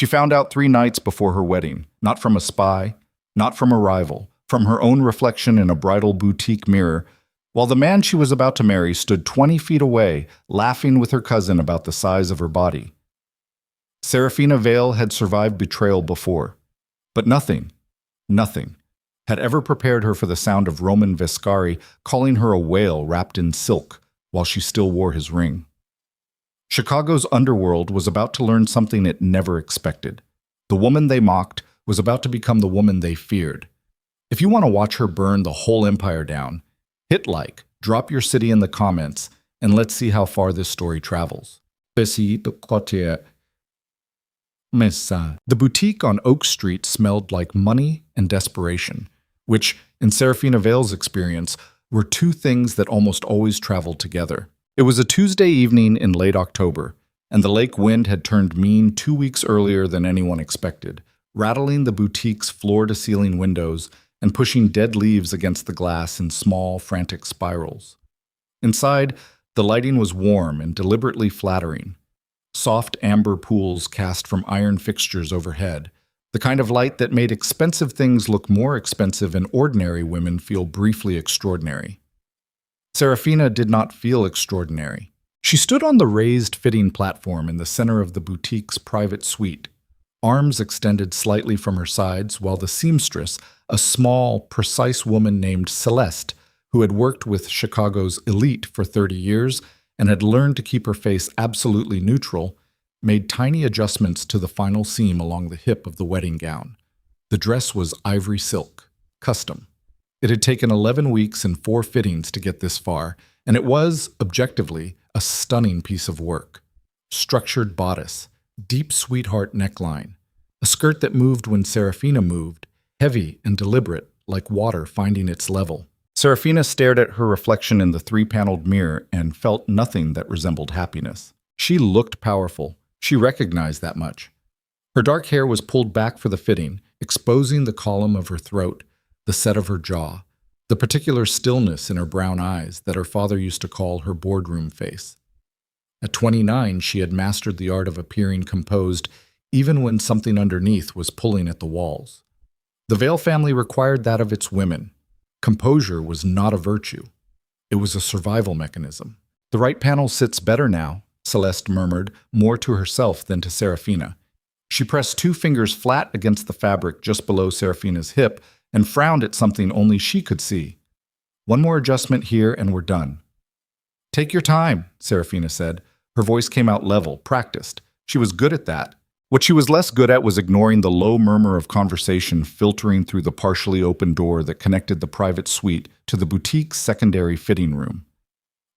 She found out 3 nights before her wedding, not from a spy, not from a rival, from her own reflection in a bridal boutique mirror, while the man she was about to marry stood 20 feet away, laughing with her cousin about the size of her body. Seraphina Vale had survived betrayal before, but nothing had ever prepared her for the sound of Roman Vescari calling her a whale wrapped in silk while she still wore his ring. Chicago's underworld was about to learn something it never expected. The woman they mocked was about to become the woman they feared. If you want to watch her burn the whole empire down, hit like, drop your city in the comments, and let's see how far this story travels. The boutique on Oak Street smelled like money and desperation, which, in Seraphina Vale's experience, were two things that almost always traveled together. It was a Tuesday evening in late October, and the lake wind had turned mean 2 weeks earlier than anyone expected, rattling the boutique's floor-to-ceiling windows and pushing dead leaves against the glass in small, frantic spirals. Inside, the lighting was warm and deliberately flattering. Soft amber pools cast from iron fixtures overhead, the kind of light that made expensive things look more expensive and ordinary women feel briefly extraordinary. Seraphina did not feel extraordinary. She stood on the raised fitting platform in the center of the boutique's private suite, arms extended slightly from her sides, while the seamstress, a small, precise woman named Celeste, who had worked with Chicago's elite for 30 years and had learned to keep her face absolutely neutral, made tiny adjustments to the final seam along the hip of the wedding gown. The dress was ivory silk, custom. It had taken 11 weeks and 4 fittings to get this far, and it was, objectively, a stunning piece of work. Structured bodice, deep sweetheart neckline, a skirt that moved when Seraphina moved, heavy and deliberate, like water finding its level. Seraphina stared at her reflection in the 3-paneled mirror and felt nothing that resembled happiness. She looked powerful. She recognized that much. Her dark hair was pulled back for the fitting, exposing the column of her throat, the set of her jaw, the particular stillness in her brown eyes that her father used to call her boardroom face. At 29, she had mastered the art of appearing composed even when something underneath was pulling at the walls. The Vale family required that of its women. Composure was not a virtue. It was a survival mechanism. "The right panel sits better now," Celeste murmured, more to herself than to Seraphina. She pressed 2 fingers flat against the fabric just below Seraphina's hip and frowned at something only she could see. "One more adjustment here and we're done." "Take your time," Seraphina said. Her voice came out level, practiced. She was good at that. What she was less good at was ignoring the low murmur of conversation filtering through the partially open door that connected the private suite to the boutique's secondary fitting room.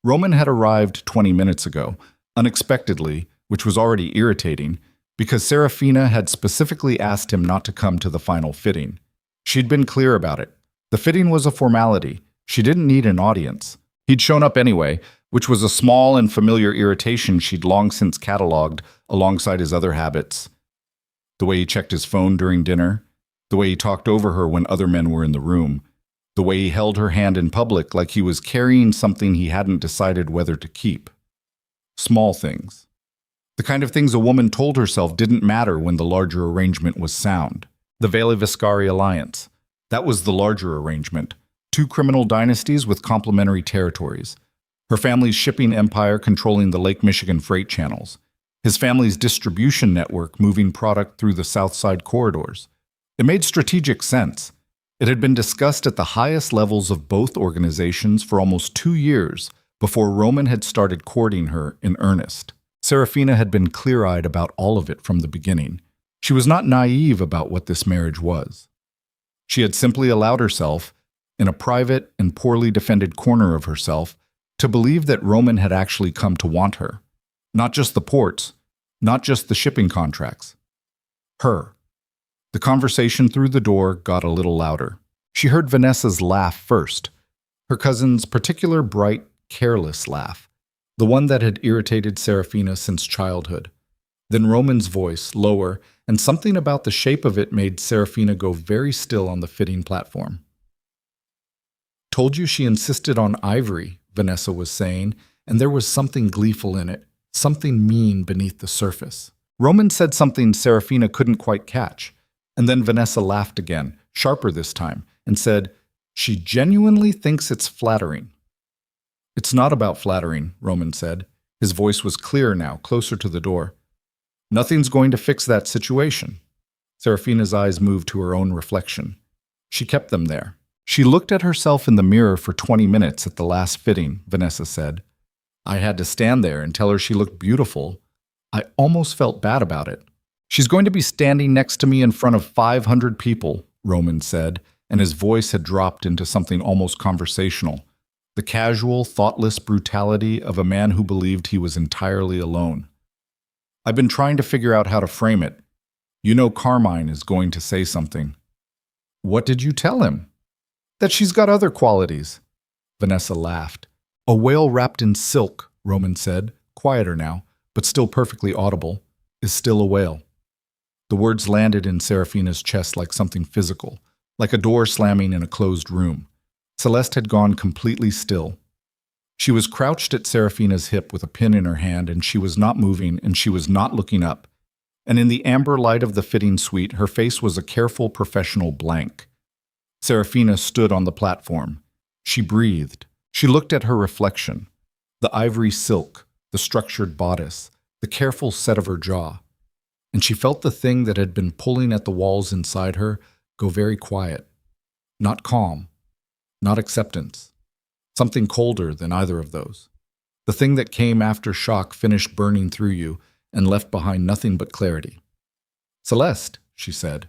Roman had arrived 20 minutes ago, unexpectedly, which was already irritating, because Seraphina had specifically asked him not to come to the final fitting. She'd been clear about it. The fitting was a formality. She didn't need an audience. He'd shown up anyway, which was a small and familiar irritation she'd long since cataloged alongside his other habits. The way he checked his phone during dinner, the way he talked over her when other men were in the room, the way he held her hand in public like he was carrying something he hadn't decided whether to keep. Small things. The kind of things a woman told herself didn't matter when the larger arrangement was sound. The Vale Viscari alliance. That was the larger arrangement. 2 criminal dynasties with complementary territories. Her family's shipping empire controlling the Lake Michigan freight channels. His family's distribution network moving product through the South Side corridors. It made strategic sense. It had been discussed at the highest levels of both organizations for almost 2 years before Roman had started courting her in earnest. Seraphina had been clear-eyed about all of it from the beginning. She was not naive about what this marriage was. She had simply allowed herself, in a private and poorly defended corner of herself, to believe that Roman had actually come to want her. Not just the ports, not just the shipping contracts. Her. The conversation through the door got a little louder. She heard Vanessa's laugh first, her cousin's particular bright, careless laugh, the one that had irritated Seraphina since childhood. Then Roman's voice, lower, and something about the shape of it made Seraphina go very still on the fitting platform. "Told you she insisted on ivory," Vanessa was saying, and there was something gleeful in it, something mean beneath the surface. Roman said something Seraphina couldn't quite catch, and then Vanessa laughed again, sharper this time, and said, "She genuinely thinks it's flattering." "It's not about flattering," Roman said. His voice was clear now, closer to the door. "Nothing's going to fix that situation." Seraphina's eyes moved to her own reflection. She kept them there. "She looked at herself in the mirror for 20 minutes at the last fitting," Vanessa said. "I had to stand there and tell her she looked beautiful. I almost felt bad about it." "She's going to be standing next to me in front of 500 people," Roman said, and his voice had dropped into something almost conversational. The casual, thoughtless brutality of a man who believed he was entirely alone. "I've been trying to figure out how to frame it. You know Carmine is going to say something." "What did you tell him?" "That she's got other qualities." Vanessa laughed. "A whale wrapped in silk," Roman said, quieter now, but still perfectly audible, "is still a whale." The words landed in Seraphina's chest like something physical, like a door slamming in a closed room. Celeste had gone completely still. She was crouched at Seraphina's hip with a pin in her hand, and she was not moving, and she was not looking up. And in the amber light of the fitting suite, her face was a careful professional blank. Seraphina stood on the platform. She breathed. She looked at her reflection. The ivory silk, the structured bodice, the careful set of her jaw. And she felt the thing that had been pulling at the walls inside her go very quiet. Not calm. Not acceptance. Something colder than either of those. The thing that came after shock finished burning through you and left behind nothing but clarity. "Celeste," she said.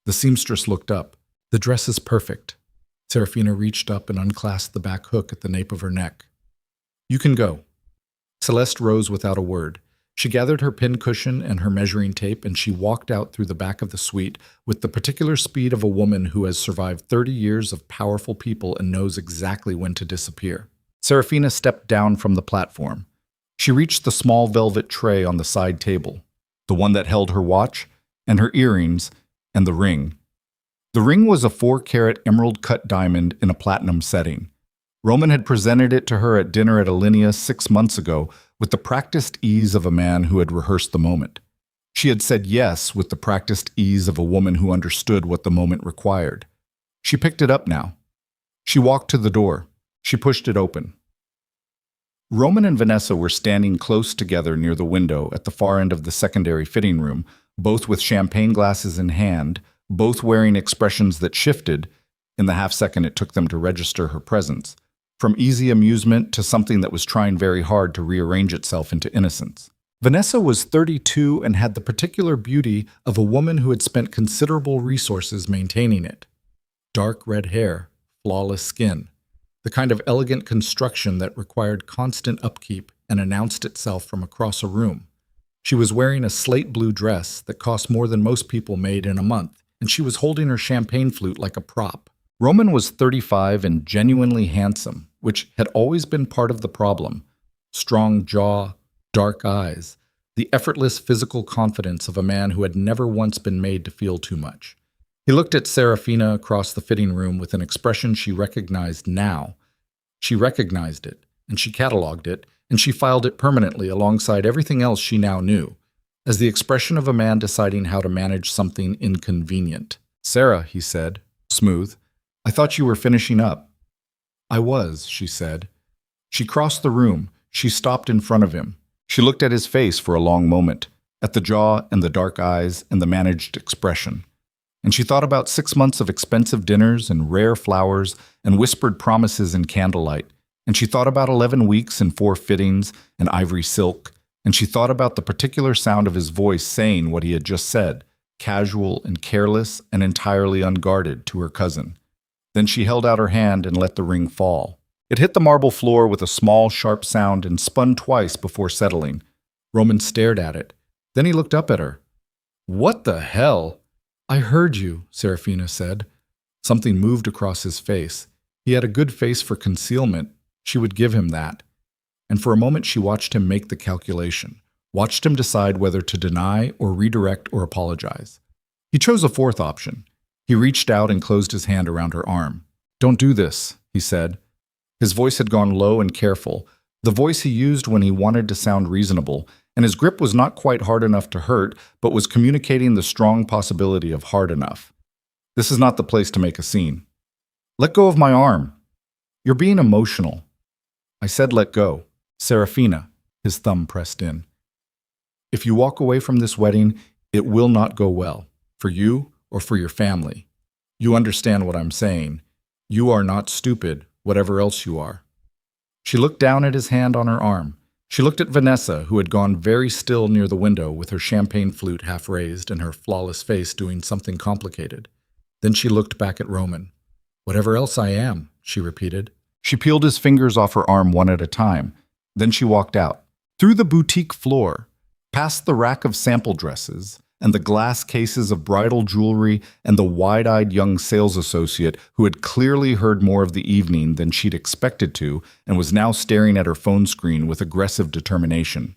The seamstress looked up. "The dress is perfect." Seraphina reached up and unclasped the back hook at the nape of her neck. "You can go." Celeste rose without a word. She gathered her pincushion and her measuring tape, and she walked out through the back of the suite with the particular speed of a woman who has survived 30 years of powerful people and knows exactly when to disappear. Seraphina stepped down from the platform. She reached the small velvet tray on the side table, the one that held her watch, and her earrings, and the ring. The ring was a 4-carat emerald-cut diamond in a platinum setting. Roman had presented it to her at dinner at Alinea 6 months ago with the practiced ease of a man who had rehearsed the moment. She had said yes with the practiced ease of a woman who understood what the moment required. She picked it up now. She walked to the door. She pushed it open. Roman and Vanessa were standing close together near the window at the far end of the secondary fitting room, both with champagne glasses in hand, both wearing expressions that shifted, in the half-second it took them to register her presence, from easy amusement to something that was trying very hard to rearrange itself into innocence. Vanessa was 32 and had the particular beauty of a woman who had spent considerable resources maintaining it. Dark red hair, flawless skin, the kind of elegant construction that required constant upkeep and announced itself from across a room. She was wearing a slate blue dress that cost more than most people made in a month, and she was holding her champagne flute like a prop. Roman was 35 and genuinely handsome, which had always been part of the problem. Strong jaw, dark eyes, the effortless physical confidence of a man who had never once been made to feel too much. He looked at Seraphina across the fitting room with an expression she recognized now. She recognized it, and she cataloged it, and she filed it permanently alongside everything else she now knew, as the expression of a man deciding how to manage something inconvenient. "Sarah," he said, smooth, "I thought you were finishing up." "I was," she said. She crossed the room. She stopped in front of him. She looked at his face for a long moment, at the jaw and the dark eyes and the managed expression. And she thought about 6 months of expensive dinners and rare flowers and whispered promises in candlelight. And she thought about 11 weeks and 4 fittings and ivory silk. And she thought about the particular sound of his voice saying what he had just said, casual and careless and entirely unguarded, to her cousin. Then she held out her hand and let the ring fall. It hit the marble floor with a small, sharp sound and spun twice before settling. Roman stared at it. Then he looked up at her. "What the hell?" "I heard you," Seraphina said. Something moved across his face. He had a good face for concealment. She would give him that. And for a moment she watched him make the calculation, watched him decide whether to deny or redirect or apologize. He chose a fourth option. He reached out and closed his hand around her arm. "Don't do this," he said. His voice had gone low and careful, the voice he used when he wanted to sound reasonable, and his grip was not quite hard enough to hurt, but was communicating the strong possibility of hard enough. This is not the place to make a scene. Let go of my arm. You're being emotional. I said let go. Seraphina, his thumb pressed in. If you walk away from this wedding, it will not go well, for you or for your family. You understand what I'm saying. You are not stupid, whatever else you are. She looked down at his hand on her arm. She looked at Vanessa, who had gone very still near the window with her champagne flute half raised and her flawless face doing something complicated. Then she looked back at Roman. Whatever else I am, she repeated. She peeled his fingers off her arm one at a time. Then she walked out, through the boutique floor, past the rack of sample dresses, and the glass cases of bridal jewelry and the wide-eyed young sales associate who had clearly heard more of the evening than she'd expected to and was now staring at her phone screen with aggressive determination.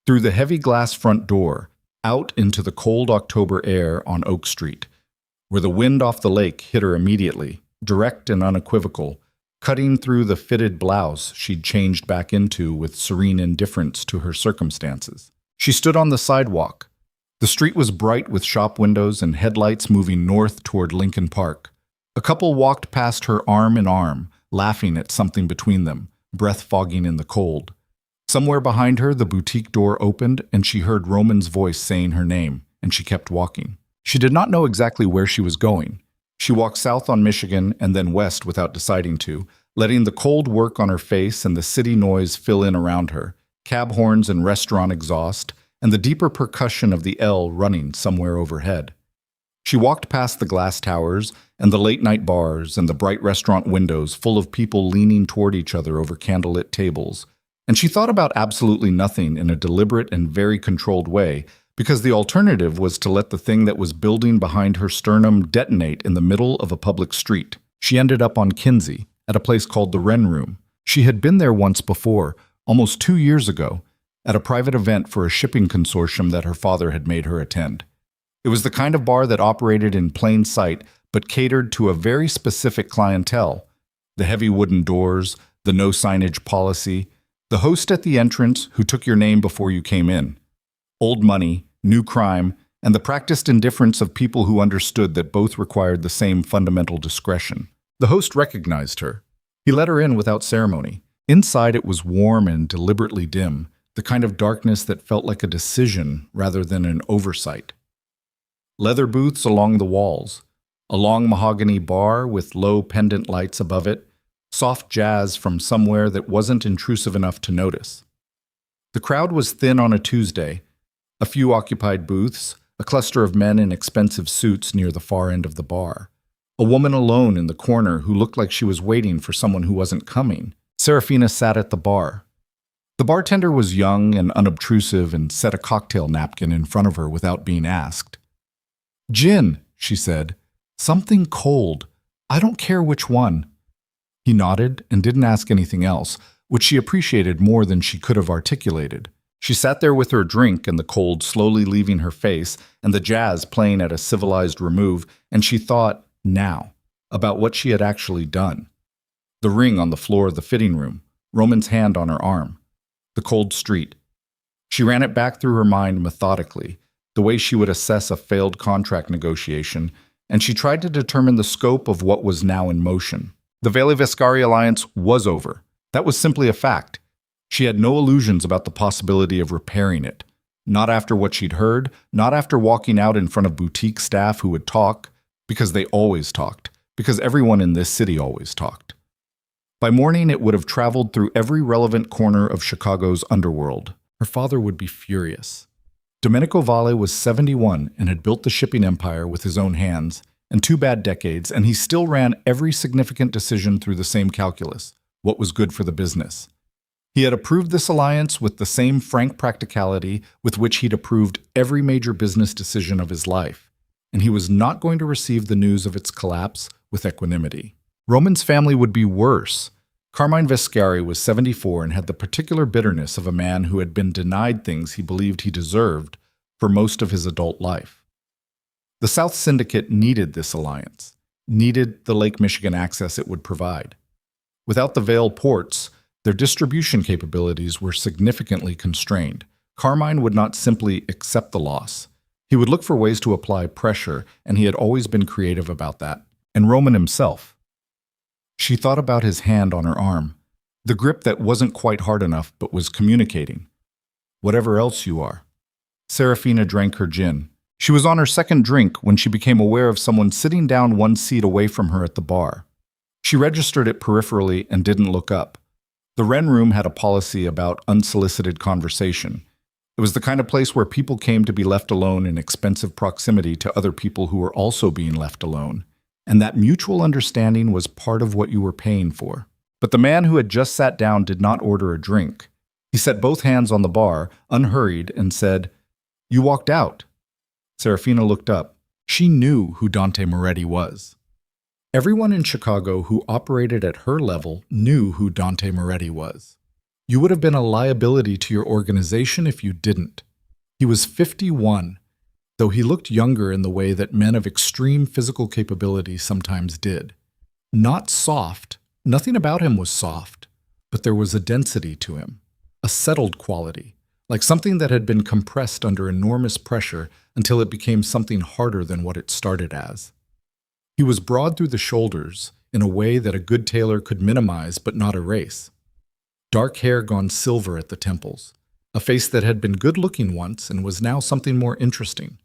Through the heavy glass front door, out into the cold October air on Oak Street, where the wind off the lake hit her immediately, direct and unequivocal, cutting through the fitted blouse she'd changed back into with serene indifference to her circumstances. She stood on the sidewalk. The street was bright with shop windows and headlights moving north toward Lincoln Park. A couple walked past her arm in arm, laughing at something between them, breath fogging in the cold. Somewhere behind her, the boutique door opened and she heard Roman's voice saying her name, and she kept walking. She did not know exactly where she was going. She walked south on Michigan and then west without deciding to, letting the cold work on her face and the city noise fill in around her, cab horns and restaurant exhaust, and the deeper percussion of the L running somewhere overhead. She walked past the glass towers and the late-night bars and the bright restaurant windows full of people leaning toward each other over candlelit tables, and she thought about absolutely nothing in a deliberate and very controlled way, because the alternative was to let the thing that was building behind her sternum detonate in the middle of a public street. She ended up on Kinsey, at a place called the Wren Room. She had been there once before, almost 2 years ago, at a private event for a shipping consortium that her father had made her attend. It was the kind of bar that operated in plain sight but catered to a very specific clientele. The heavy wooden doors, the no signage policy, the host at the entrance who took your name before you came in. Old money, new crime, and the practiced indifference of people who understood that both required the same fundamental discretion. The host recognized her. He let her in without ceremony. Inside it was warm and deliberately dim, the kind of darkness that felt like a decision rather than an oversight. Leather booths along the walls, a long mahogany bar with low pendant lights above it, soft jazz from somewhere that wasn't intrusive enough to notice. The crowd was thin on a Tuesday, a few occupied booths, a cluster of men in expensive suits near the far end of the bar, a woman alone in the corner who looked like she was waiting for someone who wasn't coming. Seraphina sat at the bar. The bartender was young and unobtrusive and set a cocktail napkin in front of her without being asked. "Gin," she said. "Something cold. I don't care which one." He nodded and didn't ask anything else, which she appreciated more than she could have articulated. She sat there with her drink and the cold slowly leaving her face and the jazz playing at a civilized remove, and she thought, now, about what she had actually done. The ring on the floor of the fitting room, Roman's hand on her arm. The cold street. She ran it back through her mind methodically, the way she would assess a failed contract negotiation, and she tried to determine the scope of what was now in motion. The Vale-Vescari alliance was over. That was simply a fact. She had no illusions about the possibility of repairing it. Not after what she'd heard, not after walking out in front of boutique staff who would talk, because they always talked, because everyone in this city always talked. By morning, it would have traveled through every relevant corner of Chicago's underworld. Her father would be furious. Domenico Vale was 71 and had built the shipping empire with his own hands, and 2 bad decades, and he still ran every significant decision through the same calculus: what was good for the business. He had approved this alliance with the same frank practicality with which he'd approved every major business decision of his life, and he was not going to receive the news of its collapse with equanimity. Roman's family would be worse. Carmine Vescari was 74 and had the particular bitterness of a man who had been denied things he believed he deserved for most of his adult life. The South Syndicate needed this alliance, needed the Lake Michigan access it would provide. Without the Vale ports, their distribution capabilities were significantly constrained, Carmine would not simply accept the loss. He would look for ways to apply pressure, and he had always been creative about that. And Roman himself. She thought about his hand on her arm, the grip that wasn't quite hard enough but was communicating. Whatever else you are. Seraphina drank her gin. She was on her second drink when she became aware of someone sitting down one seat away from her at the bar. She registered it peripherally and didn't look up. The Wren Room had a policy about unsolicited conversation. It was the kind of place where people came to be left alone in expensive proximity to other people who were also being left alone. And that mutual understanding was part of what you were paying for. But the man who had just sat down did not order a drink. He set both hands on the bar, unhurried, and said, "You walked out." Seraphina looked up. She knew who Dante Moretti was. Everyone in Chicago who operated at her level knew who Dante Moretti was. You would have been a liability to your organization if you didn't. He was 51, though he looked younger in the way that men of extreme physical capability sometimes did. Not soft, nothing about him was soft, but there was a density to him, a settled quality, like something that had been compressed under enormous pressure until it became something harder than what it started as. He was broad through the shoulders in a way that a good tailor could minimize but not erase. Dark hair gone silver at the temples, a face that had been good-looking once and was now something more interesting,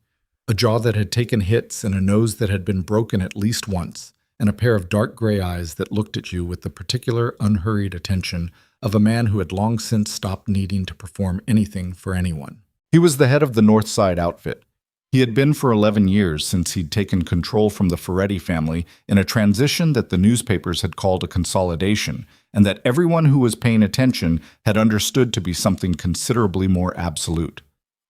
a jaw that had taken hits and a nose that had been broken at least once, and a pair of dark gray eyes that looked at you with the particular unhurried attention of a man who had long since stopped needing to perform anything for anyone. He was the head of the North Side outfit. He had been for 11 years since he'd taken control from the Ferretti family in a transition that the newspapers had called a consolidation, and that everyone who was paying attention had understood to be something considerably more absolute.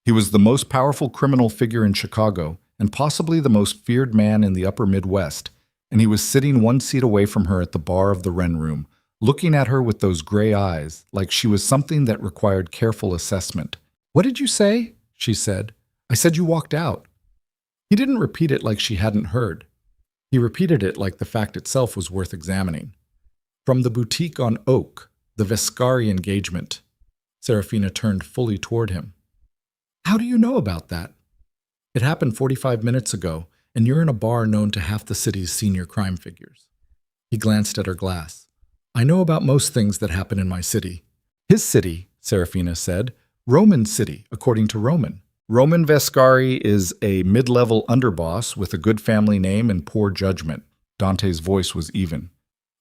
He was the most powerful criminal figure in Chicago, and possibly the most feared man in the upper Midwest, and he was sitting one seat away from her at the bar of the Wren Room, looking at her with those gray eyes like she was something that required careful assessment. "What did you say?" she said. "I said you walked out." He didn't repeat it like she hadn't heard. He repeated it like the fact itself was worth examining. "From the boutique on Oak, the Vescari engagement." Seraphina turned fully toward him. "How do you know about that?" "It happened 45 minutes ago, and you're in a bar known to half the city's senior crime figures." He glanced at her glass. "I know about most things that happen in my city." "His city," Seraphina said. "Roman city, according to Roman. Roman Vescari is a mid-level underboss with a good family name and poor judgment." Dante's voice was even.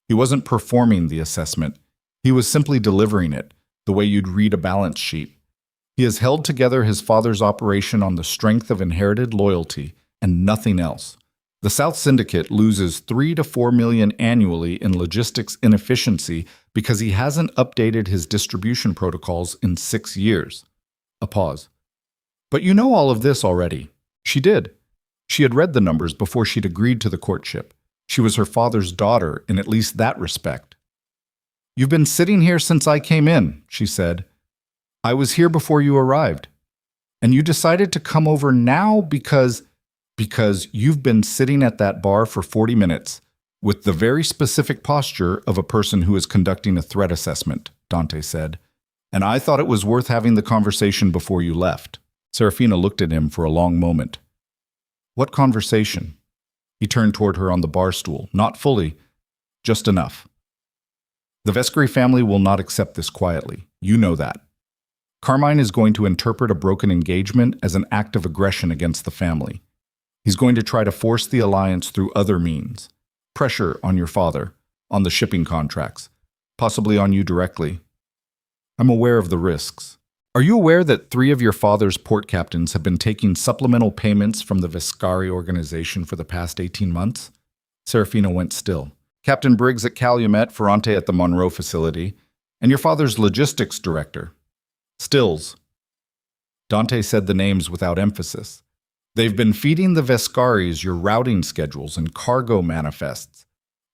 He wasn't performing the assessment. He was simply delivering it, the way you'd read a balance sheet. He has held together his father's operation on the strength of inherited loyalty and nothing else. The South Syndicate loses 3 to 4 million annually in logistics inefficiency because he hasn't updated his distribution protocols in 6 years. A pause. "But you know all of this already." She did. She had read the numbers before she'd agreed to the courtship. She was her father's daughter in at least that respect. "You've been sitting here since I came in," she said. "I was here before you arrived. And you decided to come over now because you've been sitting at that bar for 40 minutes with the very specific posture of a person who is conducting a threat assessment," Dante said. "And I thought it was worth having the conversation before you left." Seraphina looked at him for a long moment. "What conversation?" He turned toward her on the bar stool. "Not fully, just enough. The Vescari family will not accept this quietly. You know that. Carmine is going to interpret a broken engagement as an act of aggression against the family. He's going to try to force the alliance through other means. Pressure on your father, on the shipping contracts, possibly on you directly. I'm aware of the risks. Are you aware that 3 of your father's port captains have been taking supplemental payments from the Vescari organization for the past 18 months? Seraphina went still. Captain Briggs at Calumet, Ferrante at the Monroe facility, and your father's logistics director. Stills. Dante said the names without emphasis. They've been feeding the Vescaris your routing schedules and cargo manifests.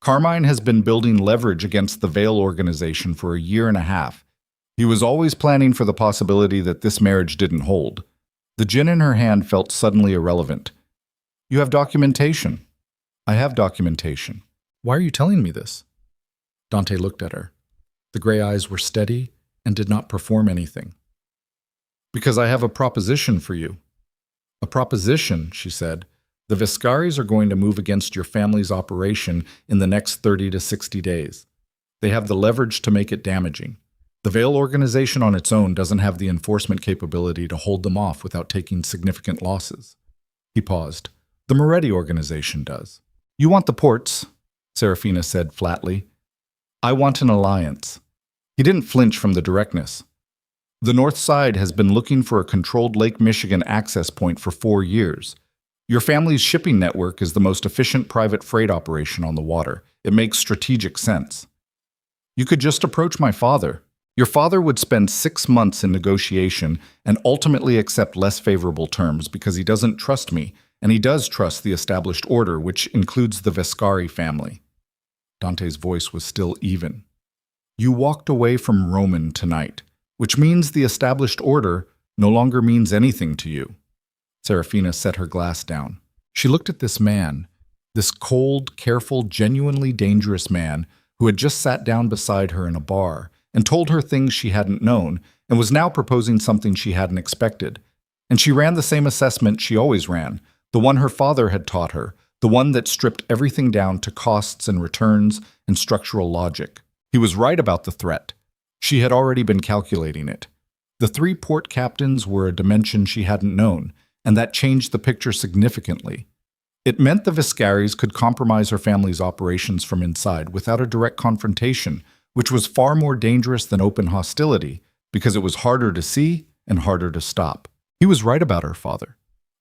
Carmine has been building leverage against the Vale organization for a year and a half. He was always planning for the possibility that this marriage didn't hold. The gin in her hand felt suddenly irrelevant. You have documentation. I have documentation. Why are you telling me this? Dante looked at her. The gray eyes were steady and did not perform anything. Because I have a proposition for you. A proposition, she said. The Viscaris are going to move against your family's operation in the next 30 to 60 days. They have the leverage to make it damaging. The Vale organization on its own doesn't have the enforcement capability to hold them off without taking significant losses. He paused. The Moretti organization does. You want the ports, Seraphina said flatly. I want an alliance. He didn't flinch from the directness. The North Side has been looking for a controlled Lake Michigan access point for 4 years. Your family's shipping network is the most efficient private freight operation on the water. It makes strategic sense. You could just approach my father. Your father would spend 6 months in negotiation and ultimately accept less favorable terms because he doesn't trust me, and he does trust the established order, which includes the Viscari family. Dante's voice was still even. You walked away from Roman tonight, which means the established order no longer means anything to you. Seraphina set her glass down. She looked at this man, this cold, careful, genuinely dangerous man who had just sat down beside her in a bar and told her things she hadn't known and was now proposing something she hadn't expected. And she ran the same assessment she always ran, the one her father had taught her, the one that stripped everything down to costs and returns and structural logic. He was right about the threat. She had already been calculating it. The 3 port captains were a dimension she hadn't known, and that changed the picture significantly. It meant the Viscaris could compromise her family's operations from inside without a direct confrontation, which was far more dangerous than open hostility, because it was harder to see and harder to stop. He was right about her father.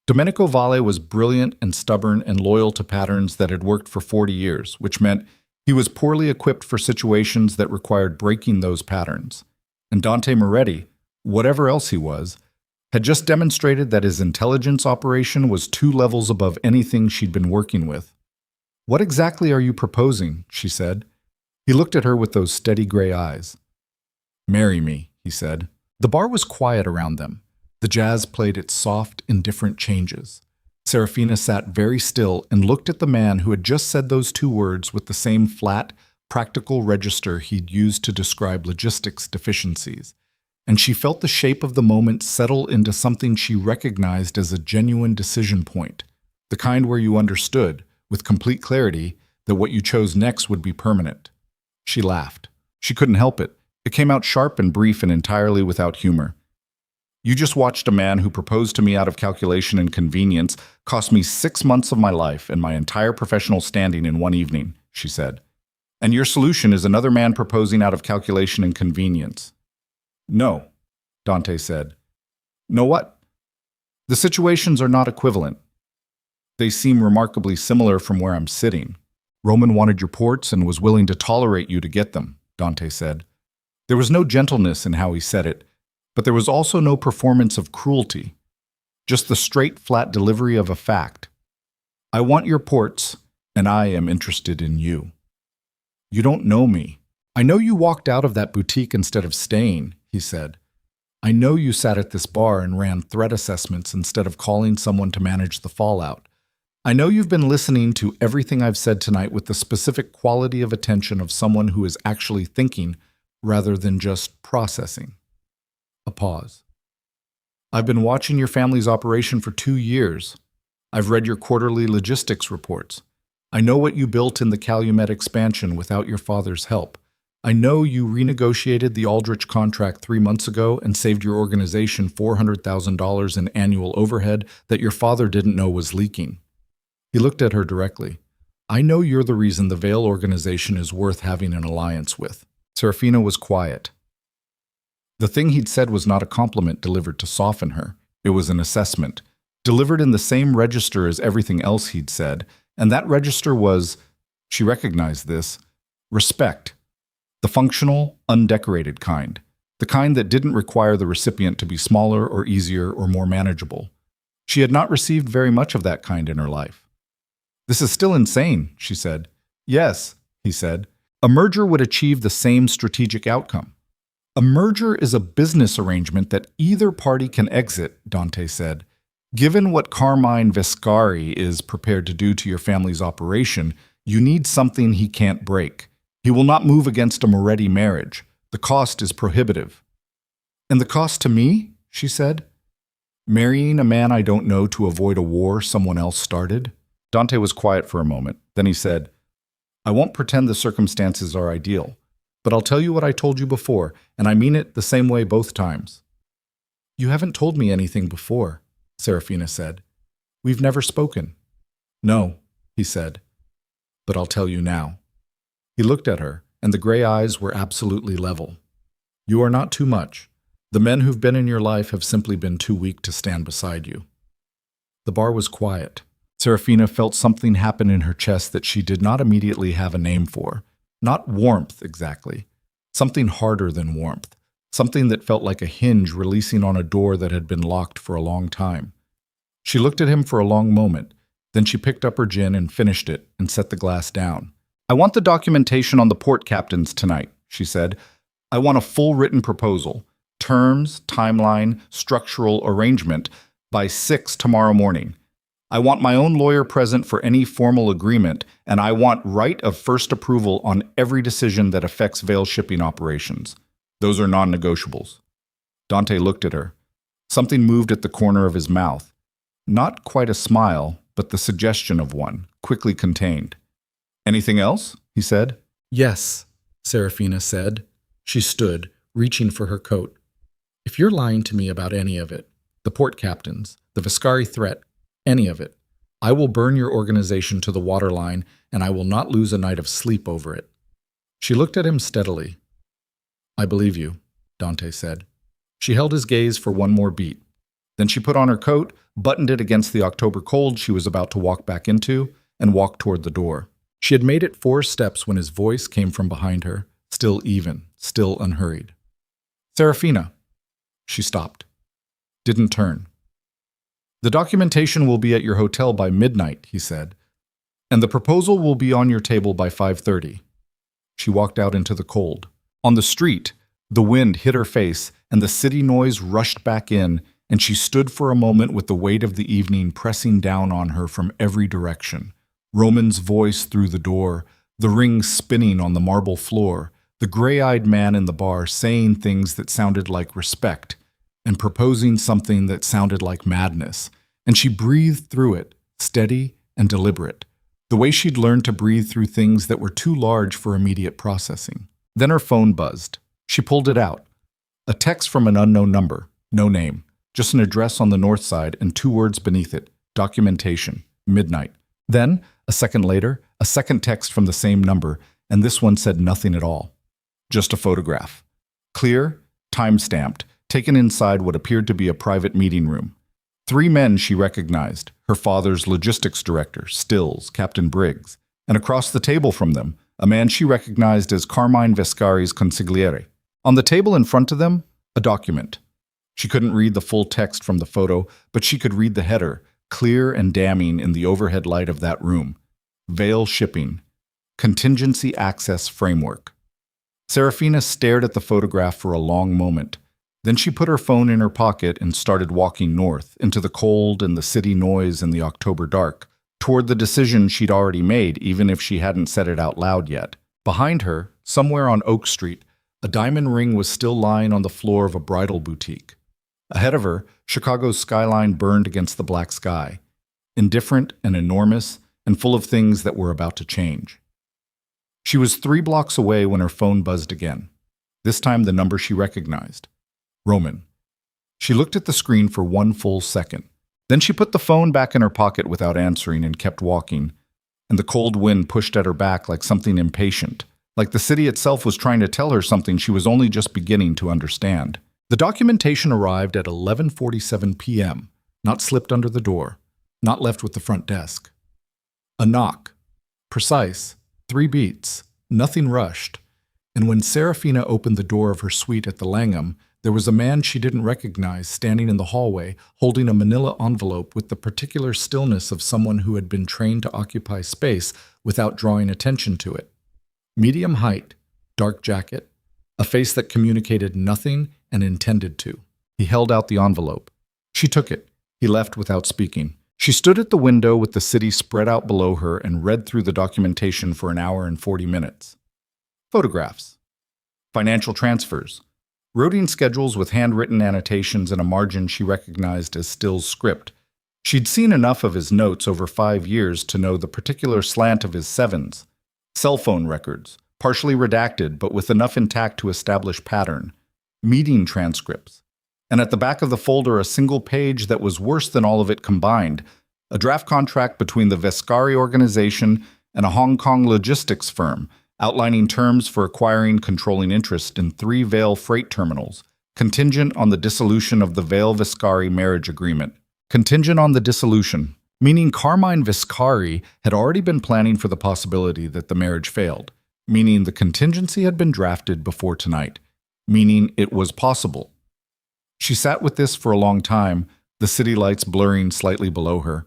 Domenico Vale was brilliant and stubborn and loyal to patterns that had worked for 40 years, which meant he was poorly equipped for situations that required breaking those patterns. And Dante Moretti, whatever else he was, had just demonstrated that his intelligence operation was 2 levels above anything she'd been working with. What exactly are you proposing? She said. He looked at her with those steady gray eyes. Marry me, he said. The bar was quiet around them. The jazz played its soft, indifferent changes. Seraphina sat very still and looked at the man who had just said those 2 words with the same flat, practical register he'd used to describe logistics deficiencies. And she felt the shape of the moment settle into something she recognized as a genuine decision point, the kind where you understood, with complete clarity, that what you chose next would be permanent. She laughed. She couldn't help it. It came out sharp and brief and entirely without humor. You just watched a man who proposed to me out of calculation and convenience cost me 6 months of my life and my entire professional standing in one evening, she said. And your solution is another man proposing out of calculation and convenience. No, Dante said. No what? The situations are not equivalent. They seem remarkably similar from where I'm sitting. Roman wanted your ports and was willing to tolerate you to get them, Dante said. There was no gentleness in how he said it, but there was also no performance of cruelty, just the straight, flat delivery of a fact. I want your ports, and I am interested in you. You don't know me. I know you walked out of that boutique instead of staying, he said. I know you sat at this bar and ran threat assessments instead of calling someone to manage the fallout. I know you've been listening to everything I've said tonight with the specific quality of attention of someone who is actually thinking rather than just processing. A pause. I've been watching your family's operation for 2 years. I've read your quarterly logistics reports. I know what you built in the Calumet expansion without your father's help. I know you renegotiated the Aldrich contract 3 months ago and saved your organization $400,000 in annual overhead that your father didn't know was leaking. He looked at her directly. I know you're the reason the Vale organization is worth having an alliance with. Seraphina was quiet. The thing he'd said was not a compliment delivered to soften her. It was an assessment, delivered in the same register as everything else he'd said, and that register was, she recognized this, respect. The functional, undecorated kind. The kind that didn't require the recipient to be smaller or easier or more manageable. She had not received very much of that kind in her life. This is still insane, she said. Yes, he said. A merger would achieve the same strategic outcome. A merger is a business arrangement that either party can exit, Dante said. Given what Carmine Viscari is prepared to do to your family's operation, you need something he can't break. He will not move against a Moretti marriage. The cost is prohibitive. And the cost to me? she said. Marrying a man I don't know to avoid a war someone else started? Dante was quiet for a moment. Then he said, I won't pretend the circumstances are ideal, but I'll tell you what I told you before, and I mean it the same way both times. You haven't told me anything before, Seraphina said. We've never spoken. No, he said, but I'll tell you now. He looked at her, and the gray eyes were absolutely level. You are not too much. The men who've been in your life have simply been too weak to stand beside you. The bar was quiet. Seraphina felt something happen in her chest that she did not immediately have a name for. Not warmth, exactly. Something harder than warmth. Something that felt like a hinge releasing on a door that had been locked for a long time. She looked at him for a long moment. Then she picked up her gin and finished it and set the glass down. I want the documentation on the port captains tonight, she said. I want a full written proposal. Terms, timeline, structural arrangement by 6 tomorrow morning. I want my own lawyer present for any formal agreement, and I want right of first approval on every decision that affects Vale shipping operations. Those are non-negotiables. Dante looked at her. Something moved at the corner of his mouth. Not quite a smile, but the suggestion of one, quickly contained. Anything else? He said. Yes, Seraphina said. She stood, reaching for her coat. If you're lying to me about any of it, the port captains, the Viscari threat, any of it, I will burn your organization to the waterline, and I will not lose a night of sleep over it. She looked at him steadily. I believe you, Dante said. She held his gaze for one more beat. Then she put on her coat, buttoned it against the October cold she was about to walk back into, and walked toward the door. She had made it 4 steps when his voice came from behind her, still even, still unhurried. Seraphina. She stopped. Didn't turn. The documentation will be at your hotel by midnight, he said, and the proposal will be on your table by 5:30. She walked out into the cold. On the street, the wind hit her face, and the city noise rushed back in, and she stood for a moment with the weight of the evening pressing down on her from every direction. Roman's voice through the door, the rings spinning on the marble floor, the gray-eyed man in the bar saying things that sounded like respect, and proposing something that sounded like madness. And she breathed through it, steady and deliberate, the way she'd learned to breathe through things that were too large for immediate processing. Then her phone buzzed. She pulled it out. A text from an unknown number, no name, just an address on the north side and 2 words beneath it, documentation, midnight. Then, a second later, a second text from the same number, and this one said nothing at all. Just a photograph. Clear, time-stamped, taken inside what appeared to be a private meeting room. 3 men she recognized, her father's logistics director, Stills, Captain Briggs, and across the table from them, a man she recognized as Carmine Vescari's consigliere. On the table in front of them, a document. She couldn't read the full text from the photo, but she could read the header, clear and damning in the overhead light of that room. Vale Shipping. Contingency Access Framework. Seraphina stared at the photograph for a long moment. Then she put her phone in her pocket and started walking north, into the cold and the city noise and the October dark, toward the decision she'd already made, even if she hadn't said it out loud yet. Behind her, somewhere on Oak Street, a diamond ring was still lying on the floor of a bridal boutique. Ahead of her, Chicago's skyline burned against the black sky, indifferent and enormous and full of things that were about to change. She was 3 blocks away when her phone buzzed again, this time the number she recognized. Roman. She looked at the screen for 1 full second. Then she put the phone back in her pocket without answering and kept walking, and the cold wind pushed at her back like something impatient, like the city itself was trying to tell her something she was only just beginning to understand. The documentation arrived at 11:47 p.m., not slipped under the door, not left with the front desk. A knock. Precise. 3 beats. Nothing rushed. And when Seraphina opened the door of her suite at the Langham, there was a man she didn't recognize standing in the hallway, holding a manila envelope with the particular stillness of someone who had been trained to occupy space without drawing attention to it. Medium height, dark jacket, a face that communicated nothing and intended to. He held out the envelope. She took it. He left without speaking. She stood at the window with the city spread out below her and read through the documentation for an hour and 40 minutes. Photographs. Financial transfers. Routing schedules with handwritten annotations and a margin she recognized as Still's script. She'd seen enough of his notes over 5 years to know the particular slant of his sevens. Cell phone records, partially redacted but with enough intact to establish pattern. Meeting transcripts. And at the back of the folder, a single page that was worse than all of it combined, a draft contract between the Vescari organization and a Hong Kong logistics firm, outlining terms for acquiring controlling interest in 3 Vale freight terminals, contingent on the dissolution of the Vale-Vescari marriage agreement. Contingent on the dissolution, meaning Carmine Vescari had already been planning for the possibility that the marriage failed, meaning the contingency had been drafted before tonight, meaning it was possible. She sat with this for a long time, the city lights blurring slightly below her.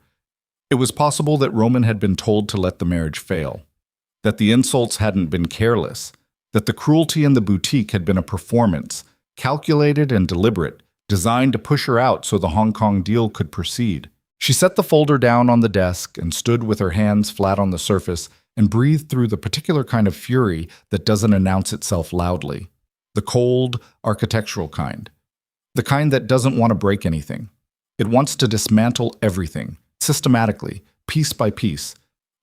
It was possible that Roman had been told to let the marriage fail, that the insults hadn't been careless, that the cruelty in the boutique had been a performance, calculated and deliberate, designed to push her out so the Hong Kong deal could proceed. She set the folder down on the desk and stood with her hands flat on the surface and breathed through the particular kind of fury that doesn't announce itself loudly. The cold, architectural kind. The kind that doesn't want to break anything. It wants to dismantle everything, systematically, piece by piece,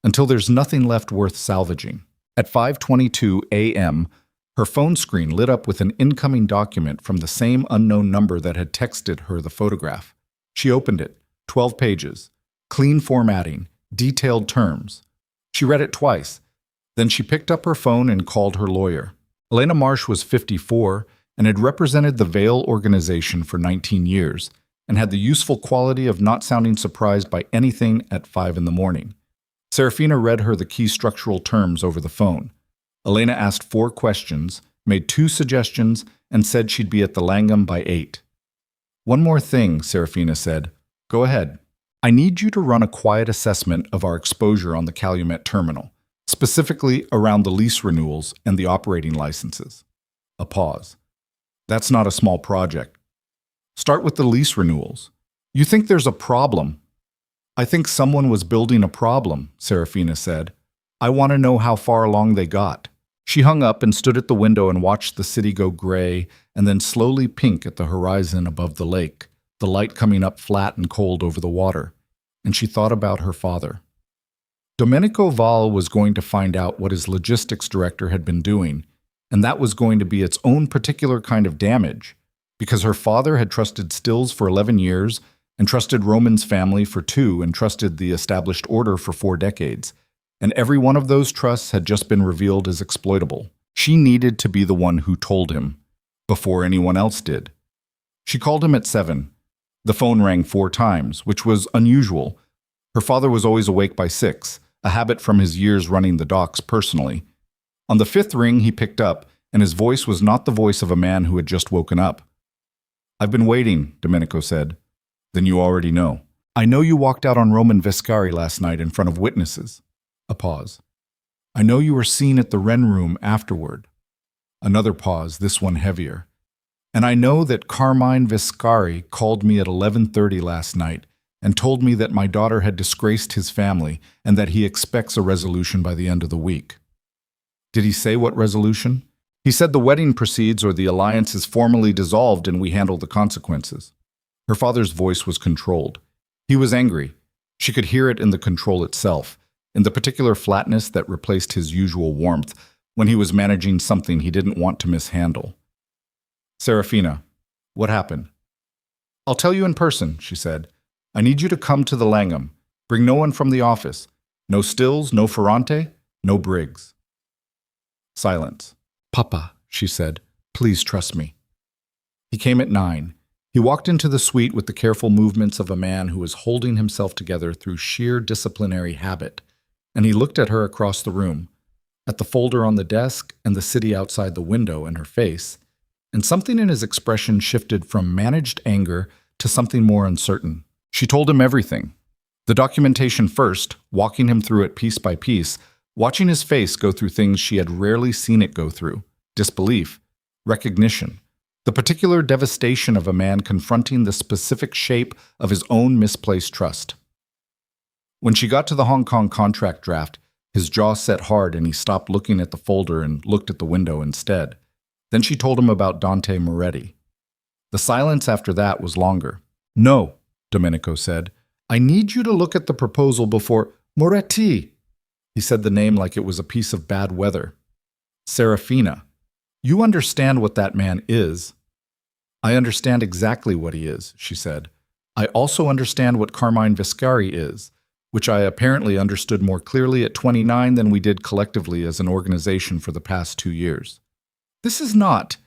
until there's nothing left worth salvaging. At 5:22 a.m., her phone screen lit up with an incoming document from the same unknown number that had texted her the photograph. She opened it, 12 pages, clean formatting, detailed terms. She read it twice. Then she picked up her phone and called her lawyer. Elena Marsh was 54 and had represented the Vale organization for 19 years and had the useful quality of not sounding surprised by anything at 5 in the morning. Seraphina read her the key structural terms over the phone. Elena asked 4 questions, made 2 suggestions, and said she'd be at the Langham by 8. "One more thing," Seraphina said. "Go ahead. I need you to run a quiet assessment of our exposure on the Calumet terminal, specifically around the lease renewals and the operating licenses." A pause. "That's not a small project. Start with the lease renewals. You think there's a problem?" "I think someone was building a problem," Seraphina said. "I want to know how far along they got." She hung up and stood at the window and watched the city go gray and then slowly pink at the horizon above the lake, the light coming up flat and cold over the water. And she thought about her father. Domenico Vale was going to find out what his logistics director had been doing, and that was going to be its own particular kind of damage, because her father had trusted Stills for 11 years and trusted Roman's family for 2 and trusted the established order for 4 decades. And every one of those trusts had just been revealed as exploitable. She needed to be the one who told him, before anyone else did. She called him at 7. The phone rang 4 times, which was unusual. Her father was always awake by 6, a habit from his years running the docks personally. On the 5th ring, he picked up, and his voice was not the voice of a man who had just woken up. "I've been waiting," Domenico said. "Then you already know. I know you walked out on Roman Vescari last night in front of witnesses." A pause. "I know you were seen at the Wren Room afterward." Another pause, this one heavier. "And I know that Carmine Vescari called me at 11:30 last night and told me that my daughter had disgraced his family and that he expects a resolution by the end of the week." "Did he say what resolution?" "He said the wedding proceeds or the alliance is formally dissolved and we handle the consequences." Her father's voice was controlled. He was angry. She could hear it in the control itself, in the particular flatness that replaced his usual warmth when he was managing something he didn't want to mishandle. "Seraphina, what happened?" "I'll tell you in person," she said. "I need you to come to the Langham. Bring no one from the office. No Stills, no Ferrante, no Briggs." Silence. "Papa," she said, "please trust me." He came at 9. He walked into the suite with the careful movements of a man who was holding himself together through sheer disciplinary habit, and he looked at her across the room, at the folder on the desk and the city outside the window and her face, and something in his expression shifted from managed anger to something more uncertain. She told him everything. The documentation first, walking him through it piece by piece, watching his face go through things she had rarely seen it go through: disbelief, recognition, the particular devastation of a man confronting the specific shape of his own misplaced trust. When she got to the Hong Kong contract draft, his jaw set hard and he stopped looking at the folder and looked at the window instead. Then she told him about Dante Moretti. The silence after that was longer. "No," Domenico said. "I need you to look at the proposal before—" "Moretti!" He said the name like it was a piece of bad weather. "Seraphina. You understand what that man is." "I understand exactly what he is," she said. "I also understand what Carmine Viscari is, which I apparently understood more clearly at 29 than we did collectively as an organization for the past 2 years. This is not—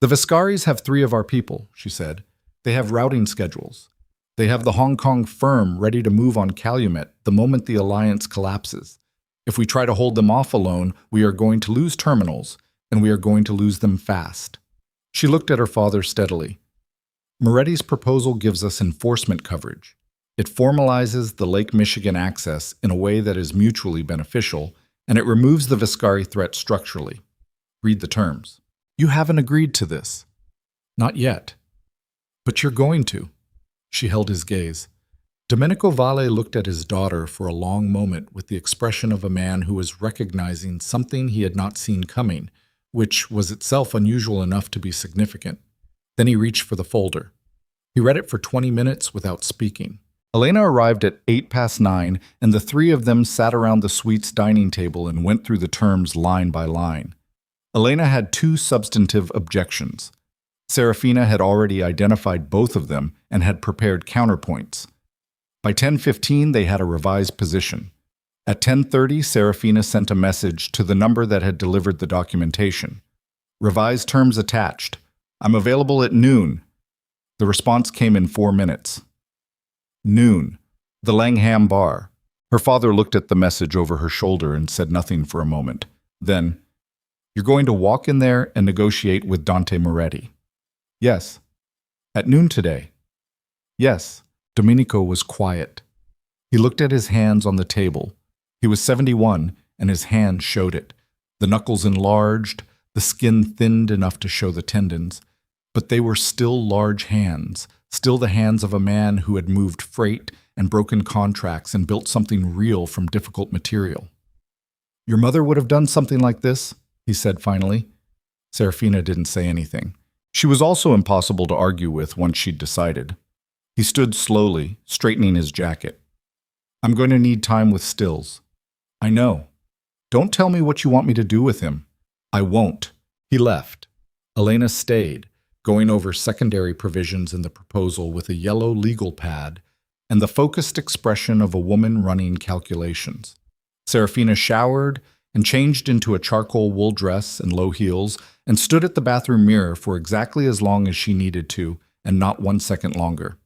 The Viscaris have 3 of our people," she said. "They have routing schedules. They have the Hong Kong firm ready to move on Calumet the moment the alliance collapses. If we try to hold them off alone, we are going to lose terminals, and we are going to lose them fast." She looked at her father steadily. "Moretti's proposal gives us enforcement coverage. It formalizes the Lake Michigan access in a way that is mutually beneficial, and it removes the Viscari threat structurally. Read the terms." "You haven't agreed to this." "Not yet. But you're going to." She held his gaze. Domenico Vale looked at his daughter for a long moment with the expression of a man who was recognizing something he had not seen coming, which was itself unusual enough to be significant. Then he reached for the folder. He read it for 20 minutes without speaking. Elena arrived at 9:08, and the 3 of them sat around the suite's dining table and went through the terms line by line. Elena had 2 substantive objections. Seraphina had already identified both of them and had prepared counterpoints. By 10:15, they had a revised position. At 10:30, Seraphina sent a message to the number that had delivered the documentation. "Revised terms attached. I'm available at noon." The response came in 4 minutes. "Noon. The Langham Bar." Her father looked at the message over her shoulder and said nothing for a moment. Then, "You're going to walk in there and negotiate with Dante Moretti." "Yes." "At noon today." "Yes." Domenico was quiet. He looked at his hands on the table. He was 71, and his hands showed it. The knuckles enlarged, the skin thinned enough to show the tendons. But they were still large hands, still the hands of a man who had moved freight and broken contracts and built something real from difficult material. "Your mother would have done something like this?" he said finally. Seraphina didn't say anything. She was also impossible to argue with once she'd decided. He stood slowly, straightening his jacket. "I'm going to need time with Stills." "I know. Don't tell me what you want me to do with him." "I won't." He left. Elena stayed, going over secondary provisions in the proposal with a yellow legal pad and the focused expression of a woman running calculations. Seraphina showered and changed into a charcoal wool dress and low heels and stood at the bathroom mirror for exactly as long as she needed to, and not 1 second longer.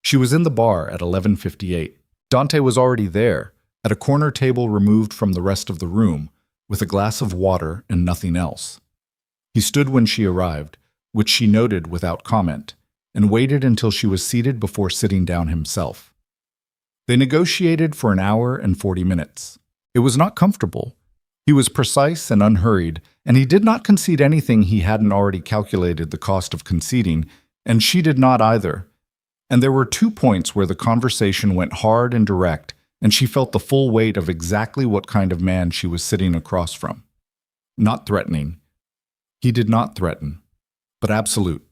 She was in the bar at 11:58. Dante was already there, at a corner table removed from the rest of the room, with a glass of water and nothing else. He stood when she arrived, which she noted without comment, and waited until she was seated before sitting down himself. They negotiated for an hour and 40 minutes. It was not comfortable. He was precise and unhurried, and he did not concede anything he hadn't already calculated the cost of conceding, and she did not either. And there were 2 points where the conversation went hard and direct, and she felt the full weight of exactly what kind of man she was sitting across from. Not threatening. He did not threaten, but absolute,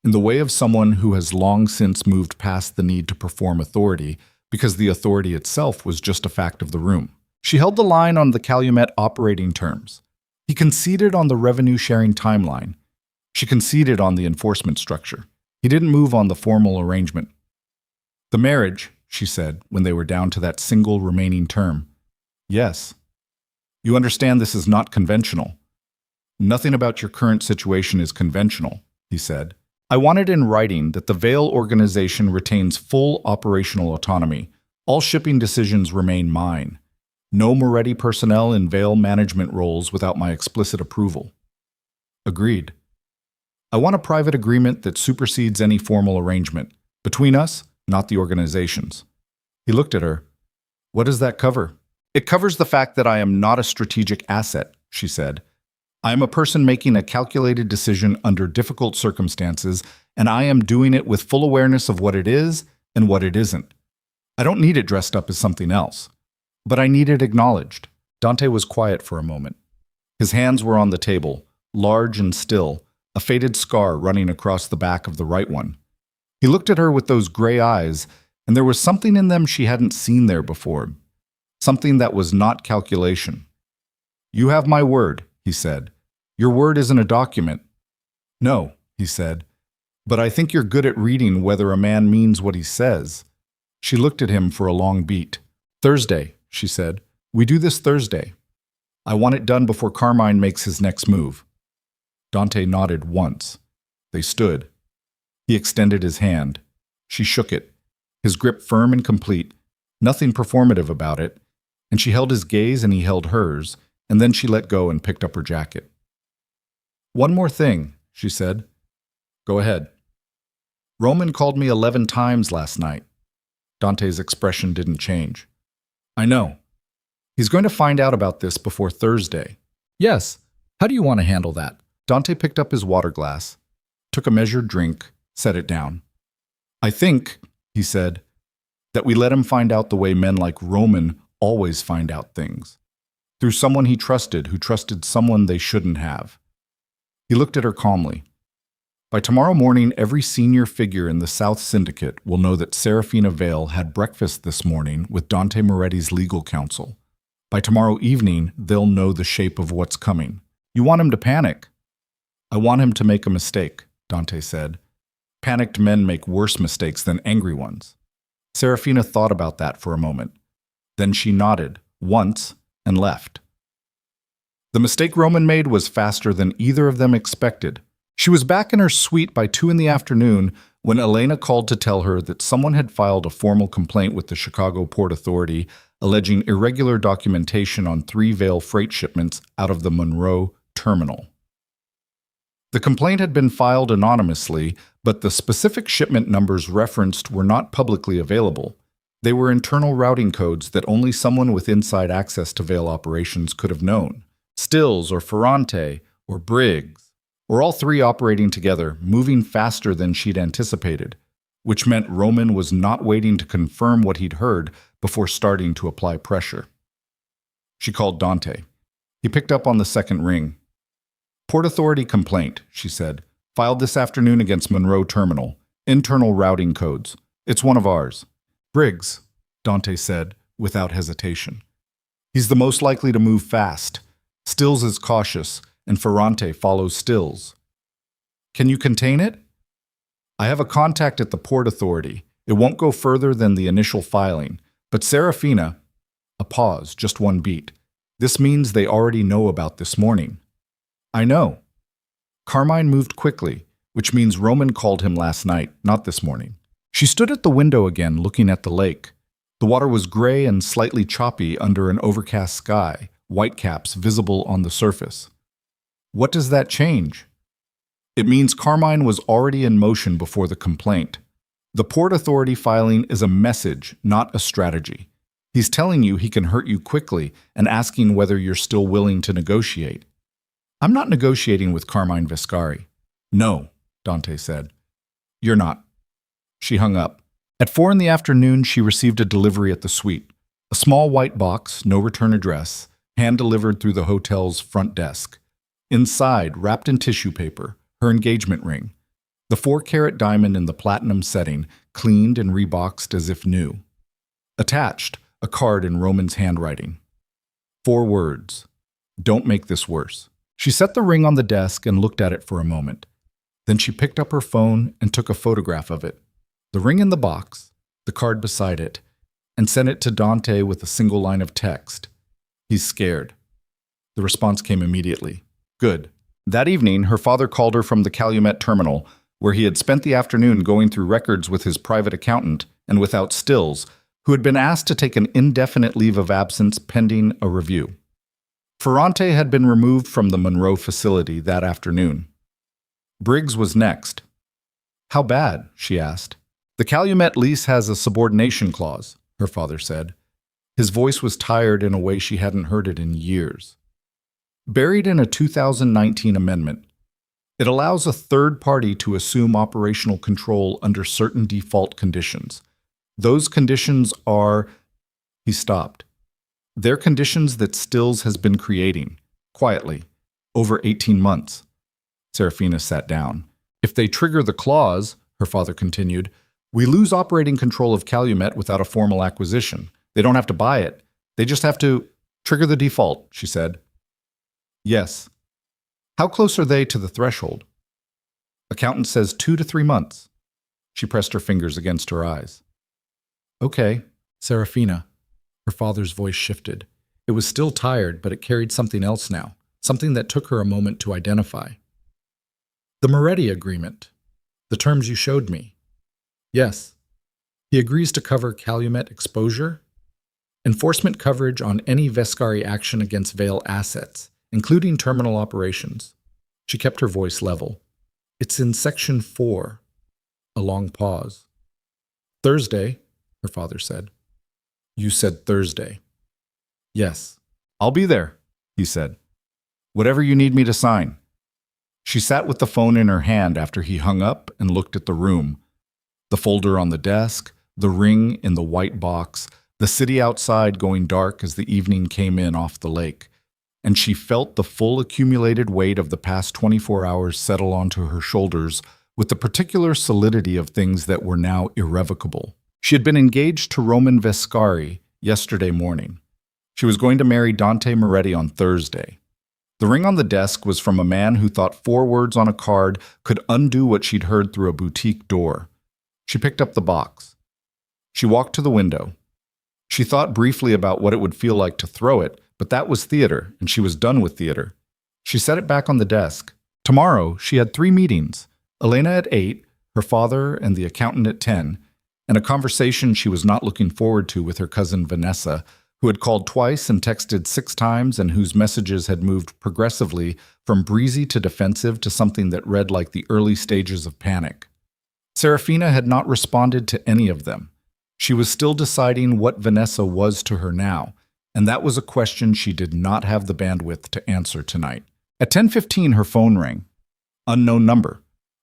in the way of someone who has long since moved past the need to perform authority, because the authority itself was just a fact of the room. She held the line on the Calumet operating terms. He conceded on the revenue-sharing timeline. She conceded on the enforcement structure. He didn't move on the formal arrangement. "The marriage," she said, when they were down to that single remaining term. "Yes." "You understand this is not conventional." "Nothing about your current situation is conventional," he said. "I want it in writing that the Vale organization retains full operational autonomy. All shipping decisions remain mine. No Moretti personnel in Vale management roles without my explicit approval." "Agreed." "I want a private agreement that supersedes any formal arrangement. Between us, not the organizations." He looked at her. "What does that cover?" "It covers the fact that I am not a strategic asset," she said. "I am a person making a calculated decision under difficult circumstances, and I am doing it with full awareness of what it is and what it isn't. I don't need it dressed up as something else. But I need it acknowledged." Dante was quiet for a moment. His hands were on the table, large and still, a faded scar running across the back of the right one. He looked at her with those gray eyes, and there was something in them she hadn't seen there before. Something that was not calculation. "You have my word," he said. "Your word isn't a document." "No," he said, "but I think you're good at reading whether a man means what he says." She looked at him for a long beat. "Thursday," she said. "We do this Thursday. I want it done before Carmine makes his next move." Dante nodded once. They stood. He extended his hand. She shook it, his grip firm and complete, nothing performative about it, and she held his gaze and he held hers, and then she let go and picked up her jacket. "One more thing," she said. "Go ahead." "Roman called me 11 times last night." Dante's expression didn't change. "I know. He's going to find out about this before Thursday." "Yes. How do you want to handle that?" Dante picked up his water glass, took a measured drink, set it down. "I think," he said, "that we let him find out the way men like Roman always find out things. Through someone he trusted who trusted someone they shouldn't have." He looked at her calmly. "By tomorrow morning, every senior figure in the South Syndicate will know that Seraphina Vale had breakfast this morning with Dante Moretti's legal counsel. By tomorrow evening, they'll know the shape of what's coming. You want him to panic." "I want him to make a mistake," Dante said. "Panicked men make worse mistakes than angry ones." Seraphina thought about that for a moment. Then she nodded, once, and left. The mistake Roman made was faster than either of them expected. She was back in her suite by 2 in the afternoon when Elena called to tell her that someone had filed a formal complaint with the Chicago Port Authority alleging irregular documentation on 3 Vale freight shipments out of the Monroe terminal. The complaint had been filed anonymously, but the specific shipment numbers referenced were not publicly available. They were internal routing codes that only someone with inside access to Vale operations could have known. Stills or Ferrante or Briggs, or all 3 operating together, moving faster than she'd anticipated, which meant Roman was not waiting to confirm what he'd heard before starting to apply pressure. She called Dante. He picked up on the second ring. "Port Authority complaint," she said. "Filed this afternoon against Monroe Terminal. Internal routing codes. It's one of ours." "Briggs," Dante said, without hesitation. "He's the most likely to move fast. Stills is cautious, and Ferrante follows Stills." "Can you contain it?" "I have a contact at the Port Authority. It won't go further than the initial filing. But Seraphina—" A pause, just one beat. "This means they already know about this morning." "I know." Carmine moved quickly, which means Roman called him last night, not this morning. She stood at the window again, looking at the lake. The water was gray and slightly choppy under an overcast sky, whitecaps visible on the surface. "What does that change?" "It means Carmine was already in motion before the complaint. The Port Authority filing is a message, not a strategy. He's telling you he can hurt you quickly and asking whether you're still willing to negotiate." "I'm not negotiating with Carmine Viscari." "No," Dante said. "You're not." She hung up. At 4 in the afternoon, she received a delivery at the suite. A small white box, no return address, hand-delivered through the hotel's front desk. Inside, wrapped in tissue paper, her engagement ring. The 4-carat diamond in the platinum setting, cleaned and reboxed as if new. Attached, a card in Roman's handwriting. 4 words. "Don't make this worse." She set the ring on the desk and looked at it for a moment. Then she picked up her phone and took a photograph of it. The ring in the box, the card beside it, and sent it to Dante with a single line of text. "He's scared." The response came immediately. "Good." That evening, her father called her from the Calumet terminal, where he had spent the afternoon going through records with his private accountant and without Stills, who had been asked to take an indefinite leave of absence pending a review. Ferrante had been removed from the Monroe facility that afternoon. Briggs was next. "How bad?" she asked. "The Calumet lease has a subordination clause," her father said. His voice was tired in a way she hadn't heard it in years. "Buried in a 2019 amendment. It allows a third party to assume operational control under certain default conditions. Those conditions are—" He stopped. "They're conditions that Stills has been creating, quietly, over 18 months. Seraphina sat down. If they trigger the clause, her father continued, we lose operating control of Calumet without a formal acquisition. They don't have to buy it. They just have to trigger the default, she said. Yes. How close are they to the threshold? Accountant says 2 to 3 months. She pressed her fingers against her eyes. Okay, Seraphina. Her father's voice shifted. It was still tired, but it carried something else now, something that took her a moment to identify. The Moretti agreement. The terms you showed me. Yes. He agrees to cover Calumet exposure, enforcement coverage on any Vescari action against Vale assets, including terminal operations. She kept her voice level. It's in Section 4. A long pause. Thursday, her father said. You said Thursday. Yes. I'll be there, he said. Whatever you need me to sign. She sat with the phone in her hand after he hung up and looked at the room. The folder on the desk, the ring in the white box, the city outside going dark as the evening came in off the lake. And she felt the full accumulated weight of the past 24 hours settle onto her shoulders with the particular solidity of things that were now irrevocable. She had been engaged to Roman Vescari yesterday morning. She was going to marry Dante Moretti on Thursday. The ring on the desk was from a man who thought 4 words on a card could undo what she'd heard through a boutique door. She picked up the box. She walked to the window. She thought briefly about what it would feel like to throw it, but that was theater, and she was done with theater. She set it back on the desk. Tomorrow, she had 3 meetings. Elena at 8, her father and the accountant at 10, and a conversation she was not looking forward to with her cousin Vanessa, who had called twice and texted 6 times and whose messages had moved progressively from breezy to defensive to something that read like the early stages of panic. Seraphina had not responded to any of them. She was still deciding what Vanessa was to her now, and that was a question she did not have the bandwidth to answer tonight. At 10:15, her phone rang. Unknown number.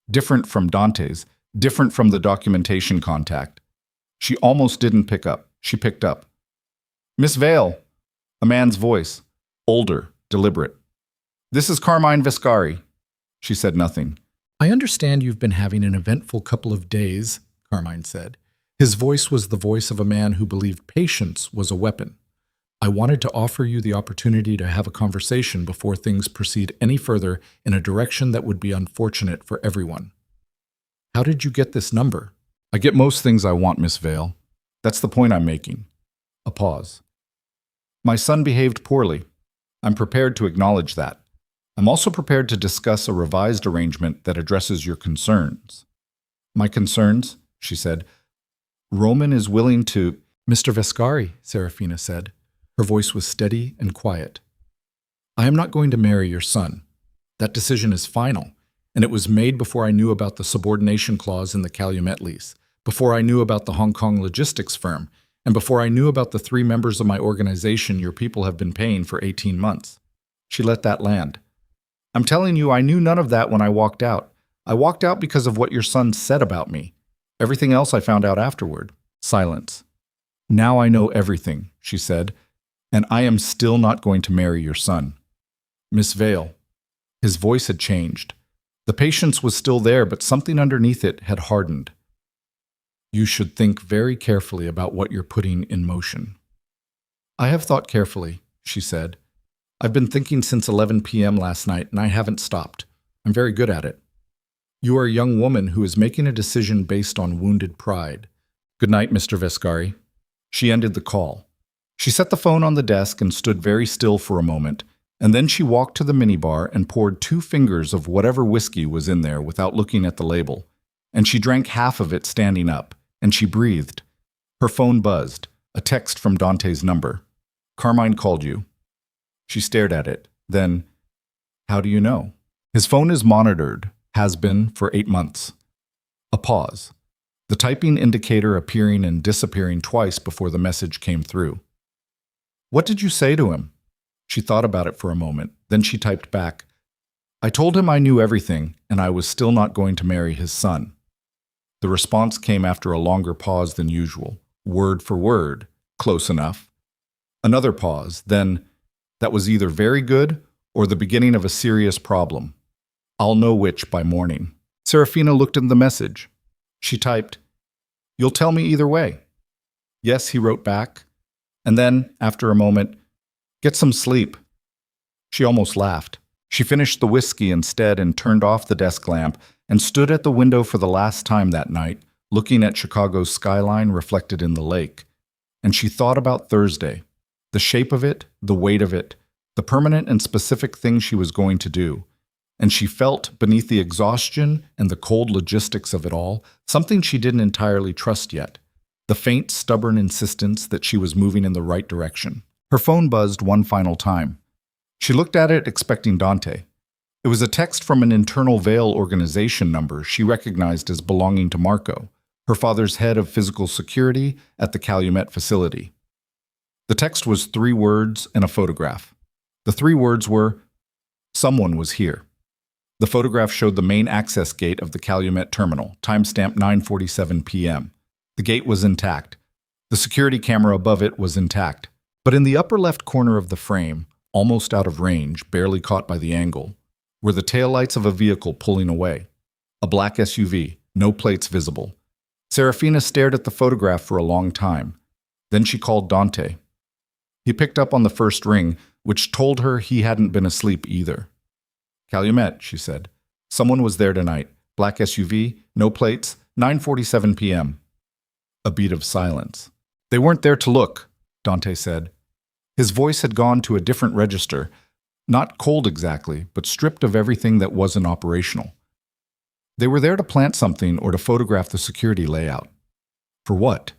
Different from Dante's, different from the documentation contact. She almost didn't pick up. She picked up. Miss Vale. A man's voice. Older, deliberate. This is Carmine Vescari. She said nothing. I understand you've been having an eventful couple of days, Carmine said. His voice was the voice of a man who believed patience was a weapon. I wanted to offer you the opportunity to have a conversation before things proceed any further in a direction that would be unfortunate for everyone. How did you get this number? I get most things I want, Miss Vale. That's the point I'm making. A pause. My son behaved poorly. I'm prepared to acknowledge that. I'm also prepared to discuss a revised arrangement that addresses your concerns. My concerns? She said. Roman is willing to... Mr. Vescari, Seraphina said. Her voice was steady and quiet. I am not going to marry your son. That decision is final, and it was made before I knew about the subordination clause in the Calumet lease, before I knew about the Hong Kong logistics firm, and before I knew about the 3 members of my organization your people have been paying for 18 months. She let that land. I'm telling you, I knew none of that when I walked out. I walked out because of what your son said about me. Everything else I found out afterward. Silence. Now I know everything, she said, and I am still not going to marry your son. Miss Vale. His voice had changed. The patience was still there, but something underneath it had hardened. You should think very carefully about what you're putting in motion. I have thought carefully, she said. I've been thinking since 11 p.m. last night, and I haven't stopped. I'm very good at it. You are a young woman who is making a decision based on wounded pride. Good night, Mr. Vescari. She ended the call. She set the phone on the desk and stood very still for a moment, and then she walked to the minibar and poured 2 fingers of whatever whiskey was in there without looking at the label, and she drank half of it standing up, and she breathed. Her phone buzzed, a text from Dante's number. Carmine called you. She stared at it. Then, how do you know? His phone is monitored, has been for 8 months. A pause. The typing indicator appearing and disappearing twice before the message came through. What did you say to him? She thought about it for a moment. Then she typed back, I told him I knew everything, and I was still not going to marry his son. The response came after a longer pause than usual. Word for word. Close enough. Another pause. Then, that was either very good or the beginning of a serious problem. I'll know which by morning. Seraphina looked at the message. She typed, "You'll tell me either way." "Yes," he wrote back. And then, after a moment, "Get some sleep." She almost laughed. She finished the whiskey instead and turned off the desk lamp and stood at the window for the last time that night, looking at Chicago's skyline reflected in the lake. And she thought about Thursday, the shape of it, the weight of it, the permanent and specific thing she was going to do. And she felt, beneath the exhaustion and the cold logistics of it all, something she didn't entirely trust yet, the faint, stubborn insistence that she was moving in the right direction. Her phone buzzed one final time. She looked at it, expecting Dante. It was a text from an internal Vale organization number she recognized as belonging to Marco, her father's head of physical security at the Calumet facility. The text was 3 words and a photograph. The 3 words were, "Someone was here." The photograph showed the main access gate of the Calumet terminal, timestamp 9:47 p.m. The gate was intact. The security camera above it was intact. But in the upper left corner of the frame, almost out of range, barely caught by the angle, were the taillights of a vehicle pulling away. A black SUV, no plates visible. Seraphina stared at the photograph for a long time. Then she called Dante. He picked up on the first ring, which told her he hadn't been asleep either. "Calumet," she said. "Someone was there tonight. Black SUV, no plates, 9:47 p.m. A beat of silence. "They weren't there to look," Dante said. His voice had gone to a different register, not cold exactly, but stripped of everything that wasn't operational. "They were there to plant something or to photograph the security layout." "For what?"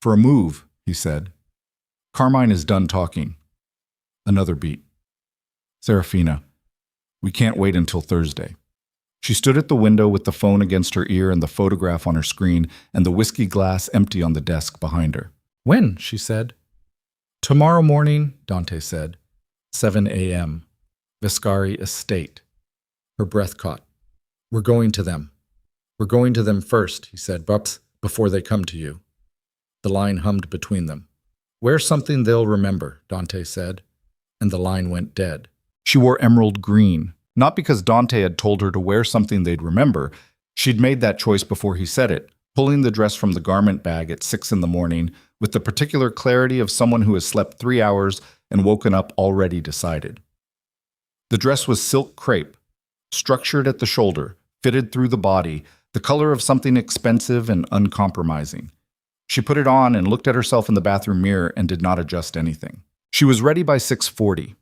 "For a move," he said. "Carmine is done talking." Another beat. "Seraphina, we can't wait until Thursday." She stood at the window with the phone against her ear and the photograph on her screen and the whiskey glass empty on the desk behind her. "When?" she said. "Tomorrow morning," Dante said. 7 a.m. Viscari Estate. Her breath caught. "We're going to them. We're going to them first," he said, "but before they come to you." The line hummed between them. "Wear something they'll remember," Dante said, and the line went dead. She wore emerald green, not because Dante had told her to wear something they'd remember. She'd made that choice before he said it, pulling the dress from the garment bag at 6 in the morning with the particular clarity of someone who has slept 3 hours and woken up already decided. The dress was silk crepe, structured at the shoulder, fitted through the body, the color of something expensive and uncompromising. She put it on and looked at herself in the bathroom mirror and did not adjust anything. She was ready by 6:40.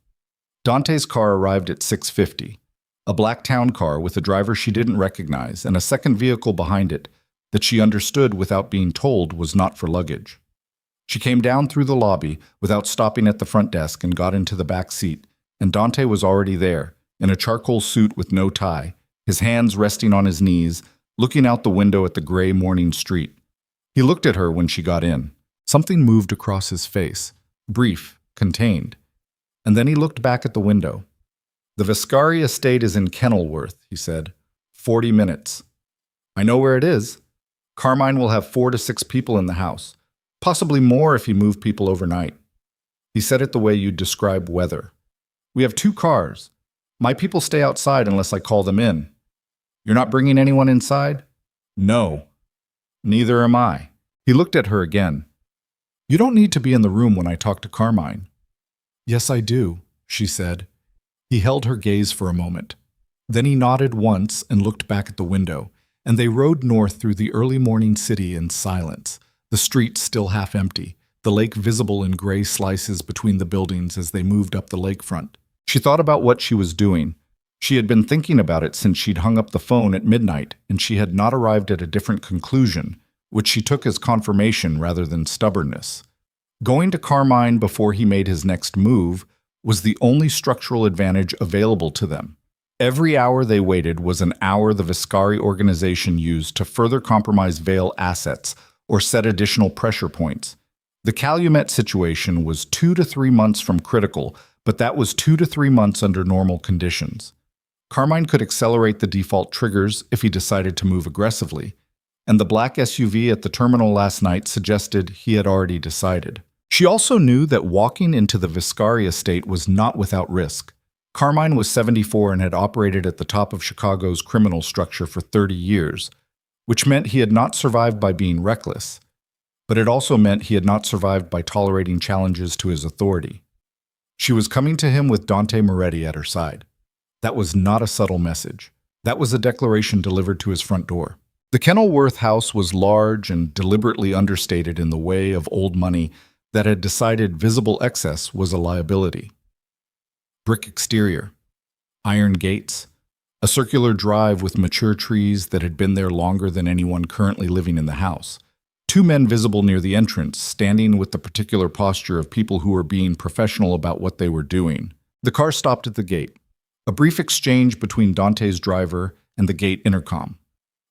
Dante's car arrived at 6:50, a black town car with a driver she didn't recognize and a second vehicle behind it that she understood without being told was not for luggage. She came down through the lobby without stopping at the front desk and got into the back seat, and Dante was already there, in a charcoal suit with no tie, his hands resting on his knees, looking out the window at the gray morning street. He looked at her when she got in. Something moved across his face, brief, contained. And then he looked back at the window. "The Viscari estate is in Kenilworth," he said. 40 minutes. "I know where it is. Carmine will have 4 to 6 people in the house. Possibly more if he moved people overnight." He said it the way you'd describe weather. "We have 2 cars. My people stay outside unless I call them in." "You're not bringing anyone inside?" "No." "Neither am I." He looked at her again. "You don't need to be in the room when I talk to Carmine." "Yes, I do," she said. He held her gaze for a moment. Then he nodded once and looked back at the window, and they rode north through the early morning city in silence, the streets still half empty, the lake visible in gray slices between the buildings as they moved up the lakefront. She thought about what she was doing. She had been thinking about it since she'd hung up the phone at midnight, and she had not arrived at a different conclusion, which she took as confirmation rather than stubbornness. Going to Carmine before he made his next move was the only structural advantage available to them. Every hour they waited was an hour the Viscari organization used to further compromise Vale assets or set additional pressure points. The Calumet situation was 2 to 3 months from critical, but that was 2 to 3 months under normal conditions. Carmine could accelerate the default triggers if he decided to move aggressively, and the black SUV at the terminal last night suggested he had already decided. She also knew that walking into the Viscari estate was not without risk. Carmine was 74 and had operated at the top of Chicago's criminal structure for 30 years, which meant he had not survived by being reckless, but it also meant he had not survived by tolerating challenges to his authority. She was coming to him with Dante Moretti at her side. That was not a subtle message. That was a declaration delivered to his front door. The Kenilworth house was large and deliberately understated in the way of old money that had decided visible excess was a liability. Brick exterior, iron gates, a circular drive with mature trees that had been there longer than anyone currently living in the house. Two men visible near the entrance, standing with the particular posture of people who were being professional about what they were doing. The car stopped at the gate. A brief exchange between Dante's driver and the gate intercom.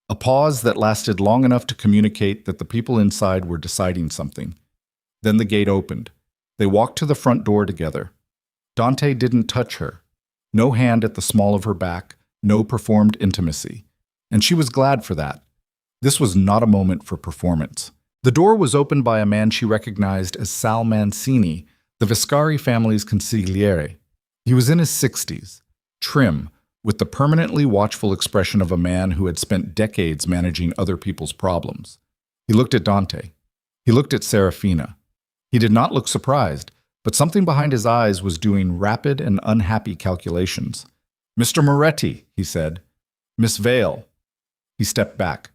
A pause that lasted long enough to communicate that the people inside were deciding something. Then the gate opened. They walked to the front door together. Dante didn't touch her. No hand at the small of her back, no performed intimacy. And she was glad for that. This was not a moment for performance. The door was opened by a man she recognized as Sal Mancini, the Viscari family's consigliere. He was in his 60s, trim, with the permanently watchful expression of a man who had spent decades managing other people's problems. He looked at Dante. He looked at Seraphina. He did not look surprised, but something behind his eyes was doing rapid and unhappy calculations. "Mr. Moretti," he said. "Miss Vale." He stepped back.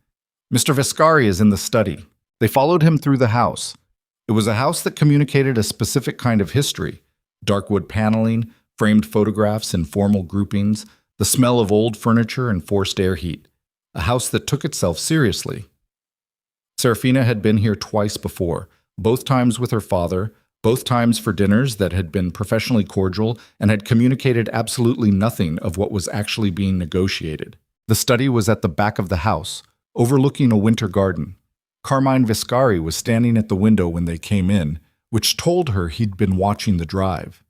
"Mr. Viscari is in the study." They followed him through the house. It was a house that communicated a specific kind of history: dark wood paneling, framed photographs in formal groupings, the smell of old furniture and forced air heat. A house that took itself seriously. Seraphina had been here twice before, both times with her father, both times for dinners that had been professionally cordial and had communicated absolutely nothing of what was actually being negotiated. The study was at the back of the house, overlooking a winter garden. Carmine Viscari was standing at the window when they came in, which told her he'd been watching the drive.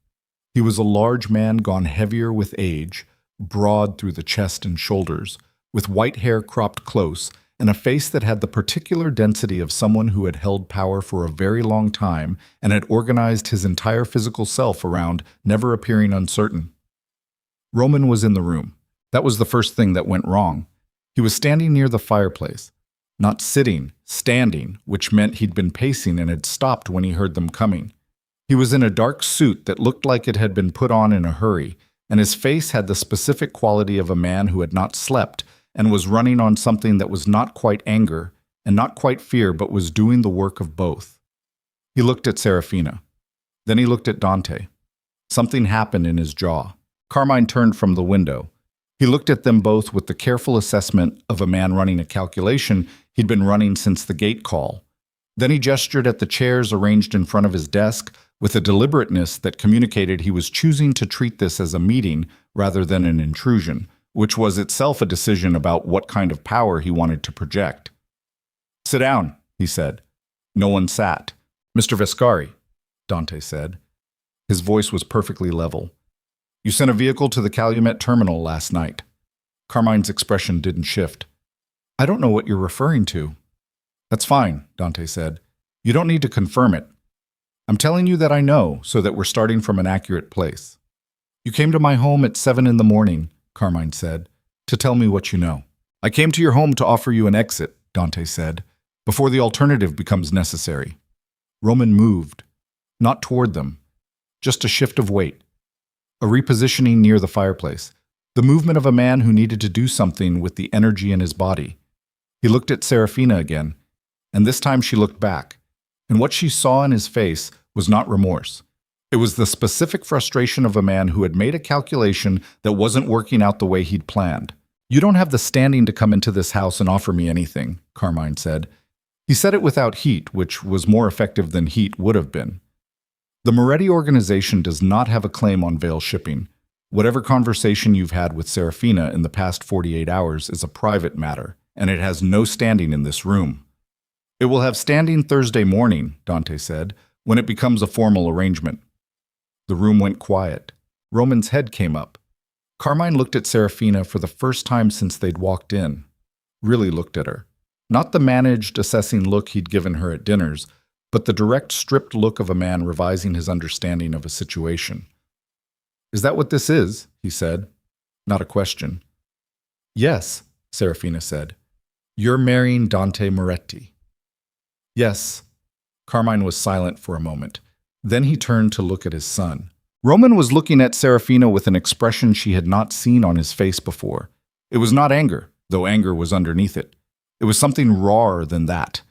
He was a large man gone heavier with age, broad through the chest and shoulders, with white hair cropped close, and a face that had the particular density of someone who had held power for a very long time and had organized his entire physical self around never appearing uncertain. Roman was in the room. That was the first thing that went wrong. He was standing near the fireplace. Not sitting, standing, which meant he'd been pacing and had stopped when he heard them coming. He was in a dark suit that looked like it had been put on in a hurry, and his face had the specific quality of a man who had not slept and was running on something that was not quite anger and not quite fear but was doing the work of both. He looked at Seraphina. Then he looked at Dante. Something happened in his jaw. Carmine turned from the window. He looked at them both with the careful assessment of a man running a calculation he'd been running since the gate call. Then he gestured at the chairs arranged in front of his desk with a deliberateness that communicated he was choosing to treat this as a meeting rather than an intrusion, which was itself a decision about what kind of power he wanted to project. "Sit down," he said. No one sat. "Mr. Viscari," Dante said. His voice was perfectly level. "You sent a vehicle to the Calumet terminal last night." Carmine's expression didn't shift. "I don't know what you're referring to." "That's fine," Dante said. "You don't need to confirm it. I'm telling you that I know, so that we're starting from an accurate place." "You came to my home at 7 in the morning, Carmine said, "to tell me what you know." "I came to your home to offer you an exit," Dante said, "before the alternative becomes necessary." Roman moved. Not toward them. Just a shift of weight. A repositioning near the fireplace. The movement of a man who needed to do something with the energy in his body. He looked at Seraphina again, and this time she looked back. And what she saw in his face was not remorse. It was the specific frustration of a man who had made a calculation that wasn't working out the way he'd planned. "You don't have the standing to come into this house and offer me anything," Carmine said. He said it without heat, which was more effective than heat would have been. The Moretti organization does not have a claim on Vale shipping. Whatever conversation you've had with Seraphina in the past 48 hours is a private matter, and it has no standing in this room. "It will have standing Thursday morning," Dante said, "when it becomes a formal arrangement." The room went quiet. Roman's head came up. Carmine looked at Seraphina for the first time since they'd walked in. Really looked at her. Not the managed, assessing look he'd given her at dinners, but the direct, stripped look of a man revising his understanding of a situation. Is that what this is? He said. Not a question. Yes, Seraphina said. You're marrying Dante Moretti. Yes. Carmine was silent for a moment. Then he turned to look at his son. Roman was looking at Seraphina with an expression she had not seen on his face before. It was not anger, though anger was underneath it. It was something rawer than that.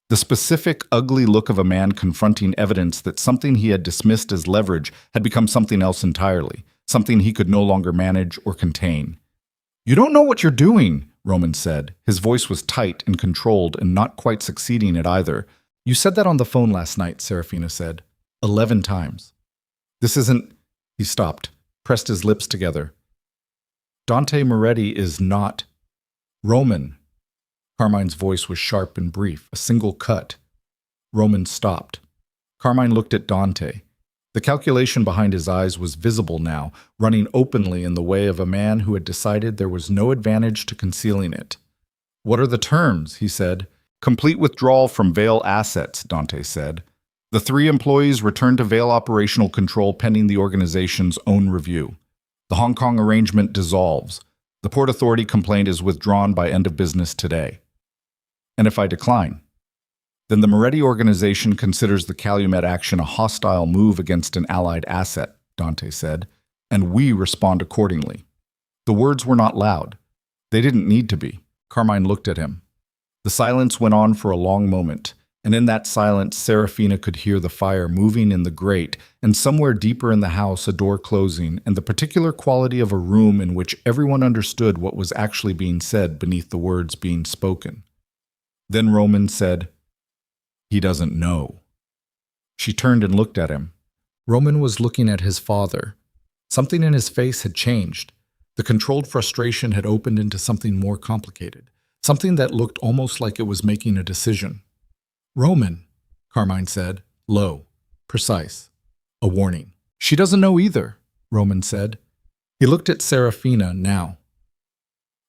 The specific, ugly look of a man confronting evidence that something he had dismissed as leverage had become something else entirely, something he could no longer manage or contain. You don't know what you're doing, Roman said. His voice was tight and controlled and not quite succeeding at either. You said that on the phone last night, Seraphina said. 11 times. This isn't... He stopped, pressed his lips together. Dante Moretti is not... Roman. Carmine's voice was sharp and brief, a single cut. Roman stopped. Carmine looked at Dante. The calculation behind his eyes was visible now, running openly in the way of a man who had decided there was no advantage to concealing it. What are the terms? He said. Complete withdrawal from Vale assets, Dante said. The 3 employees returned to Vale operational control pending the organization's own review. The Hong Kong arrangement dissolves. The Port Authority complaint is withdrawn by end of business today. And if I decline? Then the Moretti organization considers the Calumet action a hostile move against an allied asset, Dante said, and we respond accordingly. The words were not loud. They didn't need to be. Carmine looked at him. The silence went on for a long moment, and in that silence Seraphina could hear the fire moving in the grate, and somewhere deeper in the house a door closing, and the particular quality of a room in which everyone understood what was actually being said beneath the words being spoken. Then Roman said, He doesn't know. She turned and looked at him. Roman was looking at his father. Something in his face had changed. The controlled frustration had opened into something more complicated, something that looked almost like it was making a decision. Roman, Carmine said, low, precise. A warning. She doesn't know either, Roman said. He looked at Seraphina now.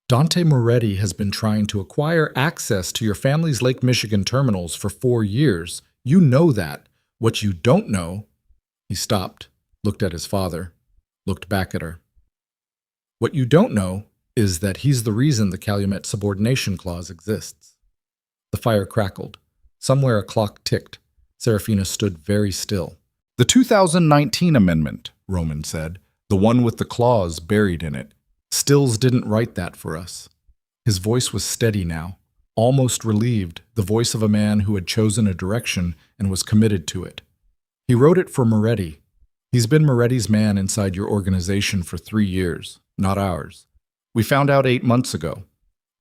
Dante Moretti has been trying to acquire access to your family's Lake Michigan terminals for 4 years. You know that. What you don't know... He stopped, looked at his father, looked back at her. What you don't know is that he's the reason the Calumet subordination clause exists. The fire crackled. Somewhere a clock ticked. Seraphina stood very still. The 2019 amendment, Roman said, the one with the clause buried in it. Stills didn't write that for us. His voice was steady now, almost relieved, the voice of a man who had chosen a direction and was committed to it. He wrote it for Moretti. He's been Moretti's man inside your organization for 3 years, not ours. We found out 8 months ago.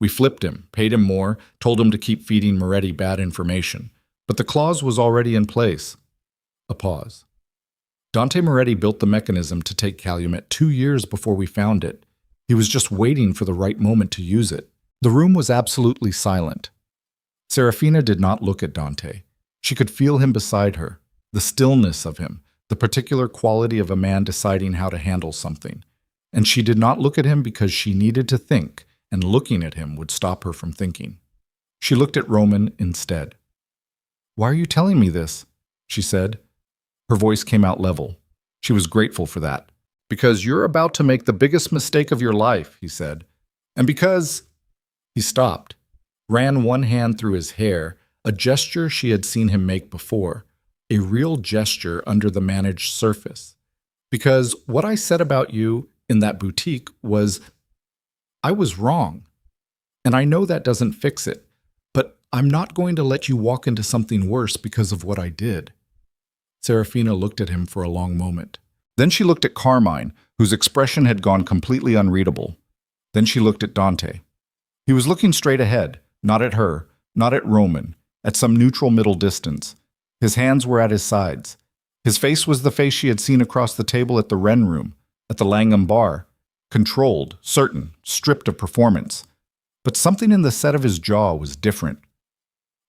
We flipped him, paid him more, told him to keep feeding Moretti bad information. But the clause was already in place. A pause. Dante Moretti built the mechanism to take Calumet 2 years before we found it. He was just waiting for the right moment to use it. The room was absolutely silent. Seraphina did not look at Dante. She could feel him beside her, the stillness of him, the particular quality of a man deciding how to handle something. And she did not look at him because she needed to think, and looking at him would stop her from thinking. She looked at Roman instead. "Why are you telling me this?" she said. Her voice came out level. She was grateful for that. "Because you're about to make the biggest mistake of your life," he said. "And because..." He stopped, ran one hand through his hair, a gesture she had seen him make before, a real gesture under the managed surface. "Because what I said about you in that boutique was... I was wrong. And I know that doesn't fix it, but I'm not going to let you walk into something worse because of what I did." Seraphina looked at him for a long moment. Then she looked at Carmine, whose expression had gone completely unreadable. Then she looked at Dante. He was looking straight ahead, not at her, not at Roman, at some neutral middle distance. His hands were at his sides. His face was the face she had seen across the table at the Wren Room, at the Langham Bar, controlled, certain, stripped of performance. But something in the set of his jaw was different.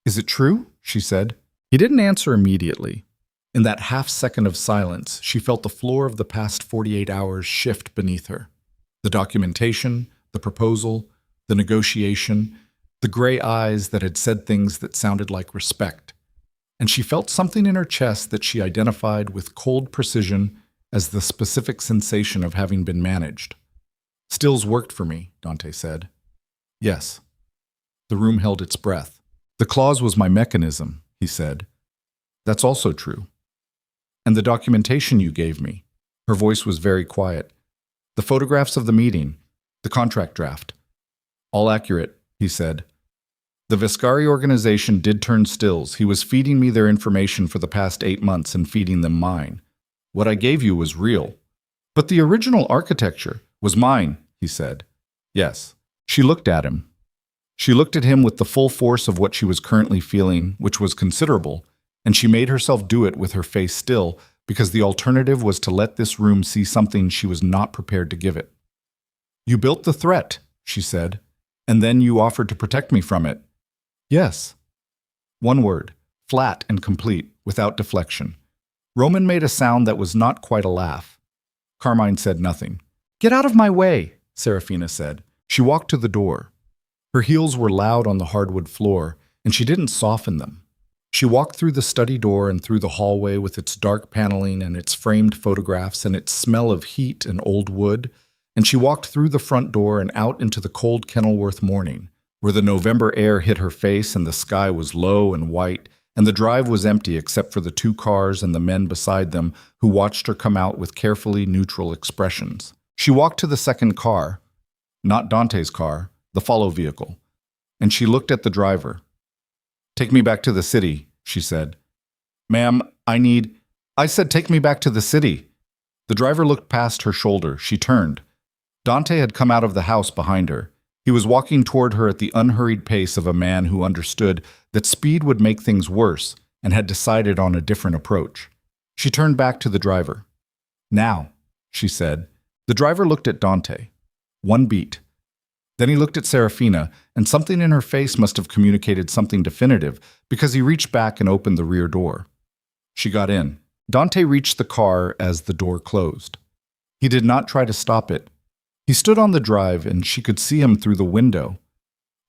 "Is it true?" she said. He didn't answer immediately. In that half-second of silence, she felt the floor of the past 48 hours shift beneath her. The documentation, the proposal, the negotiation, the gray eyes that had said things that sounded like respect. And she felt something in her chest that she identified with cold precision as the specific sensation of having been managed. Stills worked for me, Dante said. Yes. The room held its breath. The clause was my mechanism, he said. That's also true. And the documentation you gave me. Her voice was very quiet. The photographs of the meeting, the contract draft. All accurate, he said. The Viscari organization did turn Stills. He was feeding me their information for the past 8 months and feeding them mine. What I gave you was real. But the original architecture was mine, he said. Yes. She looked at him. She looked at him with the full force of what she was currently feeling, which was considerable, and she made herself do it with her face still, because the alternative was to let this room see something she was not prepared to give it. You built the threat, she said, and then you offered to protect me from it. Yes. One word, flat and complete, without deflection. Roman made a sound that was not quite a laugh. Carmine said nothing. Get out of my way, Seraphina said. She walked to the door. Her heels were loud on the hardwood floor, and she didn't soften them. She walked through the study door and through the hallway with its dark paneling and its framed photographs and its smell of heat and old wood, and she walked through the front door and out into the cold Kenilworth morning, where the November air hit her face and the sky was low and white, and the drive was empty except for the 2 cars and the men beside them who watched her come out with carefully neutral expressions. She walked to the second car, not Dante's car, the follow vehicle, and she looked at the driver. Take me back to the city, she said. Ma'am, I said take me back to the city. The driver looked past her shoulder. She turned. Dante had come out of the house behind her. He was walking toward her at the unhurried pace of a man who understood that speed would make things worse and had decided on a different approach. She turned back to the driver. Now, she said. The driver looked at Dante. One beat. Then he looked at Seraphina, and something in her face must have communicated something definitive, because he reached back and opened the rear door. She got in. Dante reached the car as the door closed. He did not try to stop it. He stood on the drive, and she could see him through the window.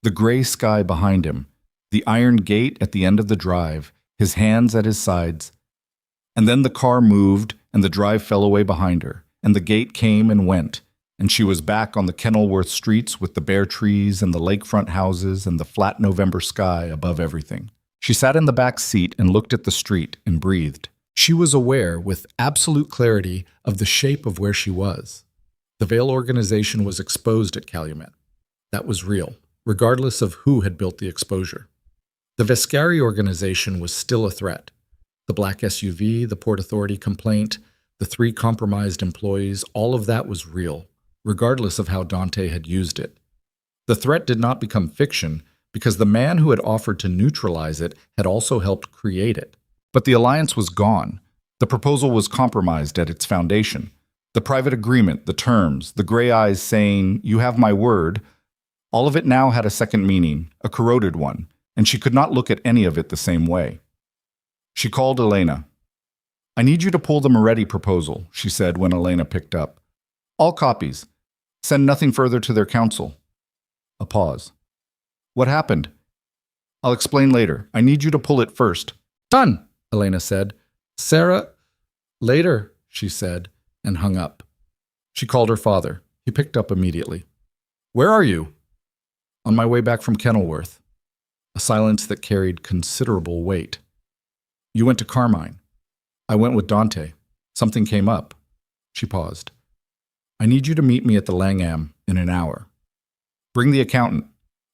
The gray sky behind him, the iron gate at the end of the drive, his hands at his sides. And then the car moved, and the drive fell away behind her, and the gate came and went, and she was back on the Kenilworth streets with the bare trees and the lakefront houses and the flat November sky above everything. She sat in the back seat and looked at the street and breathed. She was aware with absolute clarity of the shape of where she was. The Vale organization was exposed at Calumet. That was real, regardless of who had built the exposure. The Viscari organization was still a threat. The black SUV, the Port Authority complaint, the 3 compromised employees, all of that was real, regardless of how Dante had used it. The threat did not become fiction because the man who had offered to neutralize it had also helped create it. But the alliance was gone. The proposal was compromised at its foundation. The private agreement, the terms, the gray eyes saying, "You have my word," all of it now had a second meaning, a corroded one, and she could not look at any of it the same way. She called Elena. "I need you to pull the Moretti proposal," she said when Elena picked up. "All copies. Send nothing further to their counsel." A pause. "What happened?" "I'll explain later. I need you to pull it first." "Done," Elena said. Later, she said, and hung up. She called her father. He picked up immediately. "Where are you?" "On my way back from Kenilworth." A silence that carried considerable weight. "You went to Carmine." "I went with Dante. Something came up." She paused. "I need you to meet me at the Langham in an hour. Bring the accountant.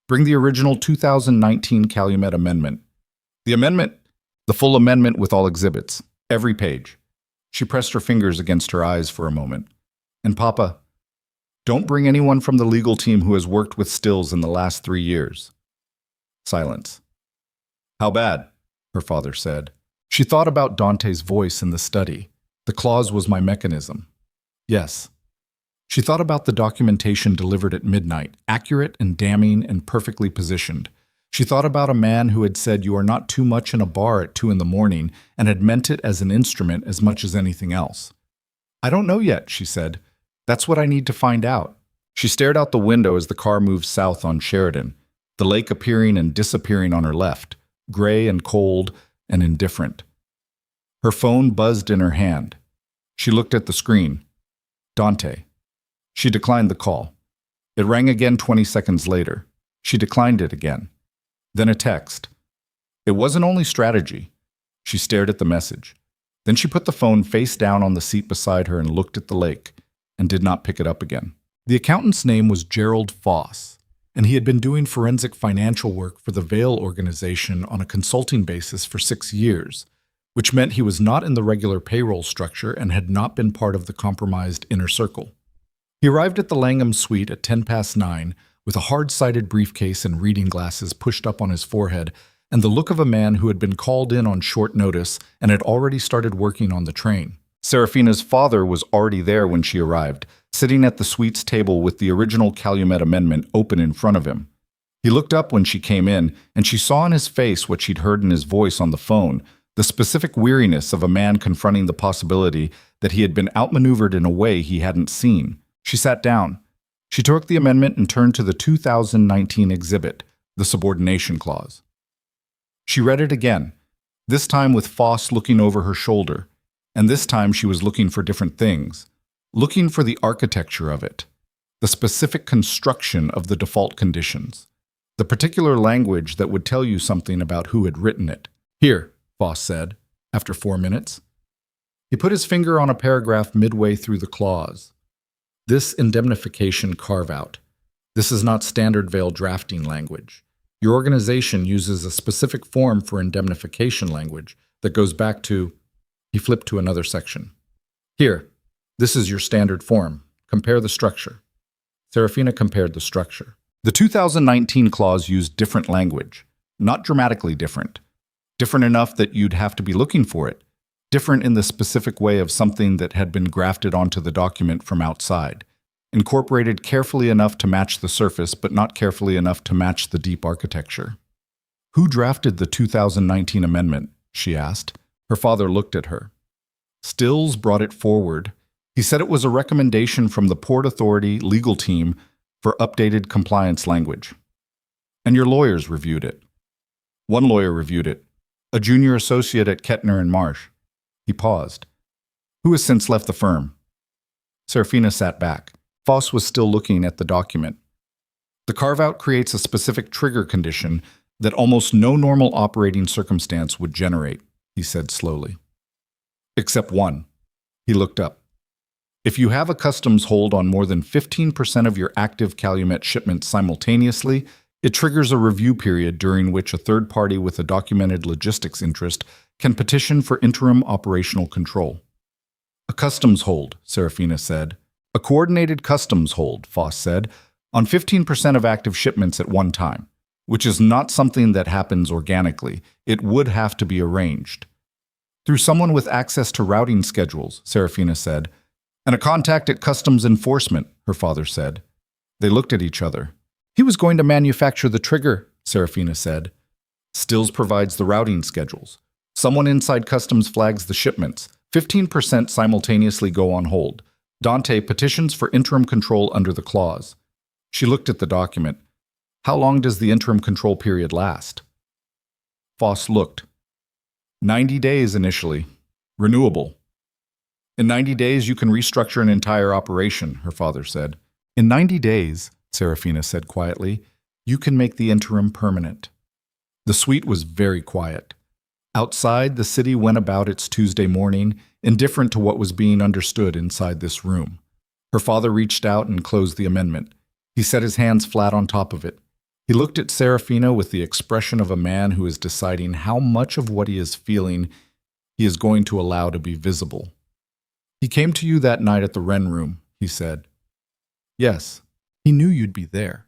Bring the original 2019 Calumet amendment. The amendment, the full amendment with all exhibits. Every page." She pressed her fingers against her eyes for a moment. "And Papa, don't bring anyone from the legal team who has worked with Stills in the last 3 years." Silence. "How bad?" her father said. She thought about Dante's voice in the study. The clause was my mechanism. Yes. She thought about the documentation delivered at midnight, accurate and damning and perfectly positioned. She thought about a man who had said you are not too much in a bar at 2 a.m. and had meant it as an instrument as much as anything else. "I don't know yet," she said. "That's what I need to find out." She stared out the window as the car moved south on Sheridan, the lake appearing and disappearing on her left, gray and cold and indifferent. Her phone buzzed in her hand. She looked at the screen. Dante. She declined the call. It rang again 20 seconds later. She declined it again. Then a text. It wasn't only strategy. She stared at the message. Then she put the phone face down on the seat beside her and looked at the lake, and did not pick it up again. The accountant's name was Gerald Foss, and he had been doing forensic financial work for the Vale organization on a consulting basis for 6 years, which meant he was not in the regular payroll structure and had not been part of the compromised inner circle. He arrived at the Langham suite at 9:10 with a hard-sided briefcase and reading glasses pushed up on his forehead and the look of a man who had been called in on short notice and had already started working on the train. Seraphina's father was already there when she arrived, sitting at the suite's table with the original Calumet Amendment open in front of him. He looked up when she came in, and she saw in his face what she'd heard in his voice on the phone, the specific weariness of a man confronting the possibility that he had been outmaneuvered in a way he hadn't seen. She sat down. She took the amendment and turned to the 2019 exhibit, the subordination clause. She read it again, this time with Foss looking over her shoulder, and this time she was looking for different things, looking for the architecture of it, the specific construction of the default conditions, the particular language that would tell you something about who had written it. Here, Foss said, after 4 minutes. He put his finger on a paragraph midway through the clause. This indemnification carve-out. This is not standard Vale drafting language. Your organization uses a specific form for indemnification language that goes back to... He flipped to another section. Here, this is your standard form. Compare the structure. Seraphina compared the structure. The 2019 clause used different language, not dramatically different. Different enough that you'd have to be looking for it. Different in the specific way of something that had been grafted onto the document from outside. Incorporated carefully enough to match the surface, but not carefully enough to match the deep architecture. Who drafted the 2019 amendment? She asked. Her father looked at her. Stills brought it forward. He said it was a recommendation from the Port Authority legal team for updated compliance language. And your lawyers reviewed it. One lawyer reviewed it, a junior associate at Kettner and Marsh. He paused. Who has since left the firm? Seraphina sat back. Foss was still looking at the document. The carve-out creates a specific trigger condition that almost no normal operating circumstance would generate, he said slowly. Except one. He looked up. If you have a customs hold on more than 15% of your active Calumet shipments simultaneously, it triggers a review period during which a third party with a documented logistics interest can petition for interim operational control. A customs hold, Seraphina said. A coordinated customs hold, Foss said, on 15% of active shipments at one time, which is not something that happens organically. It would have to be arranged. Through someone with access to routing schedules, Seraphina said, and a contact at customs enforcement, her father said. They looked at each other. He was going to manufacture the trigger, Seraphina said. Stills provides the routing schedules. Someone inside customs flags the shipments. 15% simultaneously go on hold. Dante petitions for interim control under the clause. She looked at the document. How long does the interim control period last? Foss looked. 90 days initially. Renewable. In 90 days, you can restructure an entire operation, her father said. In 90 days, Seraphina said quietly, you can make the interim permanent. The suite was very quiet. Outside, the city went about its Tuesday morning, indifferent to what was being understood inside this room. Her father reached out and closed the amendment. He set his hands flat on top of it. He looked at Seraphina with the expression of a man who is deciding how much of what he is feeling he is going to allow to be visible. He came to you that night at the Wren Room, he said. Yes, he knew you'd be there.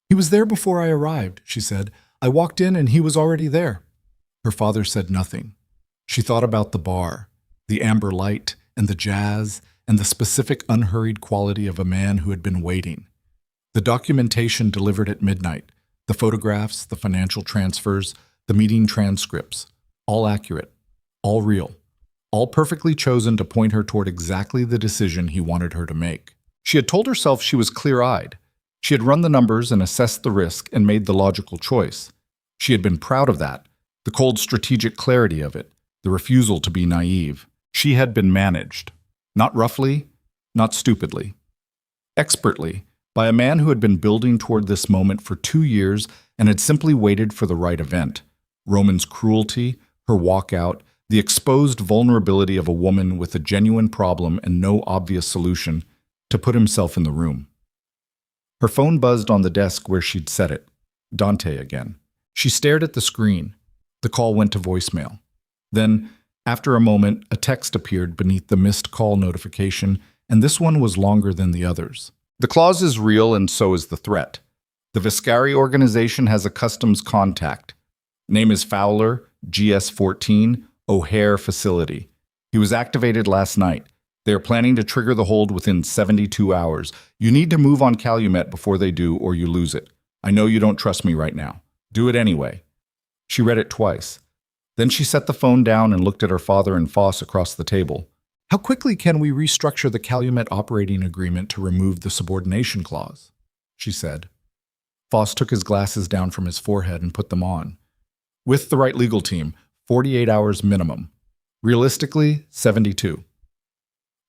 He was there before I arrived, she said. I walked in and he was already there. Her father said nothing. She thought about the bar, the amber light and the jazz and the specific unhurried quality of a man who had been waiting. The documentation delivered at midnight, the photographs, the financial transfers, the meeting transcripts, all accurate, all real, all perfectly chosen to point her toward exactly the decision he wanted her to make. She had told herself she was clear-eyed. She had run the numbers and assessed the risk and made the logical choice. She had been proud of that, the cold strategic clarity of it, the refusal to be naive. She had been managed. Not roughly, not stupidly. Expertly, by a man who had been building toward this moment for 2 years and had simply waited for the right event. Roman's cruelty, her walkout, the exposed vulnerability of a woman with a genuine problem and no obvious solution, to put himself in the room. Her phone buzzed on the desk where she'd set it. Dante again. She stared at the screen. The call went to voicemail. Then, after a moment, a text appeared beneath the missed call notification, and this one was longer than the others. The clause is real and so is the threat. The Viscari organization has a customs contact. Name is Fowler, GS-14, O'Hare facility. He was activated last night. They are planning to trigger the hold within 72 hours. You need to move on Calumet before they do or you lose it. I know you don't trust me right now. Do it anyway. She read it twice. Then she set the phone down and looked at her father and Foss across the table. How quickly can we restructure the Calumet operating agreement to remove the subordination clause? She said. Foss took his glasses down from his forehead and put them on. With the right legal team, 48 hours minimum. Realistically, 72.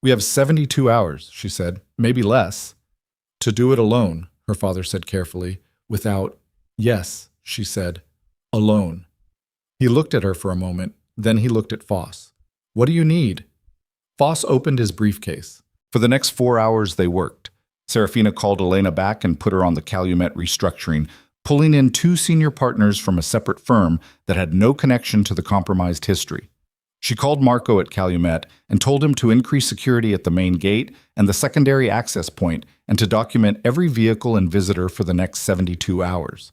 We have 72 hours, she said, maybe less. To do it alone, her father said carefully, without, yes, she said, alone. He looked at her for a moment, then he looked at Foss. What do you need? Foss opened his briefcase. For the next 4 hours they worked. Seraphina called Elena back and put her on the Calumet restructuring, pulling in 2 senior partners from a separate firm that had no connection to the compromised history. She called Marco at Calumet and told him to increase security at the main gate and the secondary access point and to document every vehicle and visitor for the next 72 hours.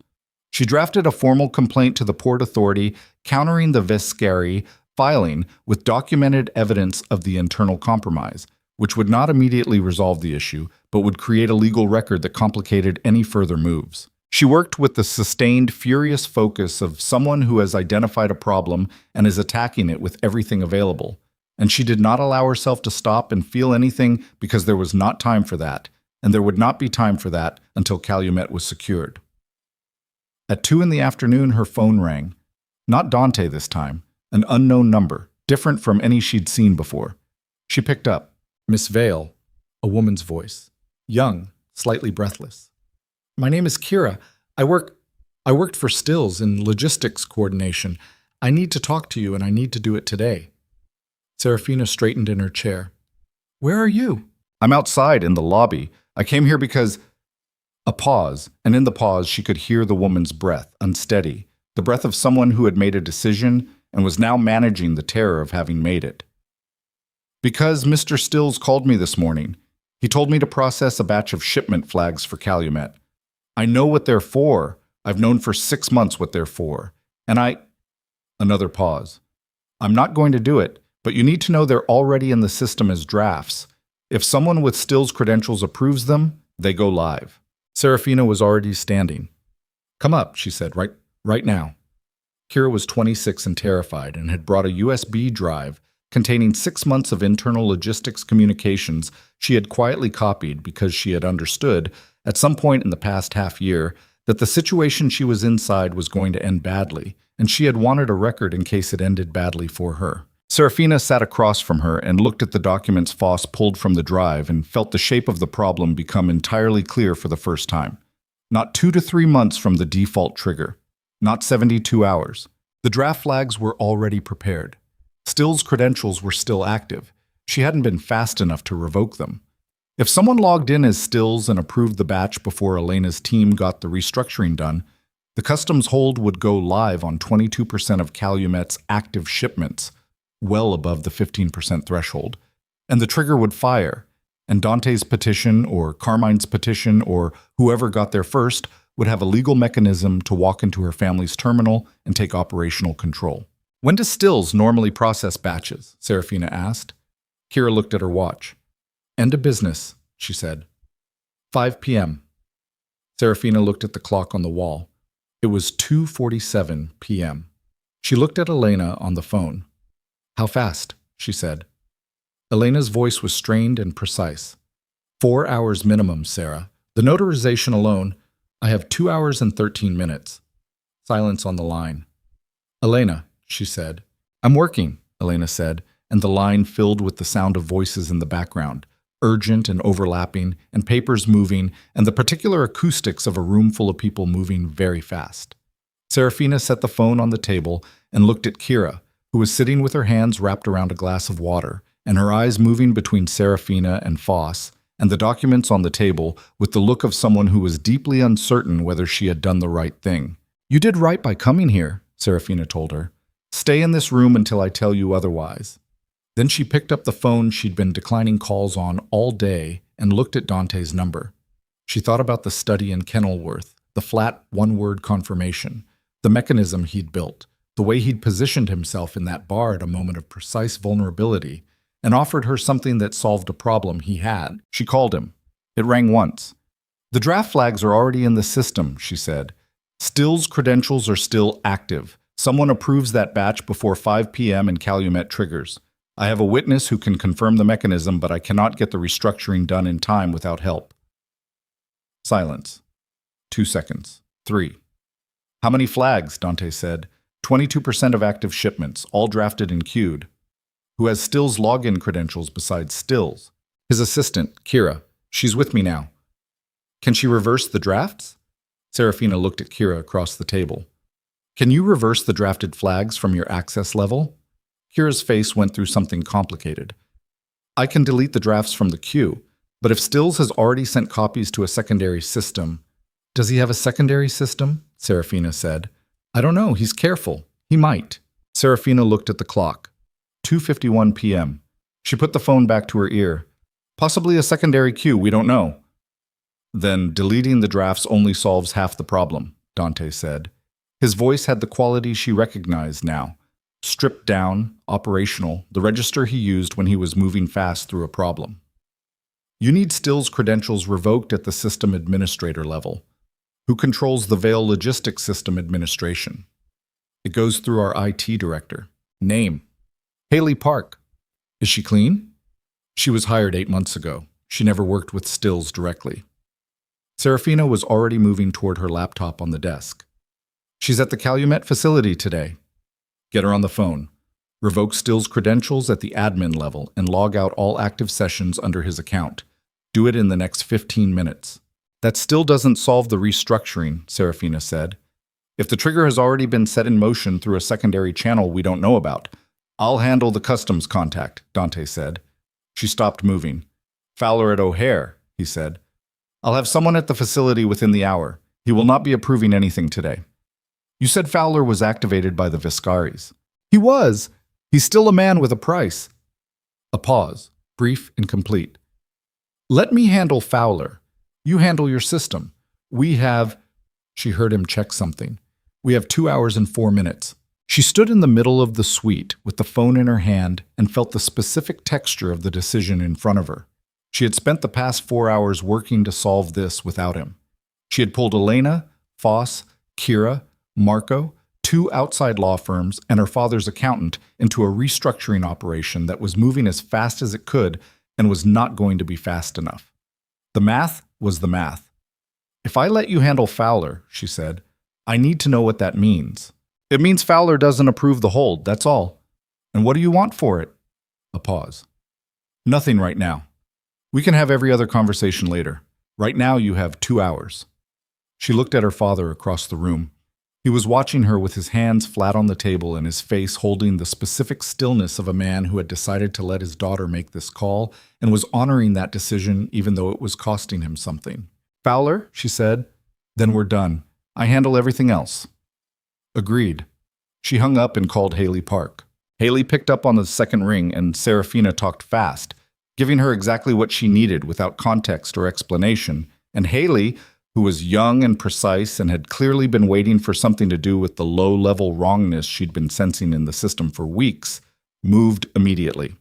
She drafted a formal complaint to the Port Authority countering the Viscari filing with documented evidence of the internal compromise, which would not immediately resolve the issue, but would create a legal record that complicated any further moves. She worked with the sustained, furious focus of someone who has identified a problem and is attacking it with everything available. And she did not allow herself to stop and feel anything because there was not time for that, and there would not be time for that until Calumet was secured. At 2 in the afternoon, her phone rang. Not Dante this time, an unknown number, different from any she'd seen before. She picked up. Miss Vale, a woman's voice. Young, slightly breathless. My name is Kira. I worked for Stills in logistics coordination. I need to talk to you and I need to do it today. Seraphina straightened in her chair. Where are you? I'm outside in the lobby. I came here because... A pause, and in the pause she could hear the woman's breath, unsteady, the breath of someone who had made a decision and was now managing the terror of having made it. Because Mr. Stills called me this morning. He told me to process a batch of shipment flags for Calumet. I know what they're for. I've known for 6 months what they're for. And Another pause. I'm not going to do it, but you need to know they're already in the system as drafts. If someone with Stills credentials approves them, they go live. Seraphina was already standing. Come up, she said, right now. Kira was 26 and terrified and had brought a USB drive containing 6 months of internal logistics communications she had quietly copied because she had understood, at some point in the past half year, that the situation she was inside was going to end badly, and she had wanted a record in case it ended badly for her. Seraphina sat across from her and looked at the documents Foss pulled from the drive and felt the shape of the problem become entirely clear for the first time. Not 2 to 3 months from the default trigger. Not 72 hours. The draft flags were already prepared. Stills' credentials were still active. She hadn't been fast enough to revoke them. If someone logged in as Stills and approved the batch before Elena's team got the restructuring done, the customs hold would go live on 22% of Calumet's active shipments, well above the 15% threshold, and the trigger would fire, and Dante's petition or Carmine's petition or whoever got there first would have a legal mechanism to walk into her family's terminal and take operational control. When does Stills normally process batches? Seraphina asked. Kira looked at her watch. End of business, she said. 5 p.m. Seraphina looked at the clock on the wall. It was 2:47 p.m. She looked at Elena on the phone. How fast? She said. Elena's voice was strained and precise. 4 hours minimum, Sarah. The notarization alone, I have 2 hours and 13 minutes. Silence on the line. Elena, she said. I'm working, Elena said, and the line filled with the sound of voices in the background, urgent and overlapping, and papers moving, and the particular acoustics of a room full of people moving very fast. Seraphina set the phone on the table and looked at Kira, who was sitting with her hands wrapped around a glass of water, and her eyes moving between Seraphina and Foss, and the documents on the table with the look of someone who was deeply uncertain whether she had done the right thing. "You did right by coming here," Seraphina told her. "Stay in this room until I tell you otherwise." Then she picked up the phone she'd been declining calls on all day and looked at Dante's number. She thought about the study in Kenilworth, the flat one-word confirmation, the mechanism he'd built, the way he'd positioned himself in that bar at a moment of precise vulnerability, and offered her something that solved a problem he had. She called him. It rang once. "The draft flags are already in the system," she said. "Still's credentials are still active. Someone approves that batch before 5 p.m. and Calumet triggers. I have a witness who can confirm the mechanism, but I cannot get the restructuring done in time without help." Silence. 2 seconds. 3. "How many flags?" Dante said. 22% of active shipments, all drafted and queued." "Who has Still's login credentials besides Still's?" "His assistant, Kira. She's with me now." "Can she reverse the drafts?" Seraphina looked at Kira across the table. "Can you reverse the drafted flags from your access level?" Kira's face went through something complicated. "I can delete the drafts from the queue, but if Stills has already sent copies to a secondary system—" "Does he have a secondary system?" Seraphina said. "I don't know. He's careful. He might." Seraphina looked at the clock. 2:51 p.m. She put the phone back to her ear. "Possibly a secondary queue, we don't know." "Then deleting the drafts only solves half the problem," Dante said. His voice had the quality she recognized now. Stripped down, operational, the register he used when he was moving fast through a problem. "You need Still's credentials revoked at the system administrator level. Who controls the Vale Logistics System Administration?" "It goes through our IT director." "Name?" "Haley Park." "Is she clean?" "She was hired 8 months ago. She never worked with Stills directly." Seraphina was already moving toward her laptop on the desk. "She's at the Calumet facility today." "Get her on the phone. Revoke Still's credentials at the admin level and log out all active sessions under his account. Do it in the next 15 minutes. "That still doesn't solve the restructuring," Seraphina said. "If the trigger has already been set in motion through a secondary channel we don't know about." "I'll handle the customs contact," Dante said. She stopped moving. "Fowler at O'Hare," he said. "I'll have someone at the facility within the hour. He will not be approving anything today." "You said Fowler was activated by the Viscaris." "He was. He's still a man with a price." A pause, brief and complete. "Let me handle Fowler. You handle your system. We have—" She heard him check something. "We have 2 hours and 4 minutes. She stood in the middle of the suite with the phone in her hand and felt the specific texture of the decision in front of her. She had spent the past 4 hours working to solve this without him. She had pulled Elena, Foss, Kira, Marco, 2 outside law firms, and her father's accountant into a restructuring operation that was moving as fast as it could and was not going to be fast enough. The math was the math. "If I let you handle Fowler," she said, "I need to know what that means." "It means Fowler doesn't approve the hold, that's all." "And what do you want for it?" A pause. "Nothing right now. We can have every other conversation later. Right now you have 2 hours. She looked at her father across the room. He was watching her with his hands flat on the table and his face holding the specific stillness of a man who had decided to let his daughter make this call and was honoring that decision even though it was costing him something. "Fowler," she said, "then we're done. I handle everything else." "Agreed." She hung up and called Haley Park. Haley picked up on the second ring and Seraphina talked fast, giving her exactly what she needed without context or explanation, and Haley, who was young and precise and had clearly been waiting for something to do with the low-level wrongness she'd been sensing in the system for weeks, moved immediately.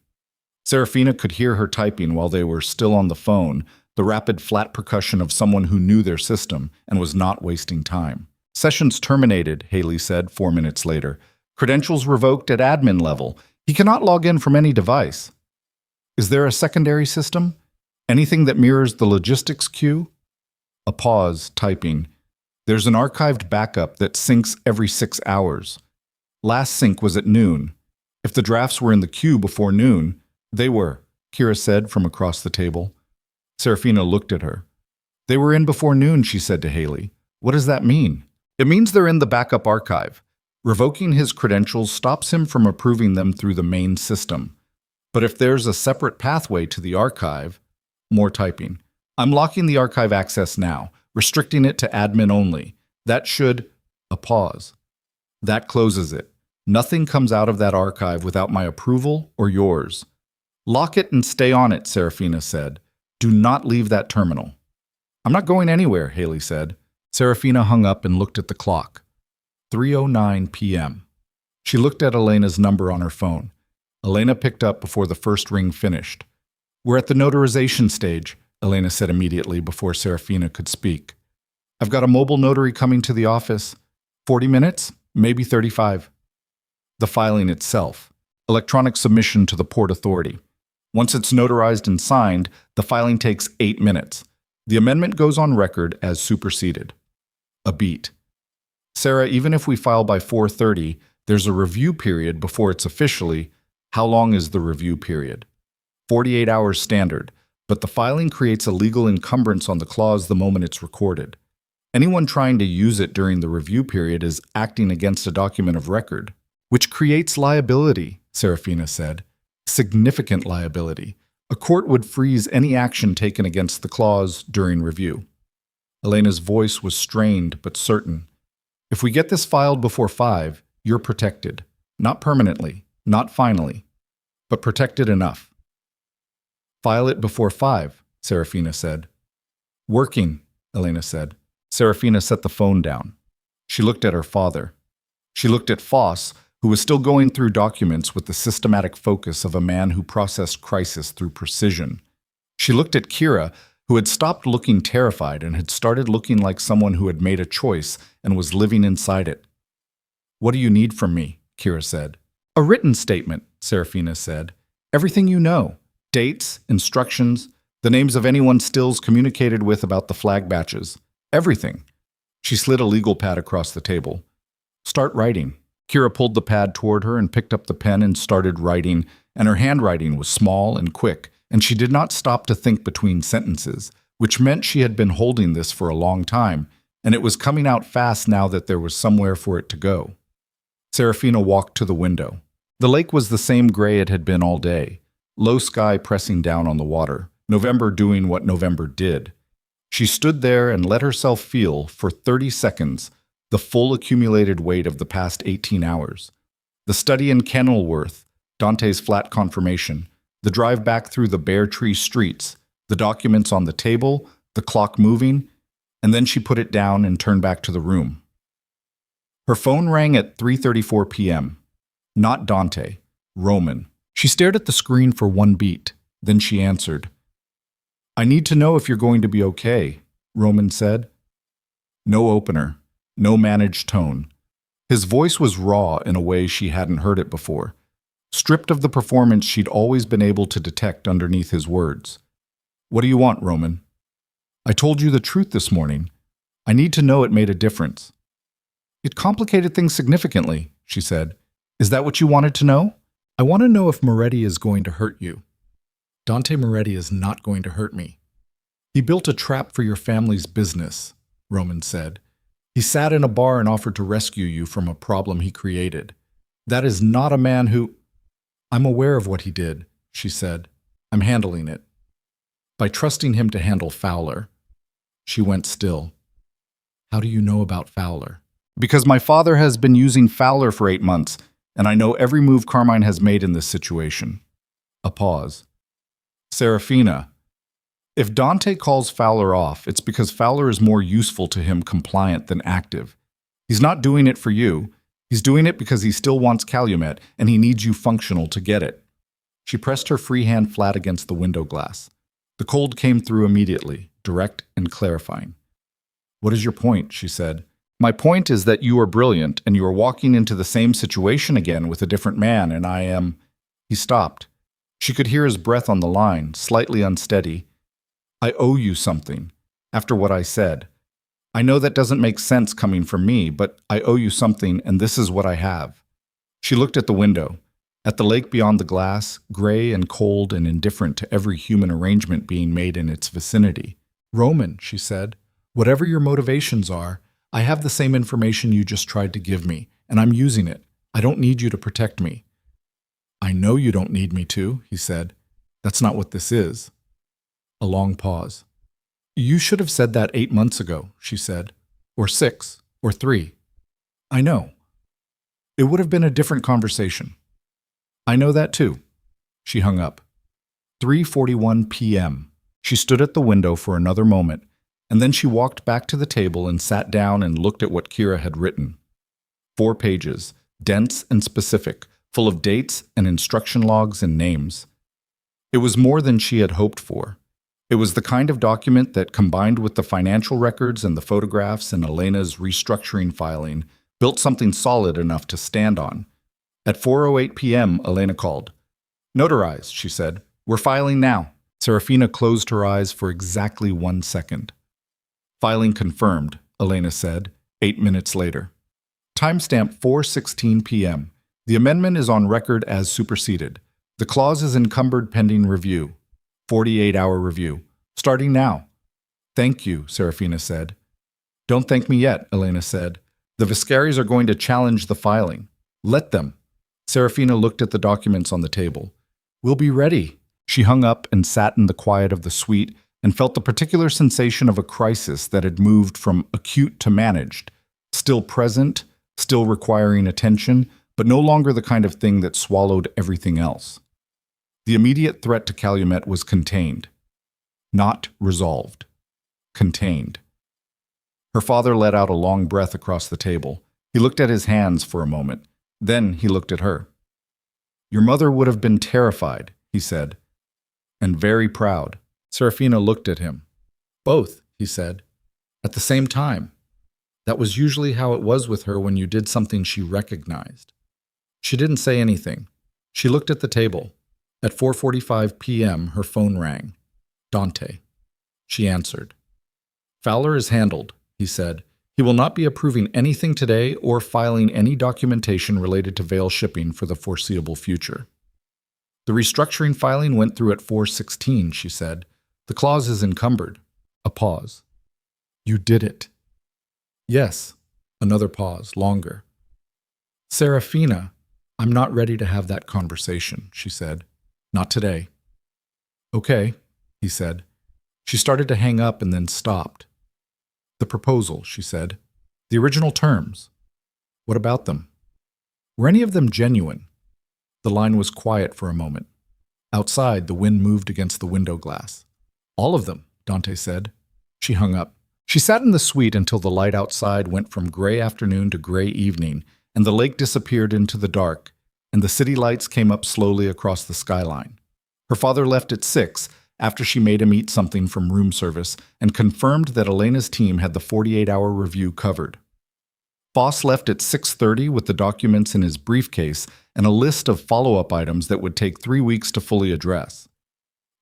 Seraphina could hear her typing while they were still on the phone, the rapid flat percussion of someone who knew their system and was not wasting time. "Sessions terminated," Haley said 4 minutes later. "Credentials revoked at admin level. He cannot log in from any device." "Is there a secondary system? Anything that mirrors the logistics queue?" A pause, typing. "There's an archived backup that syncs every 6 hours. Last sync was at noon. If the drafts were in the queue before noon, they were, Kira said from across the table. Seraphina looked at her. They were in before noon, she said to Haley. What does that mean? It means they're in the backup archive. Revoking his credentials stops him from approving them through the main system. But if there's a separate pathway to the archive, more typing. I'm locking the archive access now, restricting it to admin only. That should, a pause. That closes it. Nothing comes out of that archive without my approval or yours. Lock it and stay on it, Seraphina said. Do not leave that terminal. I'm not going anywhere, Haley said. Seraphina hung up and looked at the clock. 3:09 p.m. She looked at Elena's number on her phone. Elena picked up before the first ring finished. We're at the notarization stage, Elena said immediately before Seraphina could speak. I've got a mobile notary coming to the office. 40 minutes? Maybe 35. The filing itself. Electronic submission to the Port Authority. Once it's notarized and signed, the filing takes 8 minutes. The amendment goes on record as superseded. A beat. Sarah, even if we file by 4:30, there's a review period before it's officially. How long is the review period? 48 hours standard, but the filing creates a legal encumbrance on the clause the moment it's recorded. Anyone trying to use it during the review period is acting against a document of record, which creates liability, Seraphina said. Significant liability. A court would freeze any action taken against the clause during review. Elena's voice was strained but certain. If we get this filed before 5, you're protected. Not permanently, not finally, but protected enough. File it before 5, Seraphina said. Working, Elena said. Seraphina set the phone down. She looked at her father. She looked at Foss, who was still going through documents with the systematic focus of a man who processed crisis through precision. She looked at Kira, who had stopped looking terrified and had started looking like someone who had made a choice and was living inside it. What do you need from me? Kira said. A written statement, Seraphina said. Everything you know. Dates, instructions, the names of anyone Stills communicated with about the flag batches. Everything. She slid a legal pad across the table. Start writing. Kira pulled the pad toward her and picked up the pen and started writing, and her handwriting was small and quick, and she did not stop to think between sentences, which meant she had been holding this for a long time, and it was coming out fast now that there was somewhere for it to go. Seraphina walked to the window. The lake was the same gray it had been all day, low sky pressing down on the water, November doing what November did. She stood there and let herself feel, for 30 seconds, the full accumulated weight of the past 18 hours. The study in Kenilworth, Dante's flat confirmation, the drive back through the bare tree streets, the documents on the table, the clock moving, and then she put it down and turned back to the room. Her phone rang at 3:34 p.m. Not Dante, Roman. She stared at the screen for one beat, then she answered. I need to know if you're going to be okay, Roman said. No opener. No managed tone. His voice was raw in a way she hadn't heard it before, stripped of the performance she'd always been able to detect underneath his words. What do you want, Roman? I told you the truth this morning. I need to know it made a difference. It complicated things significantly, she said. Is that what you wanted to know? I want to know if Moretti is going to hurt you. Dante Moretti is not going to hurt me. He built a trap for your family's business, Roman said. He sat in a bar and offered to rescue you from a problem he created. That is not a man who... I'm aware of what he did, she said. I'm handling it. By trusting him to handle Fowler. She went still. How do you know about Fowler? Because my father has been using Fowler for 8 months, and I know every move Carmine has made in this situation. A pause. Seraphina. If Dante calls Fowler off, it's because Fowler is more useful to him compliant than active. He's not doing it for you. He's doing it because he still wants Calumet, and he needs you functional to get it. She pressed her free hand flat against the window glass. The cold came through immediately, direct and clarifying. What is your point? She said. My point is that you are brilliant, and you are walking into the same situation again with a different man, and I am... He stopped. She could hear his breath on the line, slightly unsteady. I owe you something, after what I said. I know that doesn't make sense coming from me, but I owe you something, and this is what I have. She looked at the window. At the lake beyond the glass, gray and cold and indifferent to every human arrangement being made in its vicinity. Roman, she said, whatever your motivations are, I have the same information you just tried to give me, and I'm using it. I don't need you to protect me. I know you don't need me to, he said. That's not what this is. A long pause. You should have said that 8 months ago, she said. Or 6, or 3. I know. It would have been a different conversation. I know that too. She hung up. 3:41 p.m. She stood at the window for another moment, and then she walked back to the table and sat down and looked at what Kira had written. 4 pages, dense and specific, full of dates and instruction logs and names. It was more than she had hoped for. It was the kind of document that, combined with the financial records and the photographs and Elena's restructuring filing, built something solid enough to stand on. At 4:08 p.m., Elena called. Notarize, she said. We're filing now. Seraphina closed her eyes for exactly 1 second. Filing confirmed, Elena said, 8 minutes later. Timestamp 4:16 p.m. The amendment is on record as superseded. The clause is encumbered pending review. 48-hour review. Starting now. Thank you, Seraphina said. Don't thank me yet, Elena said. The Viscaris are going to challenge the filing. Let them. Seraphina looked at the documents on the table. We'll be ready. She hung up and sat in the quiet of the suite and felt the particular sensation of a crisis that had moved from acute to managed, still present, still requiring attention, but no longer the kind of thing that swallowed everything else. The immediate threat to Calumet was contained. Not resolved. Contained. Her father let out a long breath across the table. He looked at his hands for a moment. Then he looked at her. Your mother would have been terrified, he said, and very proud. Seraphina looked at him. Both, he said, at the same time. That was usually how it was with her when you did something she recognized. She didn't say anything. She looked at the table. At 4:45 p.m., her phone rang. Dante. She answered. Fowler is handled, he said. He will not be approving anything today or filing any documentation related to Vale shipping for the foreseeable future. The restructuring filing went through at 4:16, she said. The clause is encumbered. A pause. You did it. Yes. Another pause, longer. Seraphina, I'm not ready to have that conversation, she said. Not today. Okay, he said. She started to hang up and then stopped. The proposal, she said. The original terms. What about them? Were any of them genuine? The line was quiet for a moment. Outside, the wind moved against the window glass. All of them, Dante said. She hung up. She sat in the suite until the light outside went from gray afternoon to gray evening, and the lake disappeared into the dark, and the city lights came up slowly across the skyline. Her father left at 6 after she made him eat something from room service and confirmed that Elena's team had the 48-hour review covered. Boss left at 6:30 with the documents in his briefcase and a list of follow-up items that would take 3 weeks to fully address.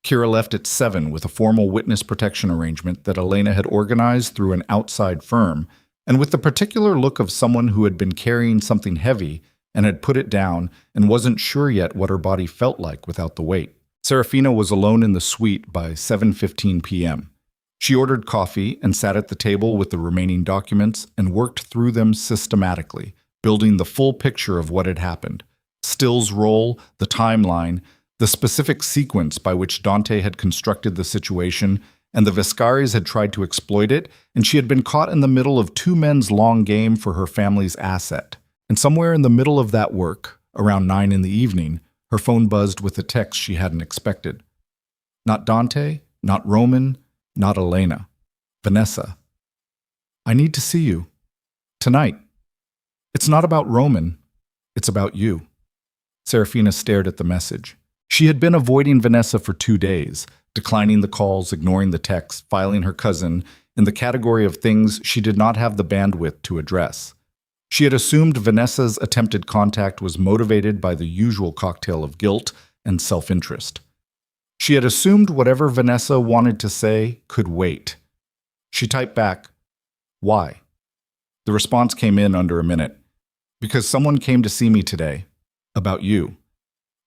Kira left at 7 with a formal witness protection arrangement that Elena had organized through an outside firm, and with the particular look of someone who had been carrying something heavy and had put it down and wasn't sure yet what her body felt like without the weight. Seraphina was alone in the suite by 7:15 p.m. She ordered coffee and sat at the table with the remaining documents and worked through them systematically, building the full picture of what had happened. Still's role, the timeline, the specific sequence by which Dante had constructed the situation, and the Viscaris had tried to exploit it, and she had been caught in the middle of two men's long game for her family's asset. And somewhere in the middle of that work, around 9 in the evening, her phone buzzed with a text she hadn't expected. Not Dante, not Roman, not Elena. Vanessa. I need to see you. Tonight. It's not about Roman. It's about you. Seraphina stared at the message. She had been avoiding Vanessa for 2 days, declining the calls, ignoring the texts, filing her cousin in the category of things she did not have the bandwidth to address. She had assumed Vanessa's attempted contact was motivated by the usual cocktail of guilt and self-interest. She had assumed whatever Vanessa wanted to say could wait. She typed back, "Why?" The response came in under a minute. "Because someone came to see me today. About you.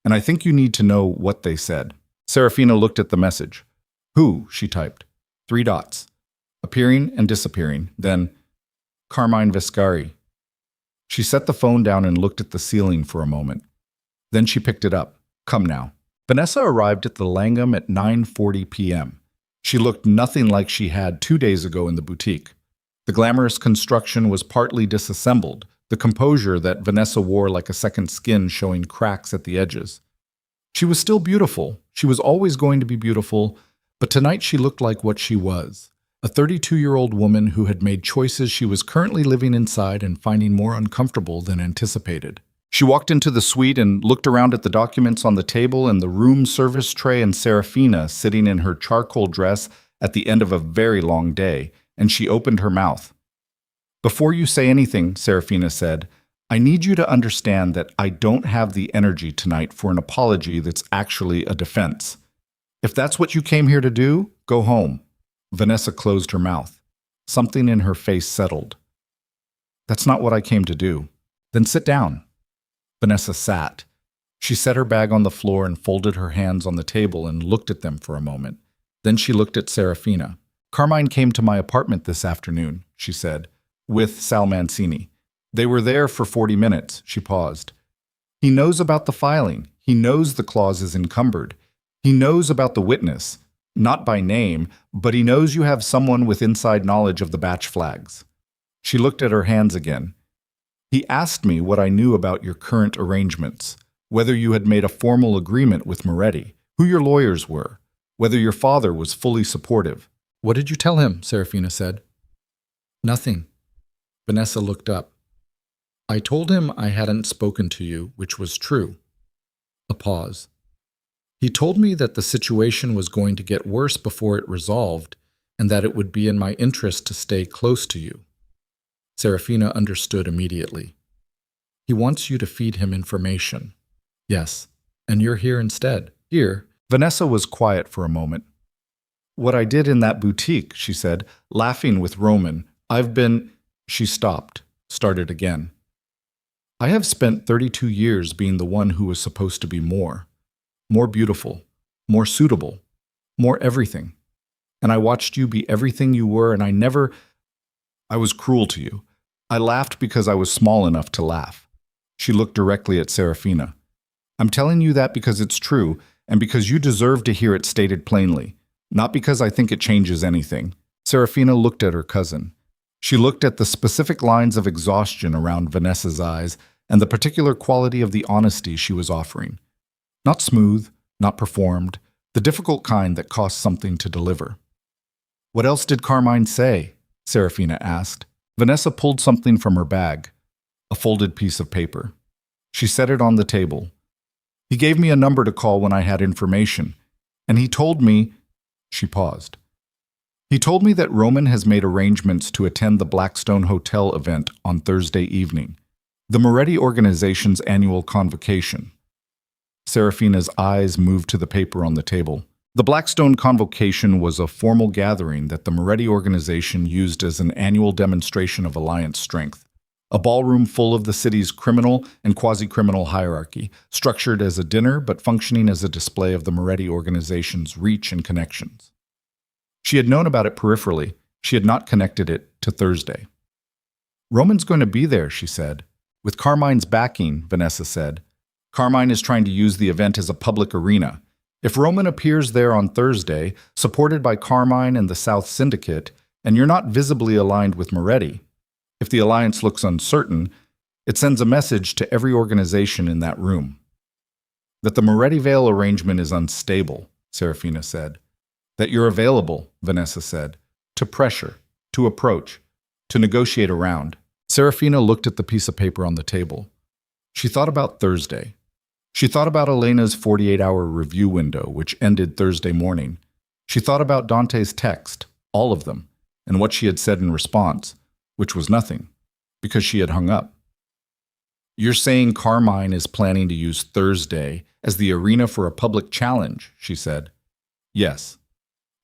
and I think you need to know what they said. Seraphina looked at the message. Who? She typed. 3 dots. Appearing and disappearing. Then, Carmine Vescari. She set the phone down and looked at the ceiling for a moment. Then she picked it up. Come now. Vanessa arrived at the Langham at 9:40 p.m. She looked nothing like she had 2 days ago in the boutique. The glamorous construction was partly disassembled, the composure that Vanessa wore like a second skin showing cracks at the edges. She was still beautiful. She was always going to be beautiful, but tonight she looked like what she was, a 32-year-old woman who had made choices she was currently living inside and finding more uncomfortable than anticipated. She walked into the suite and looked around at the documents on the table and the room service tray and Seraphina sitting in her charcoal dress at the end of a very long day, and she opened her mouth. Before you say anything, Seraphina said, I need you to understand that I don't have the energy tonight for an apology that's actually a defense. If that's what you came here to do, go home. Vanessa closed her mouth. Something in her face settled. That's not what I came to do. Then sit down. Vanessa sat. She set her bag on the floor and folded her hands on the table and looked at them for a moment. Then she looked at Seraphina. Carmine came to my apartment this afternoon, she said, with Sal Mancini. They were there for 40 minutes, she paused. He knows about the filing. He knows the clause is encumbered. He knows about the witness, not by name, but he knows you have someone with inside knowledge of the batch flags. She looked at her hands again. He asked me what I knew about your current arrangements, whether you had made a formal agreement with Moretti, who your lawyers were, whether your father was fully supportive. What did you tell him? Seraphina said. Nothing. Vanessa looked up. I told him I hadn't spoken to you, which was true. A pause. He told me that the situation was going to get worse before it resolved, and that it would be in my interest to stay close to you. Seraphina understood immediately. He wants you to feed him information. Yes, and you're here instead. Here. Vanessa was quiet for a moment. What I did in that boutique, she said, laughing with Roman. She stopped, started again. I have spent 32 years being the one who was supposed to be more beautiful, more suitable, more everything. And I watched you be everything you were, and I was cruel to you. I laughed because I was small enough to laugh. She looked directly at Seraphina. I'm telling you that because it's true, and because you deserve to hear it stated plainly, not because I think it changes anything. Seraphina looked at her cousin. She looked at the specific lines of exhaustion around Vanessa's eyes and the particular quality of the honesty she was offering. Not smooth, not performed, the difficult kind that costs something to deliver. What else did Carmine say? Seraphina asked. Vanessa pulled something from her bag, a folded piece of paper. She set it on the table. He gave me a number to call when I had information, and he told me, she paused. He told me that Roman has made arrangements to attend the Blackstone Hotel event on Thursday evening, the Moretti organization's annual convocation. Seraphina's eyes moved to the paper on the table. The Blackstone Convocation was a formal gathering that the Moretti organization used as an annual demonstration of alliance strength. A ballroom full of the city's criminal and quasi-criminal hierarchy, structured as a dinner but functioning as a display of the Moretti organization's reach and connections. She had known about it peripherally. She had not connected it to Thursday. Roman's going to be there, she said. With Carmine's backing, Vanessa said. Carmine is trying to use the event as a public arena. If Roman appears there on Thursday, supported by Carmine and the South Syndicate, and you're not visibly aligned with Moretti, if the alliance looks uncertain, it sends a message to every organization in that room. That the Moretti Vale arrangement is unstable, Seraphina said. That you're available, Vanessa said, to pressure, to approach, to negotiate around. Seraphina looked at the piece of paper on the table. She thought about Thursday. She thought about Elena's 48-hour review window, which ended Thursday morning. She thought about Dante's text, all of them, and what she had said in response, which was nothing, because she had hung up. You're saying Carmine is planning to use Thursday as the arena for a public challenge, she said. Yes.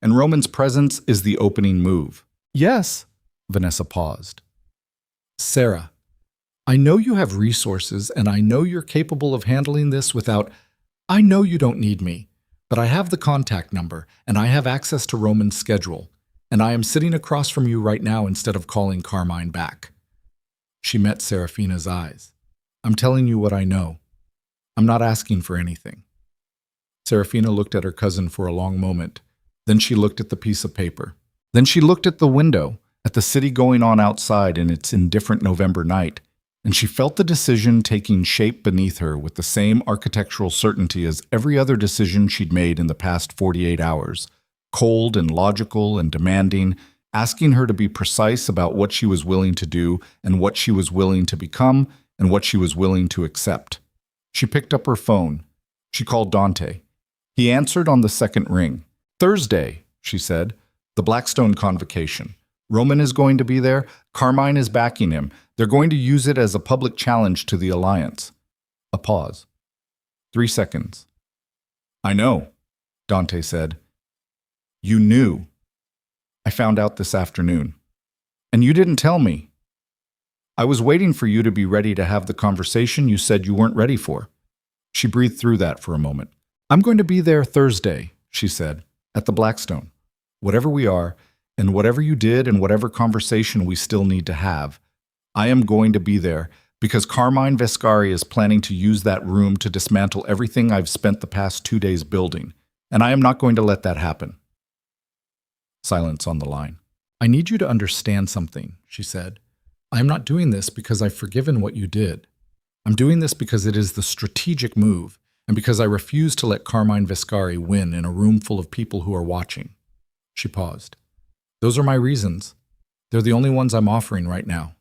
And Roman's presence is the opening move. Yes. Vanessa paused. Sarah, I know you have resources, and I know you're capable of handling this without... I know you don't need me, but I have the contact number, and I have access to Roman's schedule, and I am sitting across from you right now instead of calling Carmine back. She met Seraphina's eyes. I'm telling you what I know. I'm not asking for anything. Seraphina looked at her cousin for a long moment. Then she looked at the piece of paper. Then she looked at the window, at the city going on outside in its indifferent November night, and she felt the decision taking shape beneath her with the same architectural certainty as every other decision she'd made in the past 48 hours, cold and logical and demanding, asking her to be precise about what she was willing to do and what she was willing to become and what she was willing to accept. She picked up her phone. She called Dante. He answered on the second ring. Thursday, she said, the Blackstone convocation. Roman is going to be there. Carmine is backing him. They're going to use it as a public challenge to the alliance. A pause. 3 seconds. I know, Dante said. You knew. I found out this afternoon. And you didn't tell me. I was waiting for you to be ready to have the conversation you said you weren't ready for. She breathed through that for a moment. I'm going to be there Thursday, she said, at the Blackstone. Whatever we are, and whatever you did and whatever conversation we still need to have, I am going to be there because Carmine Vescari is planning to use that room to dismantle everything I've spent the past 2 days building, and I am not going to let that happen. Silence on the line. I need you to understand something, she said. I am not doing this because I've forgiven what you did. I'm doing this because it is the strategic move, and because I refuse to let Carmine Vescari win in a room full of people who are watching. She paused. Those are my reasons. They're the only ones I'm offering right now.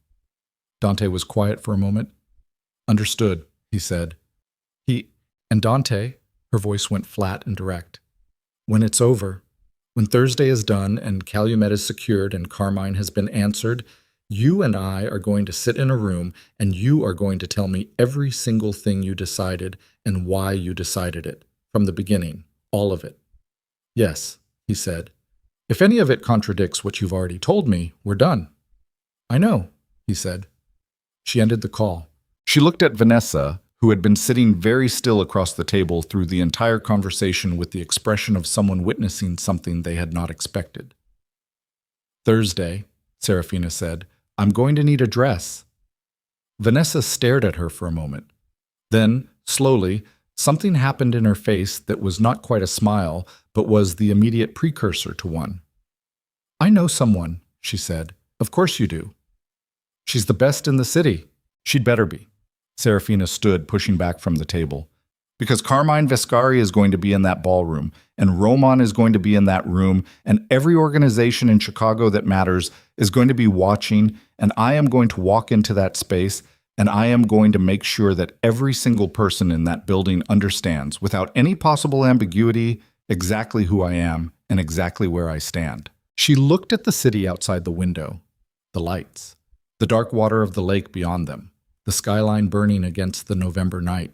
Dante was quiet for a moment. Understood, he said. And Dante, her voice went flat and direct. When it's over, when Thursday is done and Calumet is secured and Carmine has been answered, you and I are going to sit in a room and you are going to tell me every single thing you decided and why you decided it, from the beginning, all of it. Yes, he said. If any of it contradicts what you've already told me, we're done. I know, he said. She ended the call. She looked at Vanessa, who had been sitting very still across the table through the entire conversation with the expression of someone witnessing something they had not expected. Thursday, Seraphina said, I'm going to need a dress. Vanessa stared at her for a moment. Then, slowly, something happened in her face that was not quite a smile, but was the immediate precursor to one. I know someone, she said. Of course you do. She's the best in the city. She'd better be. Seraphina stood, pushing back from the table. Because Carmine Vescari is going to be in that ballroom, and Roman is going to be in that room, and every organization in Chicago that matters is going to be watching, and I am going to walk into that space, and I am going to make sure that every single person in that building understands, without any possible ambiguity, exactly who I am and exactly where I stand. She looked at the city outside the window, the lights, the dark water of the lake beyond them, the skyline burning against the November night.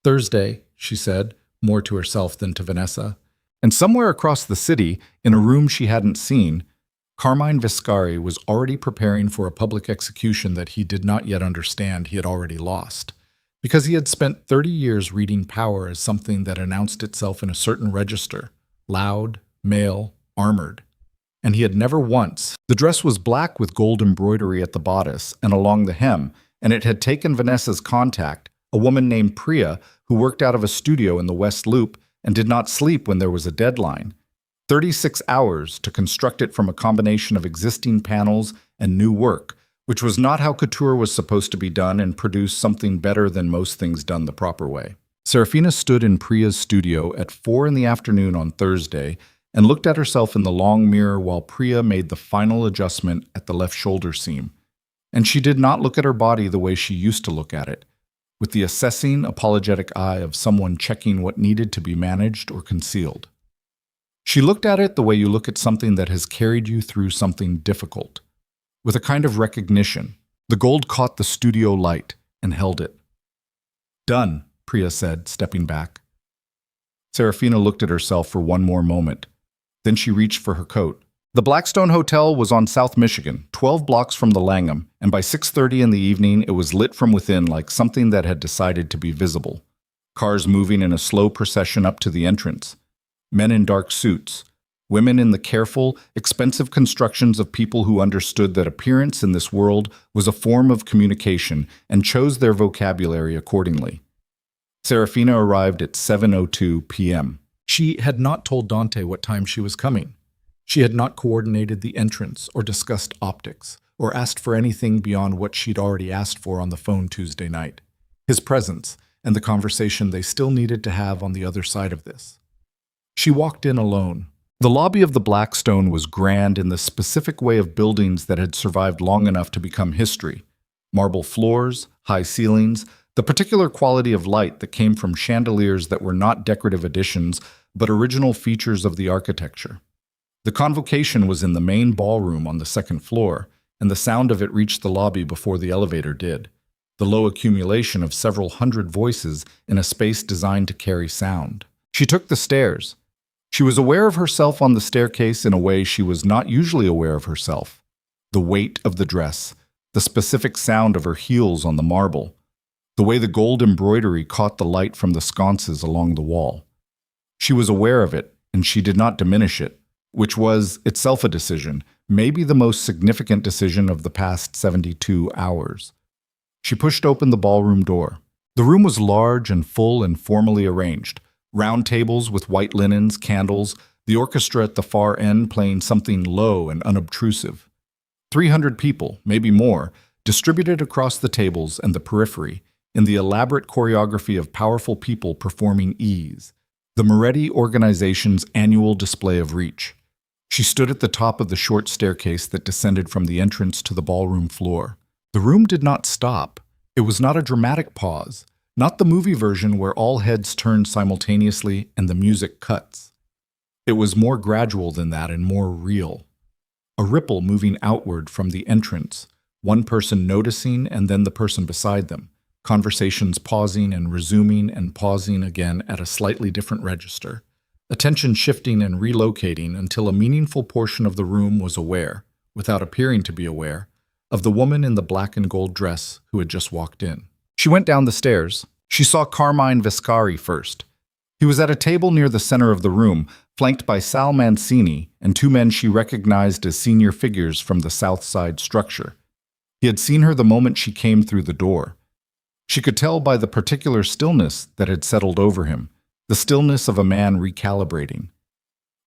Thursday, she said, more to herself than to Vanessa, and somewhere across the city, in a room she hadn't seen, Carmine Vescari was already preparing for a public execution that he did not yet understand he had already lost, because he had spent 30 years reading power as something that announced itself in a certain register, loud, male, armored. And he had never once. The dress was black with gold embroidery at the bodice and along the hem, and it had taken Vanessa's contact, a woman named Priya, who worked out of a studio in the West Loop and did not sleep when there was a deadline. 36 hours to construct it from a combination of existing panels and new work, which was not how couture was supposed to be done and produce something better than most things done the proper way. Seraphina stood in Priya's studio at 4 p.m. on Thursday and looked at herself in the long mirror while Priya made the final adjustment at the left shoulder seam. And she did not look at her body the way she used to look at it, with the assessing, apologetic eye of someone checking what needed to be managed or concealed. She looked at it the way you look at something that has carried you through something difficult, with a kind of recognition. The gold caught the studio light and held it. Done, Priya said, stepping back. Seraphina looked at herself for one more moment. Then she reached for her coat. The Blackstone Hotel was on South Michigan, 12 blocks from the Langham, and by 6:30 in the evening it was lit from within like something that had decided to be visible. cars moving in a slow procession up to the entrance, men in dark suits, women in the careful, expensive constructions of people who understood that appearance in this world was a form of communication and chose their vocabulary accordingly. Seraphina arrived at 7:02 p.m. She had not told Dante what time she was coming. She had not coordinated the entrance or discussed optics or asked for anything beyond what she'd already asked for on the phone Tuesday night. His presence and the conversation they still needed to have on the other side of this. She walked in alone. The lobby of the Blackstone was grand in the specific way of buildings that had survived long enough to become history. Marble floors, high ceilings, the particular quality of light that came from chandeliers that were not decorative additions but original features of the architecture. The convocation was in the main ballroom on the second floor, and the sound of it reached the lobby before the elevator did. The low accumulation of several hundred voices in a space designed to carry sound. She took the stairs. She was aware of herself on the staircase in a way she was not usually aware of herself. The weight of the dress, the specific sound of her heels on the marble, the way the gold embroidery caught the light from the sconces along the wall. She was aware of it, and she did not diminish it, which was itself a decision, maybe the most significant decision of the past 72 hours. She pushed open the ballroom door. The room was large and full and formally arranged. Round tables with white linens, candles, the orchestra at the far end playing something low and unobtrusive. 300 people, maybe more, distributed across the tables and the periphery, in the elaborate choreography of powerful people performing ease, the Moretti organization's annual display of reach. She stood at the top of the short staircase that descended from the entrance to the ballroom floor. The room did not stop. It was not a dramatic pause, not the movie version where all heads turn simultaneously and the music cuts. It was more gradual than that and more real. A ripple moving outward from the entrance, one person noticing and then the person beside them, conversations pausing and resuming and pausing again at a slightly different register, attention shifting and relocating until a meaningful portion of the room was aware, without appearing to be aware, of the woman in the black and gold dress who had just walked in. She went down the stairs. She saw Carmine Viscari first. He was at a table near the center of the room, flanked by Sal Mancini and two men she recognized as senior figures from the South Side structure. He had seen her the moment she came through the door. She could tell by the particular stillness that had settled over him, the stillness of a man recalibrating.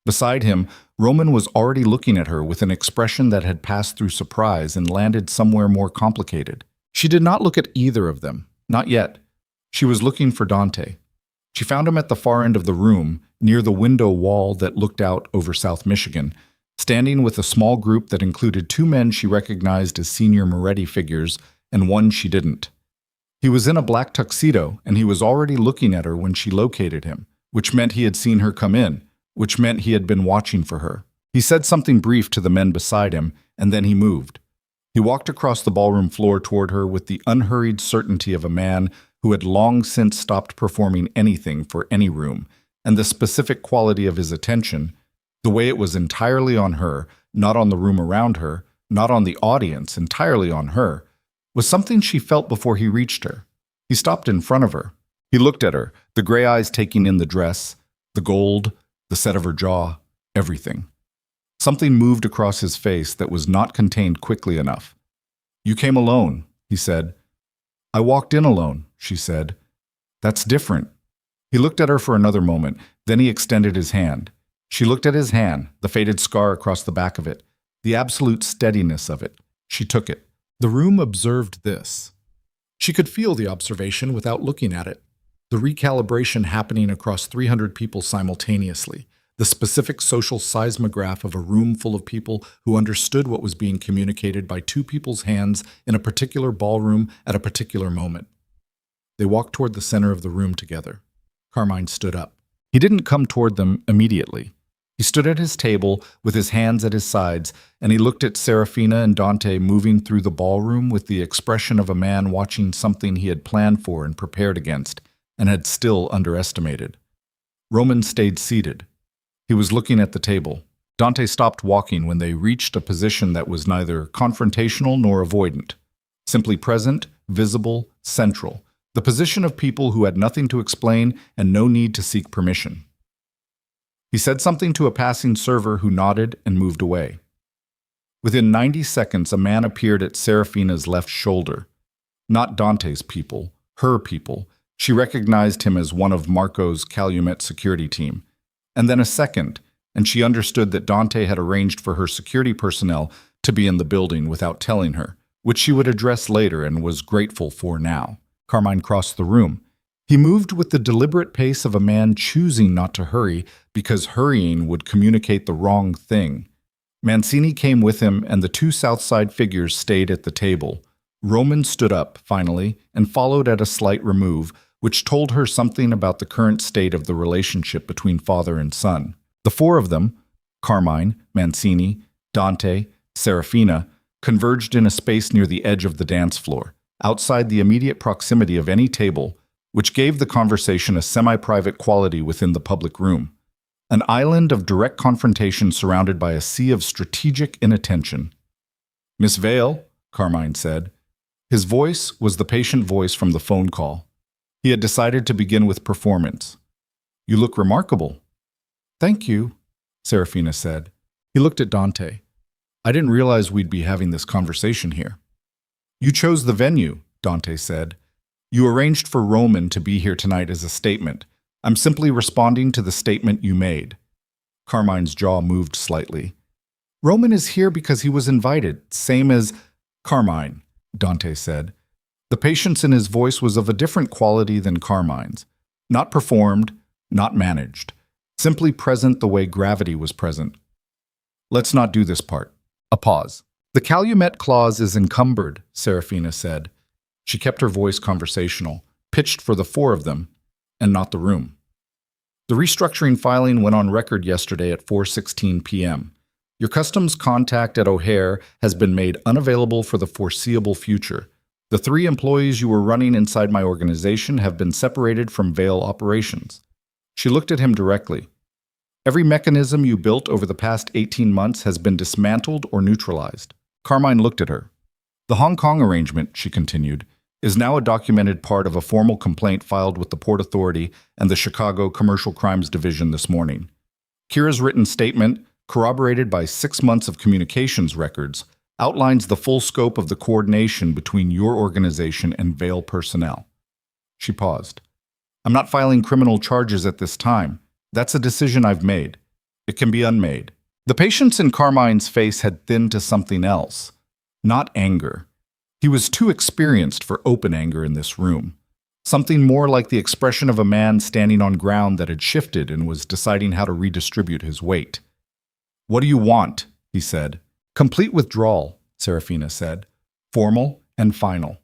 Beside him, Roman was already looking at her with an expression that had passed through surprise and landed somewhere more complicated. She did not look at either of them, not yet. She was looking for Dante. She found him at the far end of the room, near the window wall that looked out over South Michigan, standing with a small group that included two men she recognized as senior Moretti figures and one she didn't. He was in a black tuxedo, and he was already looking at her when she located him, which meant he had seen her come in, which meant he had been watching for her. He said something brief to the men beside him, and then he moved. He walked across the ballroom floor toward her with the unhurried certainty of a man who had long since stopped performing anything for any room, and the specific quality of his attention, the way it was entirely on her, not on the room around her, not on the audience, entirely on her, was something she felt before he reached her. He stopped in front of her. He looked at her, the gray eyes taking in the dress, the gold, the set of her jaw, everything. Something moved across his face that was not contained quickly enough. "You came alone," he said. "I walked in alone," she said. "That's different." He looked at her for another moment, then he extended his hand. She looked at his hand, the faded scar across the back of it, the absolute steadiness of it. She took it. The room observed this. She could feel the observation without looking at it. The recalibration happening across 300 people simultaneously. The specific social seismograph of a room full of people who understood what was being communicated by two people's hands in a particular ballroom at a particular moment. They walked toward the center of the room together. Carmine stood up. He didn't come toward them immediately. He stood at his table with his hands at his sides, and he looked at Seraphina and Dante moving through the ballroom with the expression of a man watching something he had planned for and prepared against, and had still underestimated. Roman stayed seated. He was looking at the table. Dante stopped walking when they reached a position that was neither confrontational nor avoidant, simply present, visible, central, The position of people who had nothing to explain and no need to seek permission. He said something to a passing server who nodded and moved away. Within 90 seconds, a man appeared at Seraphina's left shoulder. Not Dante's people, her people. She recognized him as one of Marco's Calumet security team. And then a second, and she understood that Dante had arranged for her security personnel to be in the building without telling her, which she would address later and was grateful for now. Carmine crossed the room. He moved with the deliberate pace of a man choosing not to hurry because hurrying would communicate the wrong thing. Mancini came with him, and the two Southside figures stayed at the table. Roman stood up, finally, and followed at a slight remove, which told her something about the current state of the relationship between father and son. The four of them, Carmine, Mancini, Dante, Seraphina, converged in a space near the edge of the dance floor, outside the immediate proximity of any table, which gave the conversation a semi-private quality within the public room. An island of direct confrontation surrounded by a sea of strategic inattention. "Miss Vale," Carmine said. His voice was the patient voice from the phone call. He had decided to begin with performance. "You look remarkable." "Thank you," Seraphina said. He looked at Dante. "I didn't realize we'd be having this conversation here." "You chose the venue," Dante said. "You arranged for Roman to be here tonight as a statement. I'm simply responding to the statement you made." Carmine's jaw moved slightly. "Roman is here because he was invited, same as—" "Carmine," Dante said. The patience in his voice was of a different quality than Carmine's. Not performed, not managed. Simply present the way gravity was present. "Let's not do this part." A pause. "The Calumet clause is encumbered," Seraphina said. She kept her voice conversational, pitched for the four of them, and not the room. "The restructuring filing went on record yesterday at 4:16 p.m. Your customs contact at O'Hare has been made unavailable for the foreseeable future. The 3 employees you were running inside my organization have been separated from Vale operations." She looked at him directly. "Every mechanism you built over the past 18 months has been dismantled or neutralized." Carmine looked at her. "The Hong Kong arrangement," she continued, "is now a documented part of a formal complaint filed with the Port Authority and the Chicago Commercial Crimes Division this morning. Kira's written statement, corroborated by 6 months of communications records, outlines the full scope of the coordination between your organization and Vale personnel." She paused. "I'm not filing criminal charges at this time. That's a decision I've made. It can be unmade." The patience in Carmine's face had thinned to something else. Not anger. He was too experienced for open anger in this room. Something more like the expression of a man standing on ground that had shifted and was deciding how to redistribute his weight. "What do you want?" he said. "Complete withdrawal," Seraphina said. "Formal and final.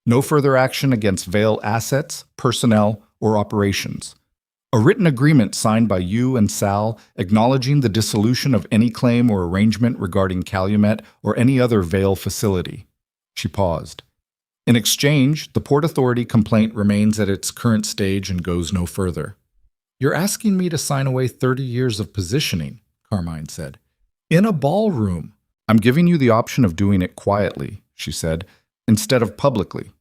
No further action against Vale assets, personnel, or operations. A written agreement signed by you and Sal acknowledging the dissolution of any claim or arrangement regarding Calumet or any other Vale facility." She paused. "In exchange, the Port Authority complaint remains at its current stage and goes no further." "You're asking me to sign away 30 years of positioning," Carmine said. "In a ballroom." "I'm giving you the option of doing it quietly," she said, "instead of publicly."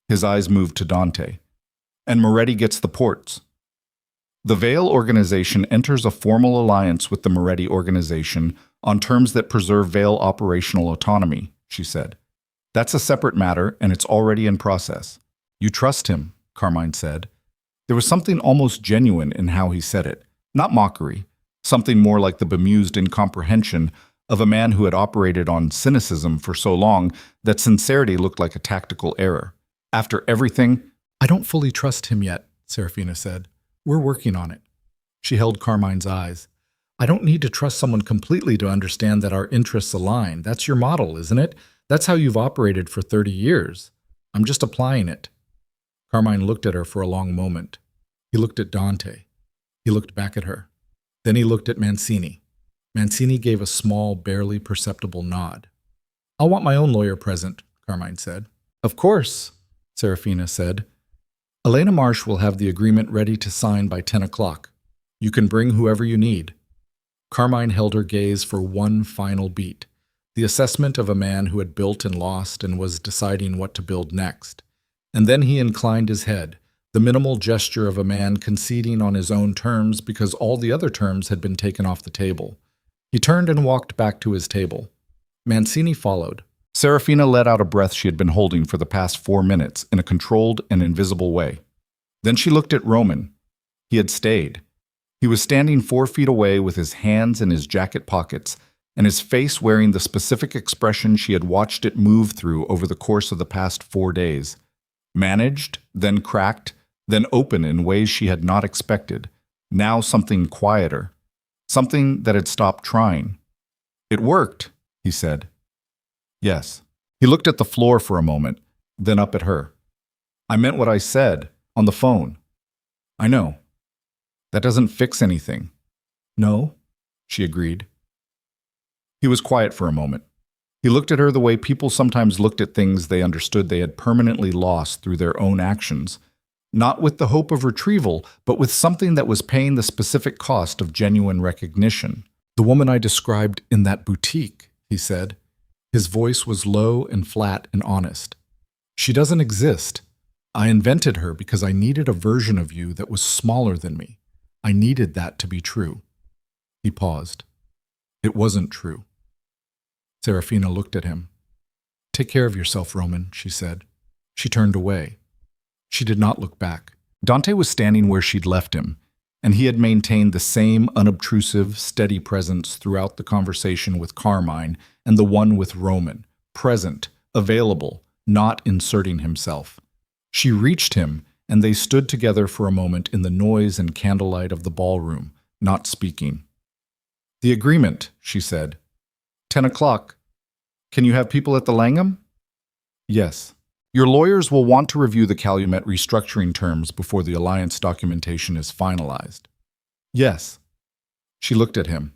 His eyes moved to Dante. "And Moretti gets the ports." "The Vale organization enters a formal alliance with the Moretti organization on terms that preserve Vale operational autonomy," she said. "That's a separate matter, and it's already in process." "You trust him," Carmine said. There was something almost genuine in how he said it, not mockery, something more like the bemused incomprehension of a man who had operated on cynicism for so long that sincerity looked like a tactical error. After everything— "I don't fully trust him yet," Seraphina said. "We're working on it." She held Carmine's eyes. "I don't need to trust someone completely to understand that our interests align. That's your model, isn't it? That's how you've operated for 30 years. I'm just applying it." Carmine looked at her for a long moment. He looked at Dante. He looked back at her. Then he looked at Mancini. Mancini gave a small, barely perceptible nod. "I'll want my own lawyer present," Carmine said. "Of course," Seraphina said. "Elena Marsh will have the agreement ready to sign by 10 o'clock. You can bring whoever you need." Carmine held her gaze for one final beat, the assessment of a man who had built and lost and was deciding what to build next. And then he inclined his head, the minimal gesture of a man conceding on his own terms because all the other terms had been taken off the table. He turned and walked back to his table. Mancini followed. Seraphina let out a breath she had been holding for the past 4 minutes in a controlled and invisible way. Then she looked at Roman. He had stayed. He was standing 4 feet away with his hands in his jacket pockets and his face wearing the specific expression she had watched it move through over the course of the past 4 days. Managed, then cracked, then open in ways she had not expected. Now something quieter. Something that had stopped trying. "It worked," he said. "Yes." He looked at the floor for a moment, then up at her. "I meant what I said, on the phone." "I know. That doesn't fix anything." "No," she agreed. He was quiet for a moment. He looked at her the way people sometimes looked at things they understood they had permanently lost through their own actions, not with the hope of retrieval, but with something that was paying the specific cost of genuine recognition. "The woman I described in that boutique," he said. His voice was low and flat and honest. "She doesn't exist. I invented her because I needed a version of you that was smaller than me. I needed that to be true." He paused. "It wasn't true." Seraphina looked at him. "Take care of yourself, Roman," she said. She turned away. She did not look back. Dante was standing where she'd left him, and he had maintained the same unobtrusive, steady presence throughout the conversation with Carmine and the one with Roman, present, available, not inserting himself. She reached him, and they stood together for a moment in the noise and candlelight of the ballroom, not speaking. "The agreement," she said. 10 o'clock. Can you have people at the Langham?" "Yes." "Your lawyers will want to review the Calumet restructuring terms before the alliance documentation is finalized." "Yes." She looked at him.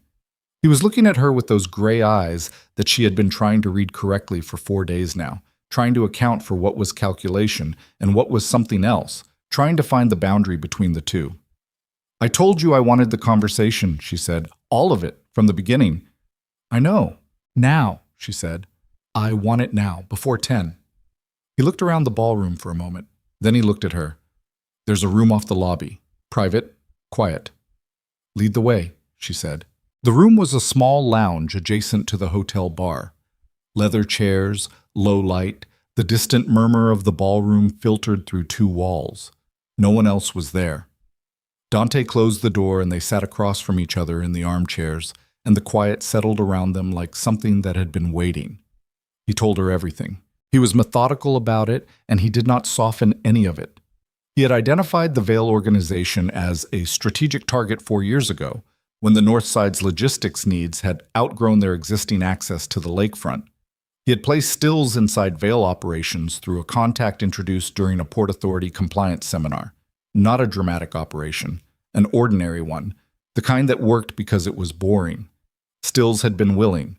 He was looking at her with those gray eyes that she had been trying to read correctly for 4 days now, trying to account for what was calculation and what was something else, trying to find the boundary between the two. "I told you I wanted the conversation," she said. "All of it, from the beginning." "I know. Now," she said. "I want it now, before 10. He looked around the ballroom for a moment. Then he looked at her. "There's a room off the lobby. Private, quiet." "Lead the way," she said. The room was a small lounge adjacent to the hotel bar. Leather chairs, low light, the distant murmur of the ballroom filtered through 2 walls. No one else was there. Dante closed the door and they sat across from each other in the armchairs, and the quiet settled around them like something that had been waiting. He told her everything. He was methodical about it, and he did not soften any of it. He had identified the Vale organization as a strategic target 4 years ago, when the North Side's logistics needs had outgrown their existing access to the lakefront. He had placed stills inside Vale operations through a contact introduced during a Port Authority compliance seminar. Not a dramatic operation, an ordinary one, the kind that worked because it was boring. Stills had been willing.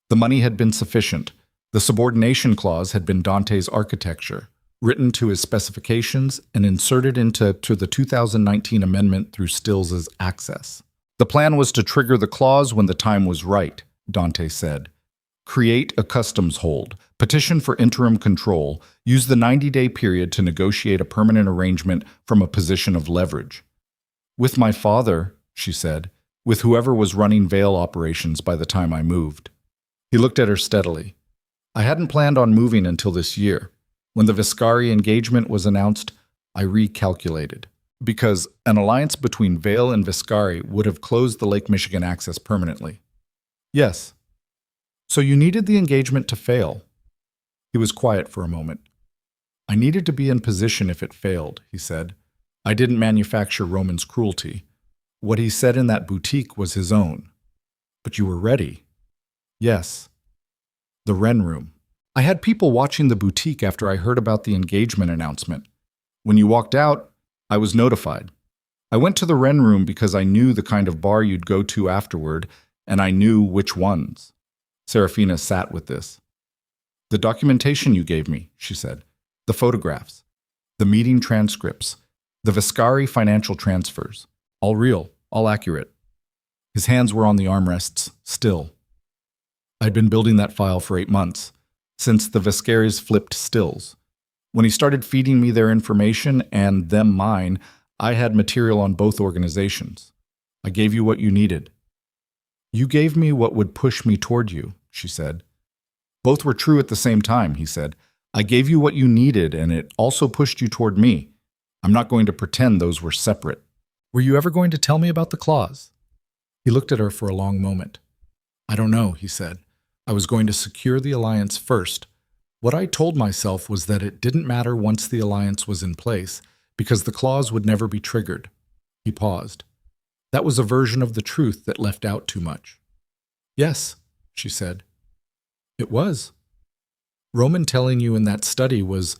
The money had been sufficient. The subordination clause had been Dante's architecture, written to his specifications and inserted into the 2019 amendment through Stills' access. The plan was to trigger the clause when the time was right, Dante said. Create a customs hold, petition for interim control, use the 90-day period to negotiate a permanent arrangement from a position of leverage. "With my father," she said, "with whoever was running Vale operations by the time I moved." He looked at her steadily. "I hadn't planned on moving until this year. When the Viscari engagement was announced, I recalculated. Because an alliance between Vale and Viscari would have closed the Lake Michigan access permanently." "Yes." "So you needed the engagement to fail." He was quiet for a moment. "I needed to be in position if it failed," he said. "I didn't manufacture Roman's cruelty. What he said in that boutique was his own. But you were ready." "Yes." "The Wren Room. I had people watching the boutique after I heard about the engagement announcement. When you walked out, I was notified. I went to the Wren Room because I knew the kind of bar you'd go to afterward, and I knew which ones." Seraphina sat with this. "The documentation you gave me," she said. "The photographs. The meeting transcripts. The Viscari financial transfers. All real, all accurate." His hands were on the armrests, still. "I'd been building that file for 8 months, since the Viscaris flipped Stills. When he started feeding me their information and them mine, I had material on both organizations. I gave you what you needed. You gave me what would push me toward you, she said. Both were true at the same time, he said. I gave you what you needed, and it also pushed you toward me. I'm not going to pretend those were separate. Were you ever going to tell me about the clause? He looked at her for a long moment. I don't know, he said. I was going to secure the alliance first. What I told myself was that it didn't matter once the alliance was in place, because the clause would never be triggered. He paused. That was a version of the truth that left out too much. Yes, she said. It was. Roman telling you in that study was...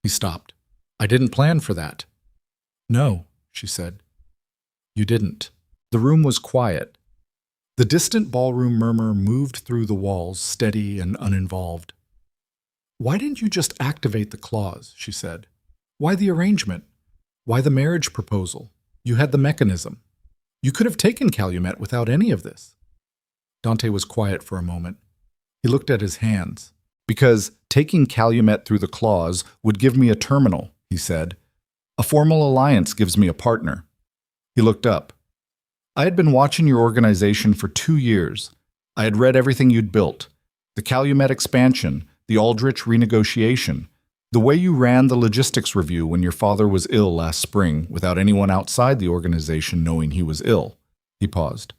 He stopped. I didn't plan for that. No, she said. You didn't. The room was quiet. The distant ballroom murmur moved through the walls, steady and uninvolved. Why didn't you just activate the clause, she said. Why the arrangement? Why the marriage proposal? You had the mechanism. You could have taken Calumet without any of this. Dante was quiet for a moment. He looked at his hands. Because taking Calumet through the clause would give me a terminal, he said. A formal alliance gives me a partner. He looked up. I had been watching your organization for 2 years. I had read everything you'd built. The Calumet expansion, the Aldrich renegotiation, the way you ran the logistics review when your father was ill last spring without anyone outside the organization knowing he was ill. He paused.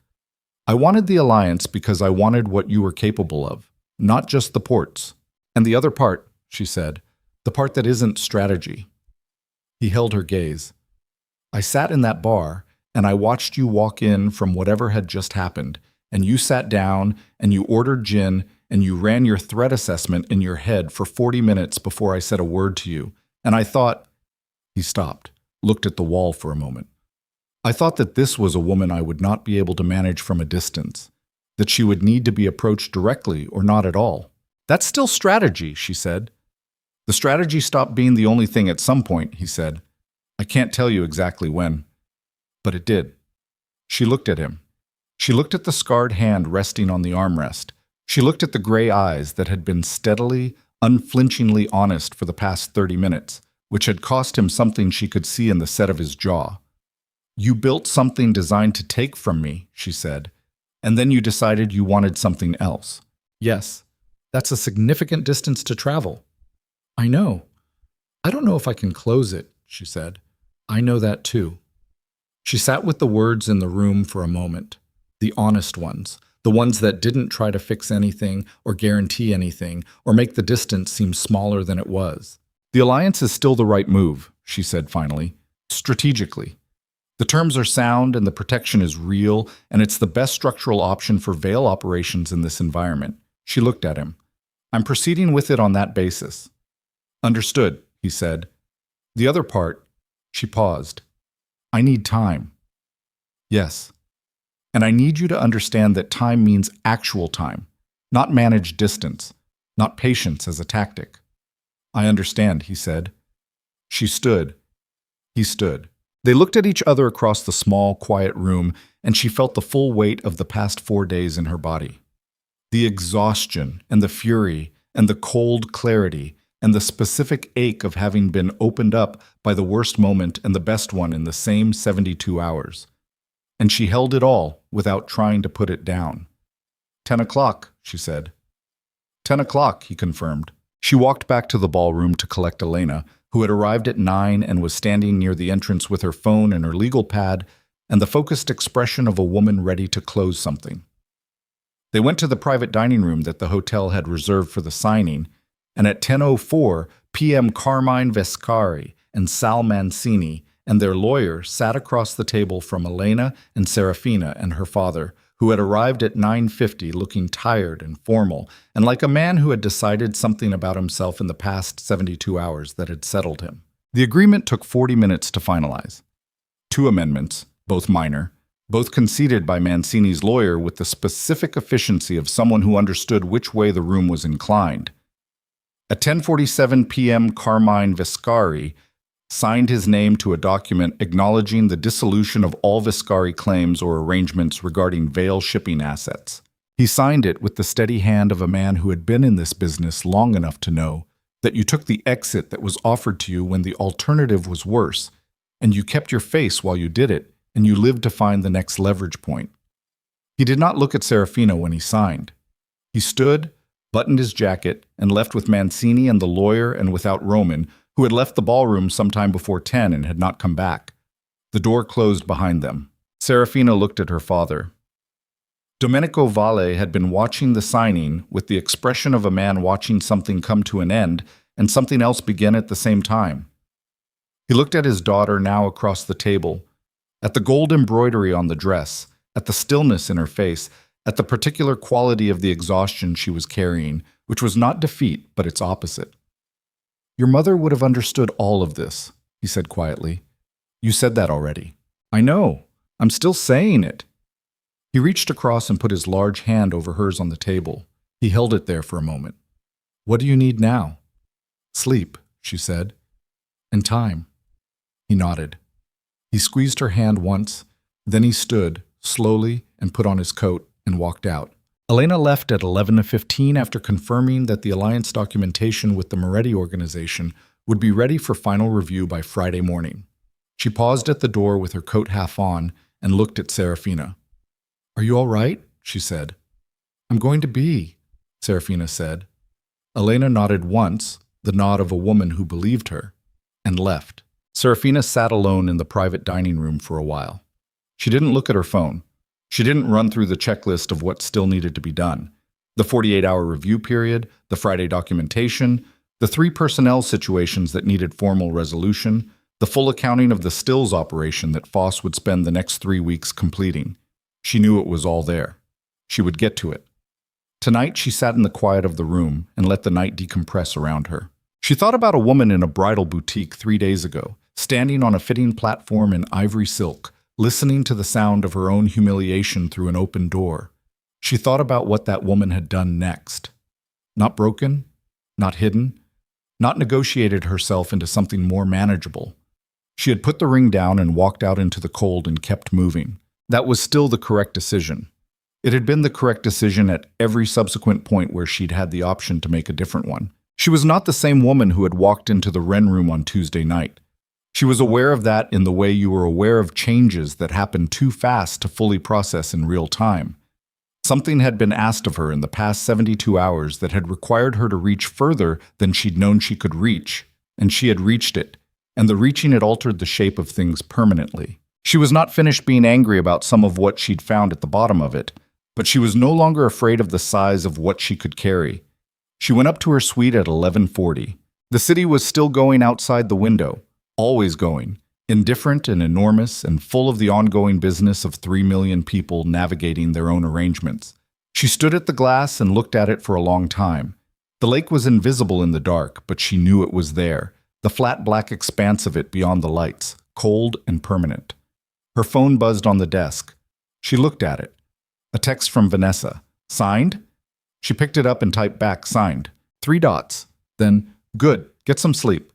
I wanted the alliance because I wanted what you were capable of, not just the ports. And the other part, she said, the part that isn't strategy. He held her gaze. I sat in that bar, and I watched you walk in from whatever had just happened, and you sat down, and you ordered gin, and you ran your threat assessment in your head for 40 minutes before I said a word to you, and I thought... He stopped, looked at the wall for a moment. I thought that this was a woman I would not be able to manage from a distance, that she would need to be approached directly or not at all. That's still strategy, she said. The strategy stopped being the only thing at some point, he said. I can't tell you exactly when. But it did. She looked at him. She looked at the scarred hand resting on the armrest. She looked at the gray eyes that had been steadily, unflinchingly honest for the past 30 minutes, which had cost him something she could see in the set of his jaw. You built something designed to take from me, she said, and then you decided you wanted something else. Yes, that's a significant distance to travel. I know. I don't know if I can close it, she said. I know that too. She sat with the words in the room for a moment, the honest ones, the ones that didn't try to fix anything or guarantee anything or make the distance seem smaller than it was. The alliance is still the right move, she said finally, strategically. The terms are sound and the protection is real, and it's the best structural option for Vale operations in this environment. She looked at him. I'm proceeding with it on that basis. Understood, he said. The other part, she paused. I need time. Yes. And I need you to understand that time means actual time, not managed distance, not patience as a tactic. I understand, he said. She stood. He stood. They looked at each other across the small, quiet room, and she felt the full weight of the past 4 days in her body. The exhaustion and the fury and the cold clarity and the specific ache of having been opened up by the worst moment and the best one in the same 72 hours. And she held it all without trying to put it down. 10 o'clock, she said. 10 o'clock, he confirmed. She walked back to the ballroom to collect Elena, who had arrived at 9 and was standing near the entrance with her phone and her legal pad and the focused expression of a woman ready to close something. They went to the private dining room that the hotel had reserved for the signing, and at 10:04 p.m. Carmine Vescari and Sal Mancini and their lawyer sat across the table from Elena and Seraphina and her father, who had arrived at 9:50 looking tired and formal and like a man who had decided something about himself in the past 72 hours that had settled him. The agreement took 40 minutes to finalize. 2 amendments, both minor, both conceded by Mancini's lawyer with the specific efficiency of someone who understood which way the room was inclined. At 10:47 p.m., Carmine Vescari signed his name to a document acknowledging the dissolution of all Vescari claims or arrangements regarding Vale shipping assets. He signed it with the steady hand of a man who had been in this business long enough to know that you took the exit that was offered to you when the alternative was worse, and you kept your face while you did it, and you lived to find the next leverage point. He did not look at Seraphina when he signed. He stood, buttoned his jacket, and left with Mancini and the lawyer and without Roman, who had left the ballroom sometime before 10 and had not come back. The door closed behind them. Seraphina looked at her father. Domenico Vale had been watching the signing with the expression of a man watching something come to an end and something else begin at the same time. He looked at his daughter now across the table, at the gold embroidery on the dress, at the stillness in her face, at the particular quality of the exhaustion she was carrying, which was not defeat, but its opposite. "Your mother would have understood all of this," he said quietly. "You said that already." "I know. I'm still saying it." He reached across and put his large hand over hers on the table. He held it there for a moment. "What do you need now?" "Sleep," she said. "And time." He nodded. He squeezed her hand once, then he stood, slowly, and put on his coat and walked out. Elena left at 11:15 after confirming that the alliance documentation with the Moretti organization would be ready for final review by Friday morning. She paused at the door with her coat half on and looked at Seraphina. "Are you all right?" she said. "I'm going to be," Seraphina said. Elena nodded once, the nod of a woman who believed her, and left. Seraphina sat alone in the private dining room for a while. She didn't look at her phone. She didn't run through the checklist of what still needed to be done. The 48-hour review period, the Friday documentation, the 3 personnel situations that needed formal resolution, the full accounting of the stills operation that Foss would spend the next 3 weeks completing. She knew it was all there. She would get to it. Tonight she sat in the quiet of the room and let the night decompress around her. She thought about a woman in a bridal boutique 3 days ago, standing on a fitting platform in ivory silk, listening to the sound of her own humiliation through an open door. She thought about what that woman had done next. Not broken, not hidden, not negotiated herself into something more manageable. She had put the ring down and walked out into the cold and kept moving. That was still the correct decision. It had been the correct decision at every subsequent point where she'd had the option to make a different one. She was not the same woman who had walked into the Wren room on Tuesday night. She was aware of that in the way you were aware of changes that happen too fast to fully process in real time. Something had been asked of her in the past 72 hours that had required her to reach further than she'd known she could reach, and she had reached it, and the reaching had altered the shape of things permanently. She was not finished being angry about some of what she'd found at the bottom of it, but she was no longer afraid of the size of what she could carry. She went up to her suite at 11:40. The city was still going outside the window, always going, indifferent and enormous and full of the ongoing business of 3 million people navigating their own arrangements. She stood at the glass and looked at it for a long time. The lake was invisible in the dark, but she knew it was there, the flat black expanse of it beyond the lights, cold and permanent. Her phone buzzed on the desk. She looked at it. A text from Vanessa. Signed? She picked it up and typed back, signed. 3 dots. Then, good, get some sleep.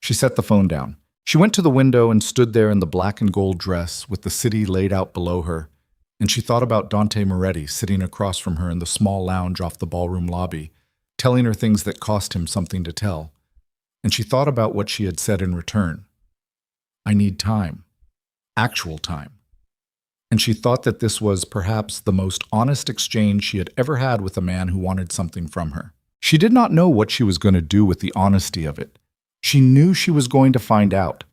She set the phone down. She went to the window and stood there in the black and gold dress with the city laid out below her, and she thought about Dante Moretti sitting across from her in the small lounge off the ballroom lobby, telling her things that cost him something to tell. And she thought about what she had said in return. I need time. Actual time. And she thought that this was perhaps the most honest exchange she had ever had with a man who wanted something from her. She did not know what she was going to do with the honesty of it. She knew she was going to find out.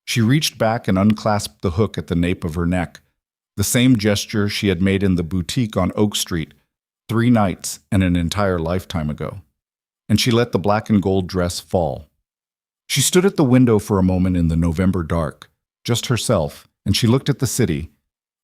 She reached back and unclasped the hook at the nape of her neck, the same gesture she had made in the boutique on Oak Street 3 nights and an entire lifetime ago. And she let the black and gold dress fall. She stood at the window for a moment in the November dark, just herself, and she looked at the city.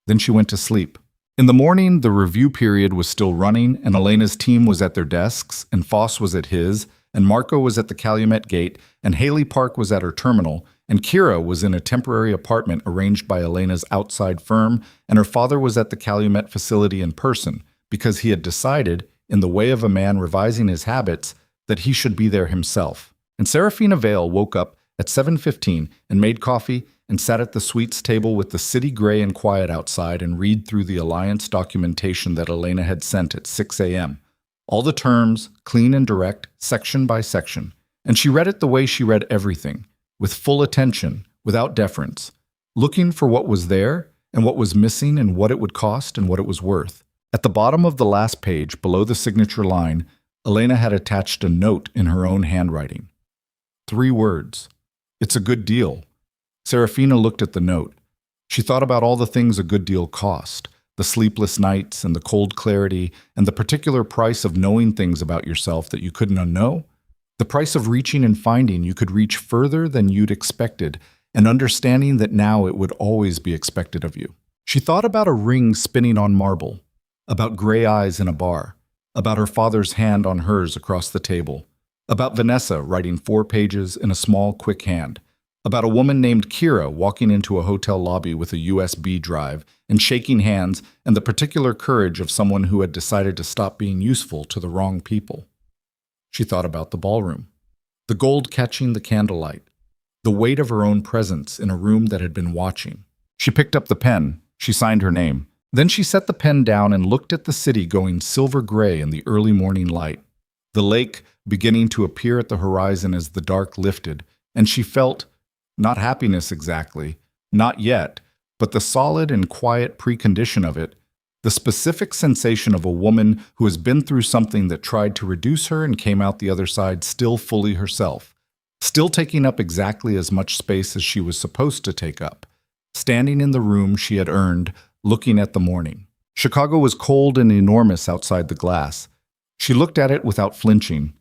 Then she went to sleep. In the morning, the review period was still running, and Elena's team was at their desks, and Foss was at his, and Marco was at the Calumet Gate, and Haley Park was at her terminal, and Kira was in a temporary apartment arranged by Elena's outside firm, and her father was at the Calumet facility in person, because he had decided, in the way of a man revising his habits, that he should be there himself. And Seraphina Vale woke up at 7:15 and made coffee and sat at the sweets table with the city gray and quiet outside and read through the alliance documentation that Elena had sent at 6 a.m. All the terms, clean and direct, section by section, And she read it the way she read everything, with full attention, without deference, looking for what was there and what was missing and what it would cost and what it was worth. At the bottom of the last page, below the signature line, Elena had attached a note in her own handwriting. 3 words. It's a good deal. Seraphina looked at the note. She thought about all the things a good deal cost, the sleepless nights and the cold clarity and the particular price of knowing things about yourself that you couldn't unknow, the price of reaching and finding you could reach further than you'd expected, and understanding that now it would always be expected of you. She thought about a ring spinning on marble, about gray eyes in a bar, about her father's hand on hers across the table, about Vanessa writing 4 pages in a small, quick hand, about a woman named Kira walking into a hotel lobby with a USB drive and shaking hands, and the particular courage of someone who had decided to stop being useful to the wrong people. She thought about the ballroom, the gold catching the candlelight, the weight of her own presence in a room that had been watching. She picked up the pen. She signed her name. Then she set the pen down and looked at the city going silver gray in the early morning light, the lake beginning to appear at the horizon as the dark lifted, and she felt, not happiness exactly, not yet, but the solid and quiet precondition of it, the specific sensation of a woman who has been through something that tried to reduce her and came out the other side still fully herself, still taking up exactly as much space as she was supposed to take up, standing in the room she had earned, looking at the morning. Chicago was cold and enormous outside the glass. She looked at it without flinching,